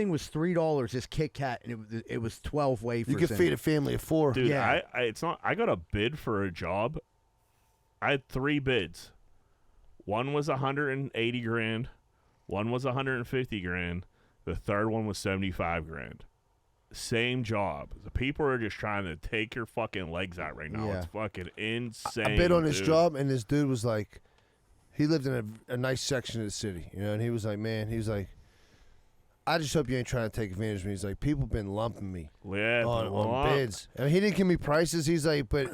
was $3. This Kit Kat, and it was 12 wafers.
You could feed a family of 4.
Dude,
Yeah.
I got a bid for a job. I had 3 bids. One was $180,000. One was $150,000. The third one was $75,000. Same job. The people are just trying to take your fucking legs out right now.
Yeah.
It's fucking insane.
I bid on this
dude.
job, and this dude was like, he lived in a nice section of the city, and he was like, man, he was like, I just hope you ain't trying to take advantage of me. He's like, people been lumping me on bids. I mean, he didn't give me prices. He's like, but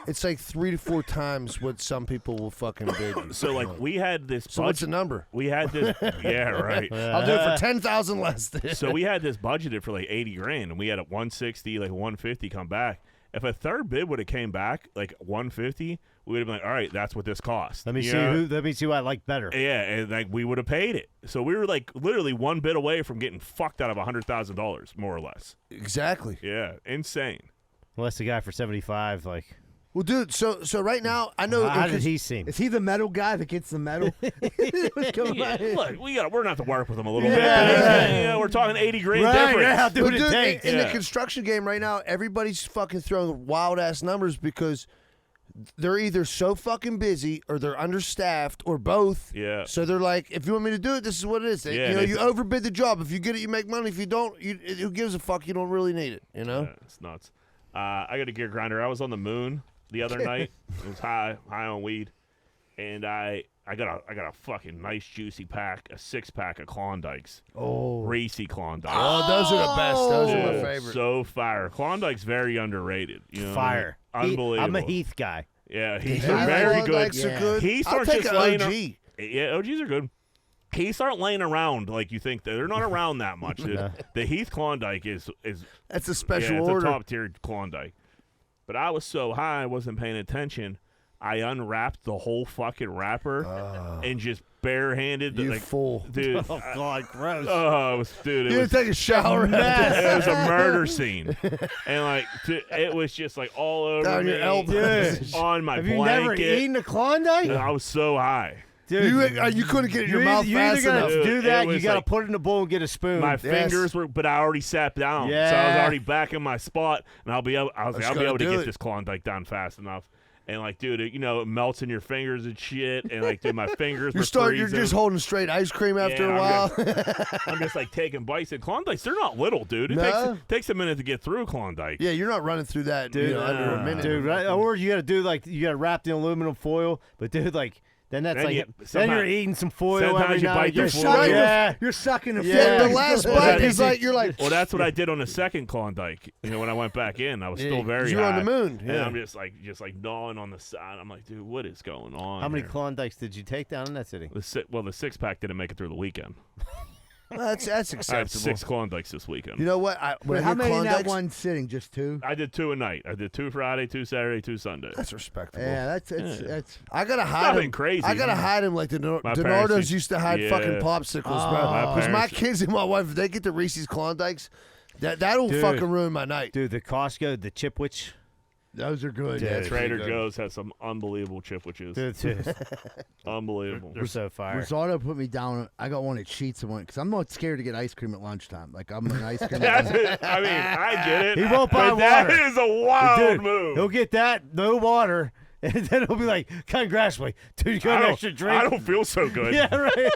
it's like 3 to 4 times what some people will fucking bid you.
So like we had this.
So what's the number?
We had this. Yeah, right.
I'll do it for 10,000 less.
So we had this budgeted for like $80,000, and we had a 160, like 150 come back. If a third bid would have came back like 150, we would have been like, all right, that's what this costs.
Let me see who I like better.
Yeah, and like we would have paid it. So we were like literally one bid away from getting fucked out of $100,000, more or less.
Exactly.
Yeah, insane.
Unless the guy for 75, like
Well, dude, so right now I know.
How did he seem?
Is he the metal guy that gets the metal?
Look, we're gonna have to work with him a little
Yeah.
bit. You know, we're talking 80 grand
Right,
difference.
yeah, do
Well,
what it
dude,
takes.
in the construction game right now, everybody's fucking throwing wild ass numbers because they're either so fucking busy or they're understaffed or both.
Yeah.
So they're like, if you want me to do it, this is what it is.
Yeah,
you know,
they-
you overbid the job. If you get it, you make money. If you don't, who gives a fuck? You don't really need it. You know.
Yeah, it's nuts. I got a gear grinder. I was on the moon the other night. It was high on weed, and I got a fucking nice juicy pack, a 6-pack of Klondikes.
Oh,
Racy Klondikes.
Oh, those are the best. Those are my
Dude,
favorite.
So fire. Klondike's very underrated. You know what I mean?
Fire.
Unbelievable.
I'm a Heath guy.
Yeah, he's
I like
very good.
Klondikes are good.
Heaths
I'll
aren't
take
just
an
laying
OG.
Yeah, OGs are good. Heaths aren't laying around like you think. They're not around that much. The Heath Klondike is
That's a special
it's
order.
a top tier Klondike. But I was so high, I wasn't paying attention. I unwrapped the whole fucking wrapper and just barehanded.
You
like,
fool.
dude.
Oh God, gross.
Oh, it was, dude.
You
It was,
didn't take a shower.
it was a murder scene, and like it was just like all over
Down
me,
your elbows.
on my
Have
blanket.
you never eaten a Klondike?
I was so high.
Dude,
You couldn't get it in your mouth
you
fast
either gotta
enough.
Dude,
do
it
that, you
was
gotta
like-
put it in a bowl and get a spoon.
My fingers were, but I already sat down, so I was
Yeah.
already back in my spot, and I'll be able to
gotta do
get
it.
this Klondike down fast enough. And like, dude, it melts in your fingers and shit. And like, dude, my fingers were
You're
freezing.
just holding straight ice cream after
Yeah,
a while.
I'm just like taking bites. And Klondikes, they're not little, dude. It
No.
takes a minute to get through Klondike.
Yeah, you're not running through that
Dude,
under a minute.
Dude, right? Or you gotta do like you gotta wrap the aluminum foil, but dude, like then that's
Then
like
you-
then
sometimes-
you're eating some foil
sometimes
every
you
now
bite
and
the
again.
foil.
Yeah.
you're sucking the
Yeah.
The last
Well,
bite
that-
is like you're like.
Well, that's what I did on the second Klondike. You know, when I went back in, I was still very
you were
high.
on the moon.
And
Yeah.
I'm just like gnawing on the side. I'm like, dude, what is going on?
How many
here?
Klondikes did you take down in that city?
The 6-pack didn't make it through the weekend.
Well, that's
I had
acceptable.
6 Klondikes this weekend.
You know what? When I
how
hear
many in that
Klondikes,
one sitting? Just two?
I did 2 a night. I did 2 Friday, 2 Saturday, 2 Sunday.
that's respectable.
Yeah, that's.
I gotta hide
nothing
him.
crazy.
I gotta hide him like the
My
Donardos
parents
used to hide
yeah.
fucking popsicles, bro.
My
Because my
parents-
kids and my wife, if they get the Reese's Klondikes, that'll
Dude.
fucking ruin my night.
Dude, the Costco, the Chipwich.
Those are good.
Dude,
That's
Trader
really good.
Joe's has some unbelievable chipwiches.
Dude,
Unbelievable.
they're so fire.
Risotto put me down. I got one at Sheets and one because I'm not scared to get ice cream at lunchtime. Like I'm an ice cream.
That's it. I mean, I get it.
He won't buy
but that
water.
is a wild
Dude,
move.
he'll get that, no water, and then he'll be like, congratulate. Dude, you got an extra drink?
I don't feel so good.
Yeah, right.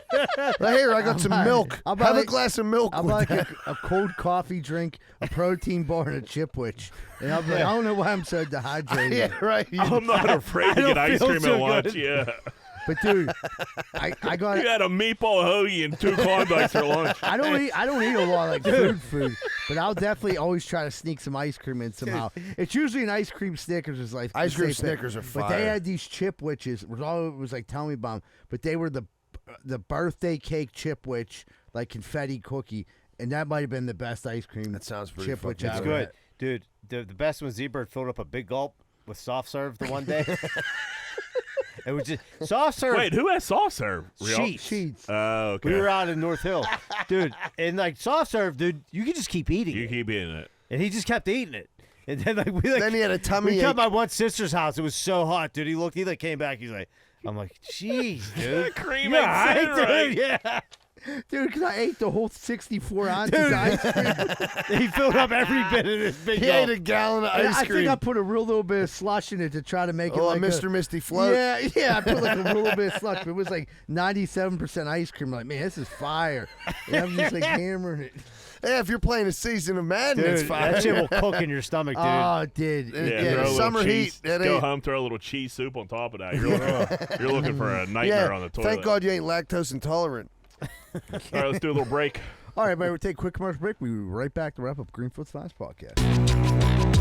Right here, I got some milk.
I'll
Have
buy
a glass of milk
I'm
with
like
that.
a cold coffee drink, a protein bar, and a Chipwich. And I'm like, I don't know why I'm so dehydrated.
Yeah, right.
I'm not afraid to
don't
get ice
feel
cream
so
at lunch.
good.
Yeah.
But dude, I got.
You had a meatball hoagie and 2 Klondikes for lunch.
I don't eat a lot of like food, but I'll definitely always try to sneak some ice cream in somehow. It's usually an ice cream Snickers is like
Ice
the
cream
safe bet.
Snickers are
But they
fire.
had these Chipwiches. It was like tell me about 'em, but they were the birthday cake Chipwich, like confetti cookie, and that might have been the best ice cream.
That sounds pretty
Chipwich
fucking
I
It's
ever
good.
had.
Dude, the best one, Ebert filled up a big gulp with soft serve the one day. It was just soft serve.
Wait, who has soft serve? Real?
Sheets.
Oh, okay.
We were out in North Hill, dude, and like soft serve, dude, you could just keep eating
You
it,
keep eating it.
and he just kept eating it. And then
Then he had a tummy
We
ache.
come to my one sister's house. It was so hot, dude. He like came back. He's like, I'm like, jeez, dude.
Cream
Yeah,
ain't sitting right.
dude, yeah.
Dude, because I ate the whole 64 ounces of ice cream.
He filled up every bit of this big
He
gulp.
ate a gallon of
And
ice
I
cream.
think I put a real little bit of slush in it to try to make it like
Mr. Misty float.
Yeah, I put like a little bit of slush. But it was like 97% ice cream. I'm like, man, this is fire. And I'm just like hammering it.
Yeah, if you're playing a season of Madden,
Dude,
it's fine.
that shit will cook in your stomach, dude.
Oh, it did.
Yeah,
It
throw a
did.
little
summer
cheese,
heat, that
Go
ain't-
home, throw a little cheese soup on top of that. You're looking for a nightmare on the toilet.
Thank God you ain't lactose intolerant.
All right, let's do a little break.
All right, everybody, we'll take a quick commercial break. We'll be right back to wrap up Greenfield's Finest Podcast.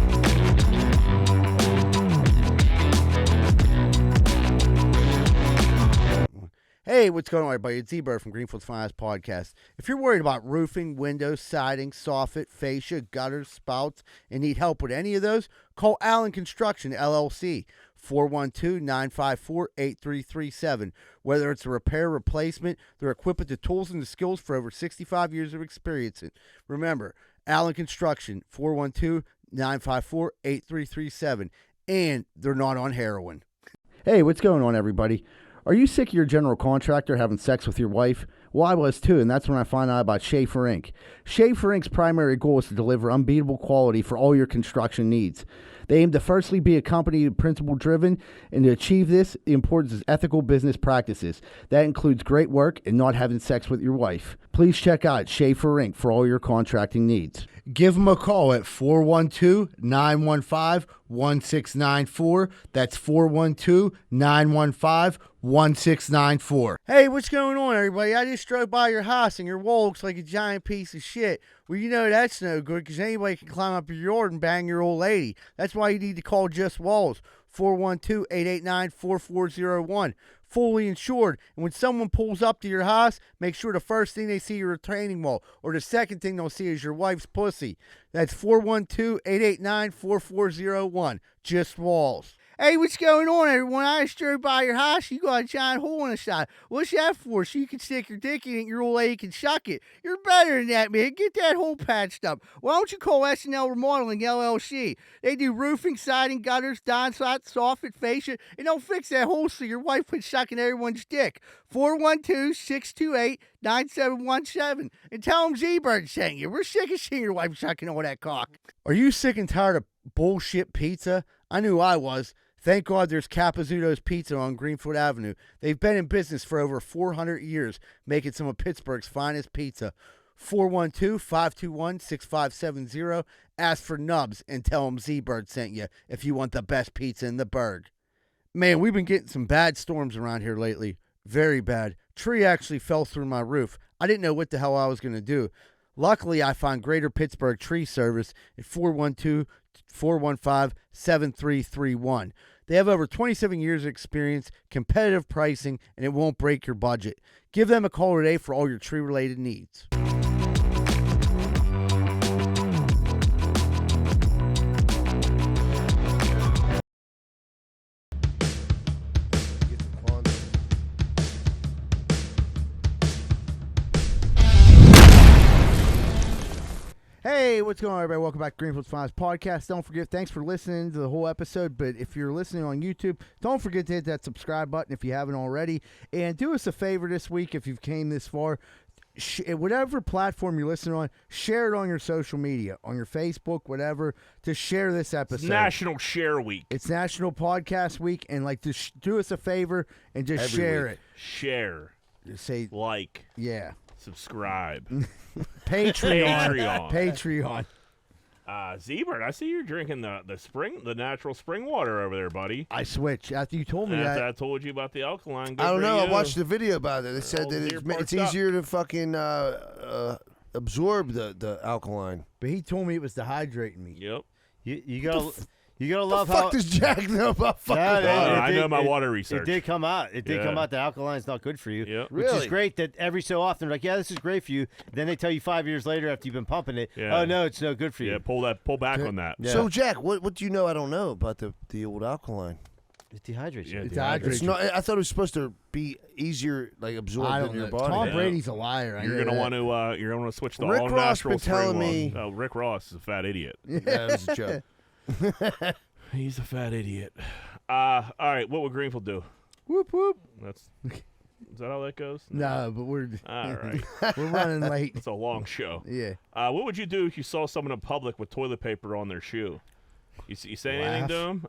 Hey, what's going on, everybody? It's Ebert from Greenfield's Finest Podcast. If you're worried about roofing, windows, siding, soffit, fascia, gutters, spouts, and need help with any of those, call Allen Construction, LLC, 412-954-8337. Whether it's a repair, replacement, they're equipped with the tools and the skills for over 65 years of experience. And remember, Allen Construction, 412-954-8337. and they're not on heroin. Hey, what's going on, everybody? Are you sick of your general contractor having sex with your wife? Well, I was too, and that's when I found out about Schaefer Inc. Schaefer Inc.'s primary goal is to deliver unbeatable quality for all your construction needs. They aim to firstly be a company principle-driven, and to achieve this, the importance is ethical business practices. That includes great work and not having sex with your wife. Please check out Schaefer Inc. for all your contracting needs. Give them a call at 412-915-1694. That's 412-915-1694. Hey, what's going on, everybody? I just drove by your house, and your wall looks like a giant piece of shit. Well, you know that's no good, because anybody can climb up your yard and bang your old lady. That's why you need to call Just Walls, 412-889-4401. Fully insured. And when someone pulls up to your house, make sure the first thing they see is a retaining wall, or the second thing they'll see is your wife's pussy. That's 412-889-4401. Just Walls. Hey, what's going on, everyone? I just drove by your house. You got a giant hole in the side. What's that for? So you can stick your dick in it and your old lady can suck it. You're better than that, man. Get that hole patched up. Why don't you call SNL Remodeling LLC? They do roofing, siding, gutters, downsides, soffit, fascia, and they'll fix that hole so your wife quits sucking everyone's dick. 412-628-9717. And tell them Z-Bird sent you. We're sick of seeing your wife sucking all that cock. Are you sick and tired of bullshit pizza? I knew I was. Thank God there's Capizzuto's Pizza on Greenfield Avenue. They've been in business for over 400 years, making some of Pittsburgh's finest pizza. 412-521-6570. Ask for Nubs and tell them Z-Bird sent you if you want the best pizza in the burg. Man, we've been getting some bad storms around here lately. Very bad. Tree actually fell through my roof. I didn't know what the hell I was going to do. Luckily, I found Greater Pittsburgh Tree Service at 412-415-7331. They have over 27 years of experience, competitive pricing, and it won't break your budget. Give them a call today for all your tree-related needs. Hey, what's going on, everybody? Welcome back to Greenfield's Finest Podcast. Don't forget, thanks for listening to the whole episode, but if you're listening on YouTube, don't forget to hit that subscribe button if you haven't already, and do us a favor this week if you've came this far. Whatever platform you're listening on, share it on your social media, on your Facebook, whatever, to share this episode.
It's National Share Week.
It's National Podcast Week, and do us a favor and just share it.
Share.
Just say,
like.
Yeah.
Subscribe.
Patreon.
Z-Bird, I see you're drinking the natural spring water over there, buddy.
I switched after you told me that.
After I told you about the alkaline.
I don't know. I watched the video about it. They said that it's easier to fucking absorb the alkaline.
But he told me it was dehydrating me.
Yep.
You gotta love
how. Fuck does Jack know about fucking water?
I know my water research.
It did come out. It did come out that alkaline's not good for you.
Yep.
Which is great that every so often they're like, yeah, this is great for you. Then they tell you 5 years later after you've been pumping it, oh no, it's no good for you.
Yeah, pull back on that.
Yeah. So Jack, what do you know I don't know about the old alkaline?
It dehydrates you.
It dehydrates you.
I thought it was supposed to be easier, like absorbed in your body.
Tom Brady's a liar.
You're gonna want to switch to
Rick
all
Ross
natural
been telling
spring
me.
water. Rick Ross is a fat idiot.
Yeah, that was a joke.
He's a fat idiot. All right, what would Greenfield do?
Whoop whoop.
Is that how that goes?
No, but we're
all right.
We're running late.
It's a long show.
Yeah.
What would you do if you saw someone in public with toilet paper on their shoe? You say anything to them?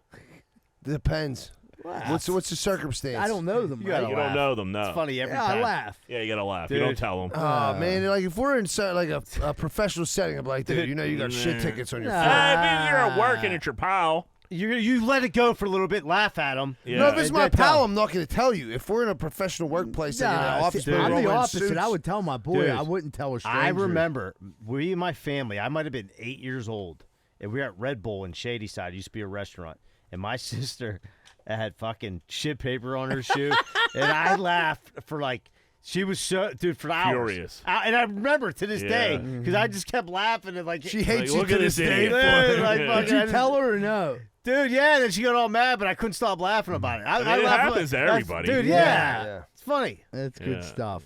Depends. What's the circumstance?
I don't know them.
You don't know them. No.
It's funny every time.
I laugh.
Yeah, you gotta laugh.
Dude.
You don't tell them.
Oh man, like if we're in like a professional setting, I'm like, dude, you know you got shit tickets on your phone.
Hey, you're at work and it's your pal.
You let it go for a little bit, laugh at them.
Yeah.
No, if it's my pal, I'm not going to tell you. If we're in a professional workplace, like in an office,
I'm the opposite.
Suits,
I would tell my boy.
Dude,
I wouldn't tell a stranger.
I remember we and my family. I might have been 8 years old, and we were at Red Bull in Shadyside. It used to be a restaurant, and my sister had fucking shit paper on her shoe, and I laughed for like. She was for hours.
Furious.
And I remember to this day because I just kept laughing and like
she hates you
look
to
at
this day.
Did you tell her or no?
Dude, yeah. Then she got all mad, but I couldn't stop laughing about it.
It happens to everybody.
Dude, yeah. It's funny.
That's good stuff.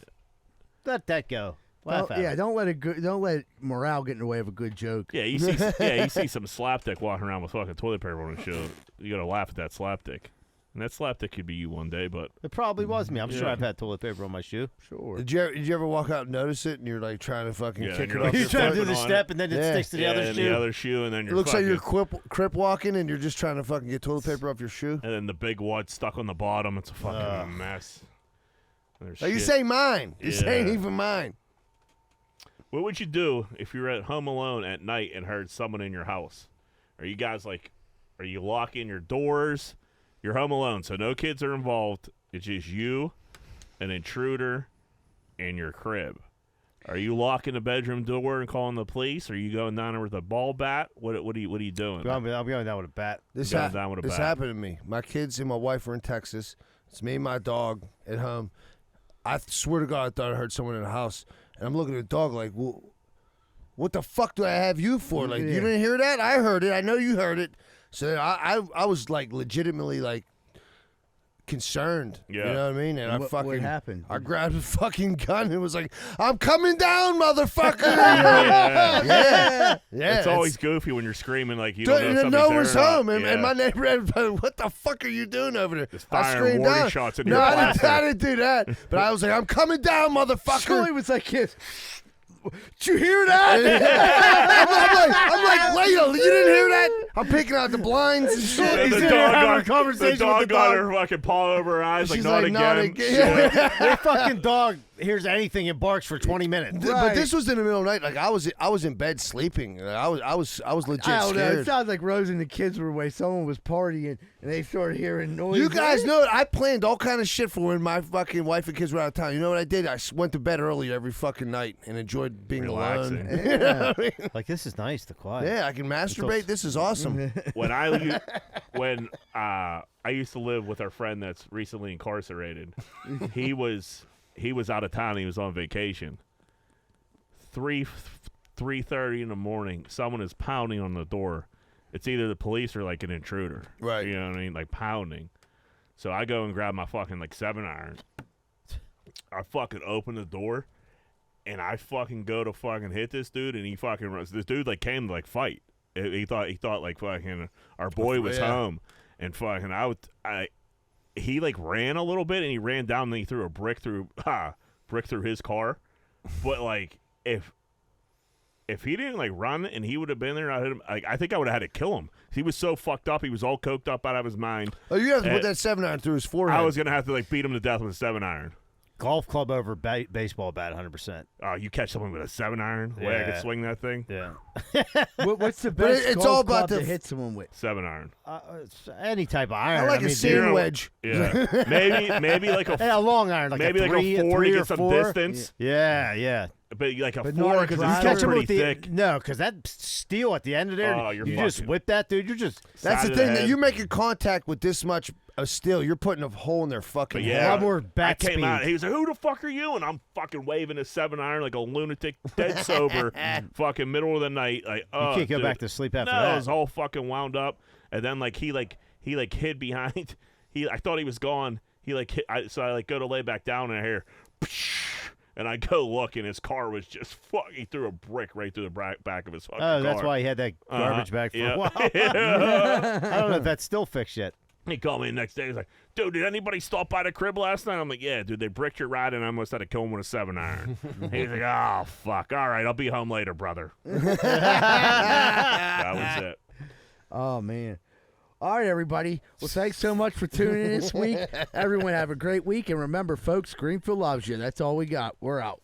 Let that go.
Don't let morale get in the way of a good joke.
Yeah, you see some slapdick walking around with fucking toilet paper on his shoe. You gotta laugh at that slapdick. And that slapdick could be you one day, but
it probably was me. I'm sure I've had toilet paper on my shoe.
Sure.
Did you ever walk out and notice it, and you're like trying to fucking kick it
like,
off?
You
Your
try to
foot?
do the step, and then it sticks to the other shoe.
The other shoe, and then you're.
It looks like
fucking,
you're crip walking, and you're just trying to fucking get toilet paper off your shoe.
And then the big wad stuck on the bottom. It's a fucking mess.
Are you saying mine? You're saying even mine.
What would you do if you were at home alone at night and heard someone in your house? Are you guys like, are you locking your doors? You're home alone, so no kids are involved. It's just you, an intruder, and your crib. Are you locking the bedroom door and calling the police? Are you going down there with a ball bat? What are you doing?
I'm going down with a bat.
This happened to me. My kids and my wife are in Texas. It's me and my dog at home. I swear to God, I thought I heard someone in the house, and I'm looking at the dog like, well, what the fuck do I have you for? Like, you didn't hear that? I heard it. I know you heard it. So I was like legitimately like concerned.
Yeah.
You know what I mean? And
what happened?
I grabbed a fucking gun and was like, I'm coming down, motherfucker.
yeah.
Yeah.
It's always goofy when you're screaming like you don't know
no
somebody's
one's
there or
home.
not.
And my neighbor had, what the fuck are you doing over there?
Just
I
firing
screamed
warning
down.
shots in
No,
your
I
plaster.
didn't do that. But I was like, I'm coming down, motherfucker.
Shirley was like, did you hear that?
I'm like, Layla, you didn't hear that? I'm picking out the blinds and shit.
The dog got her fucking paw over her eyes.
She's
like, not again.
Your fucking dog hears anything and barks for 20 minutes.
But this was in the middle of the night. Like I was in bed sleeping. I was legit
I don't know.
scared.
It sounds like Rose and the kids were away. Someone was partying and they started hearing noise.
You guys know I planned all kind of shit for when my fucking wife and kids were out of town. You know what I did? I went to bed early every fucking night and enjoyed being
Relaxing.
alone. You know what I mean?
Like, this is nice, the quiet.
Yeah, I can masturbate. This is awesome.
When I used to live with our friend that's recently incarcerated, he was out of town. He was on vacation. 3:30 in the morning, someone is pounding on the door. It's either the police or like an intruder.
Right.
You know what I mean? Like pounding. So I go and grab my fucking like 7-iron. I fucking open the door, and I fucking go to fucking hit this dude, and he fucking runs. This dude like came to like fight. He thought like fucking our boy was home, and fucking he like ran a little bit, and he ran down, and he threw a brick through his car. But like if he didn't like run and he would have been there, I think I would have had to kill him. He was so fucked up. He was all coked up out of his mind.
Oh, you have to put that 7-iron through his forehead.
I was gonna have to like beat him to death with a 7-iron.
Golf club over baseball bat, 100%.
Oh, you catch someone with a 7-iron? The way I could swing that thing?
Yeah.
What's the best
it's
golf
all about
club
the
to hit someone with?
7-iron.
Any type of iron.
I like a sand wedge.
Yeah. maybe like
a long iron, like
maybe
a
like a 4 to get some distance.
Yeah.
But like a 4 because
you
it's
catch
still
him
pretty
with the
thick.
no, because that steel at the end of there.
Oh, you're
you just
fucking-
whip that dude. You're just
That's
Side
the
of the
thing. That
head.
you're making contact with this much of steel. You're putting a hole in their fucking
But
head.
yeah,
lot more
I
bat
came
speed.
out. He was like, "Who the fuck are you?" And I'm fucking waving a 7-iron like a lunatic, dead sober, fucking middle of the night. Like, oh,
you can't go
dude.
back to sleep after
No, I
that.
was all fucking wound up. And then like he hid behind. I thought he was gone. He like hit. So I like go to lay back down, and I hear, and I go look, and his car was just he threw a brick right through the back of his fucking car.
Oh, that's why he had that garbage bag for
yeah.
a while.
Yeah.
I don't know if that's still fixed yet.
He called me the next day. He's like, "Dude, did anybody stop by the crib last night?" I'm like, "Yeah, dude, they bricked your ride, and I almost had to kill him with a 7-iron." He's like, "Oh, fuck. All right, I'll be home later, brother." That was it.
Oh, man. All right, everybody. Well, thanks so much for tuning in this week. Everyone have a great week. And remember, folks, Greenfield loves you. That's all we got. We're out.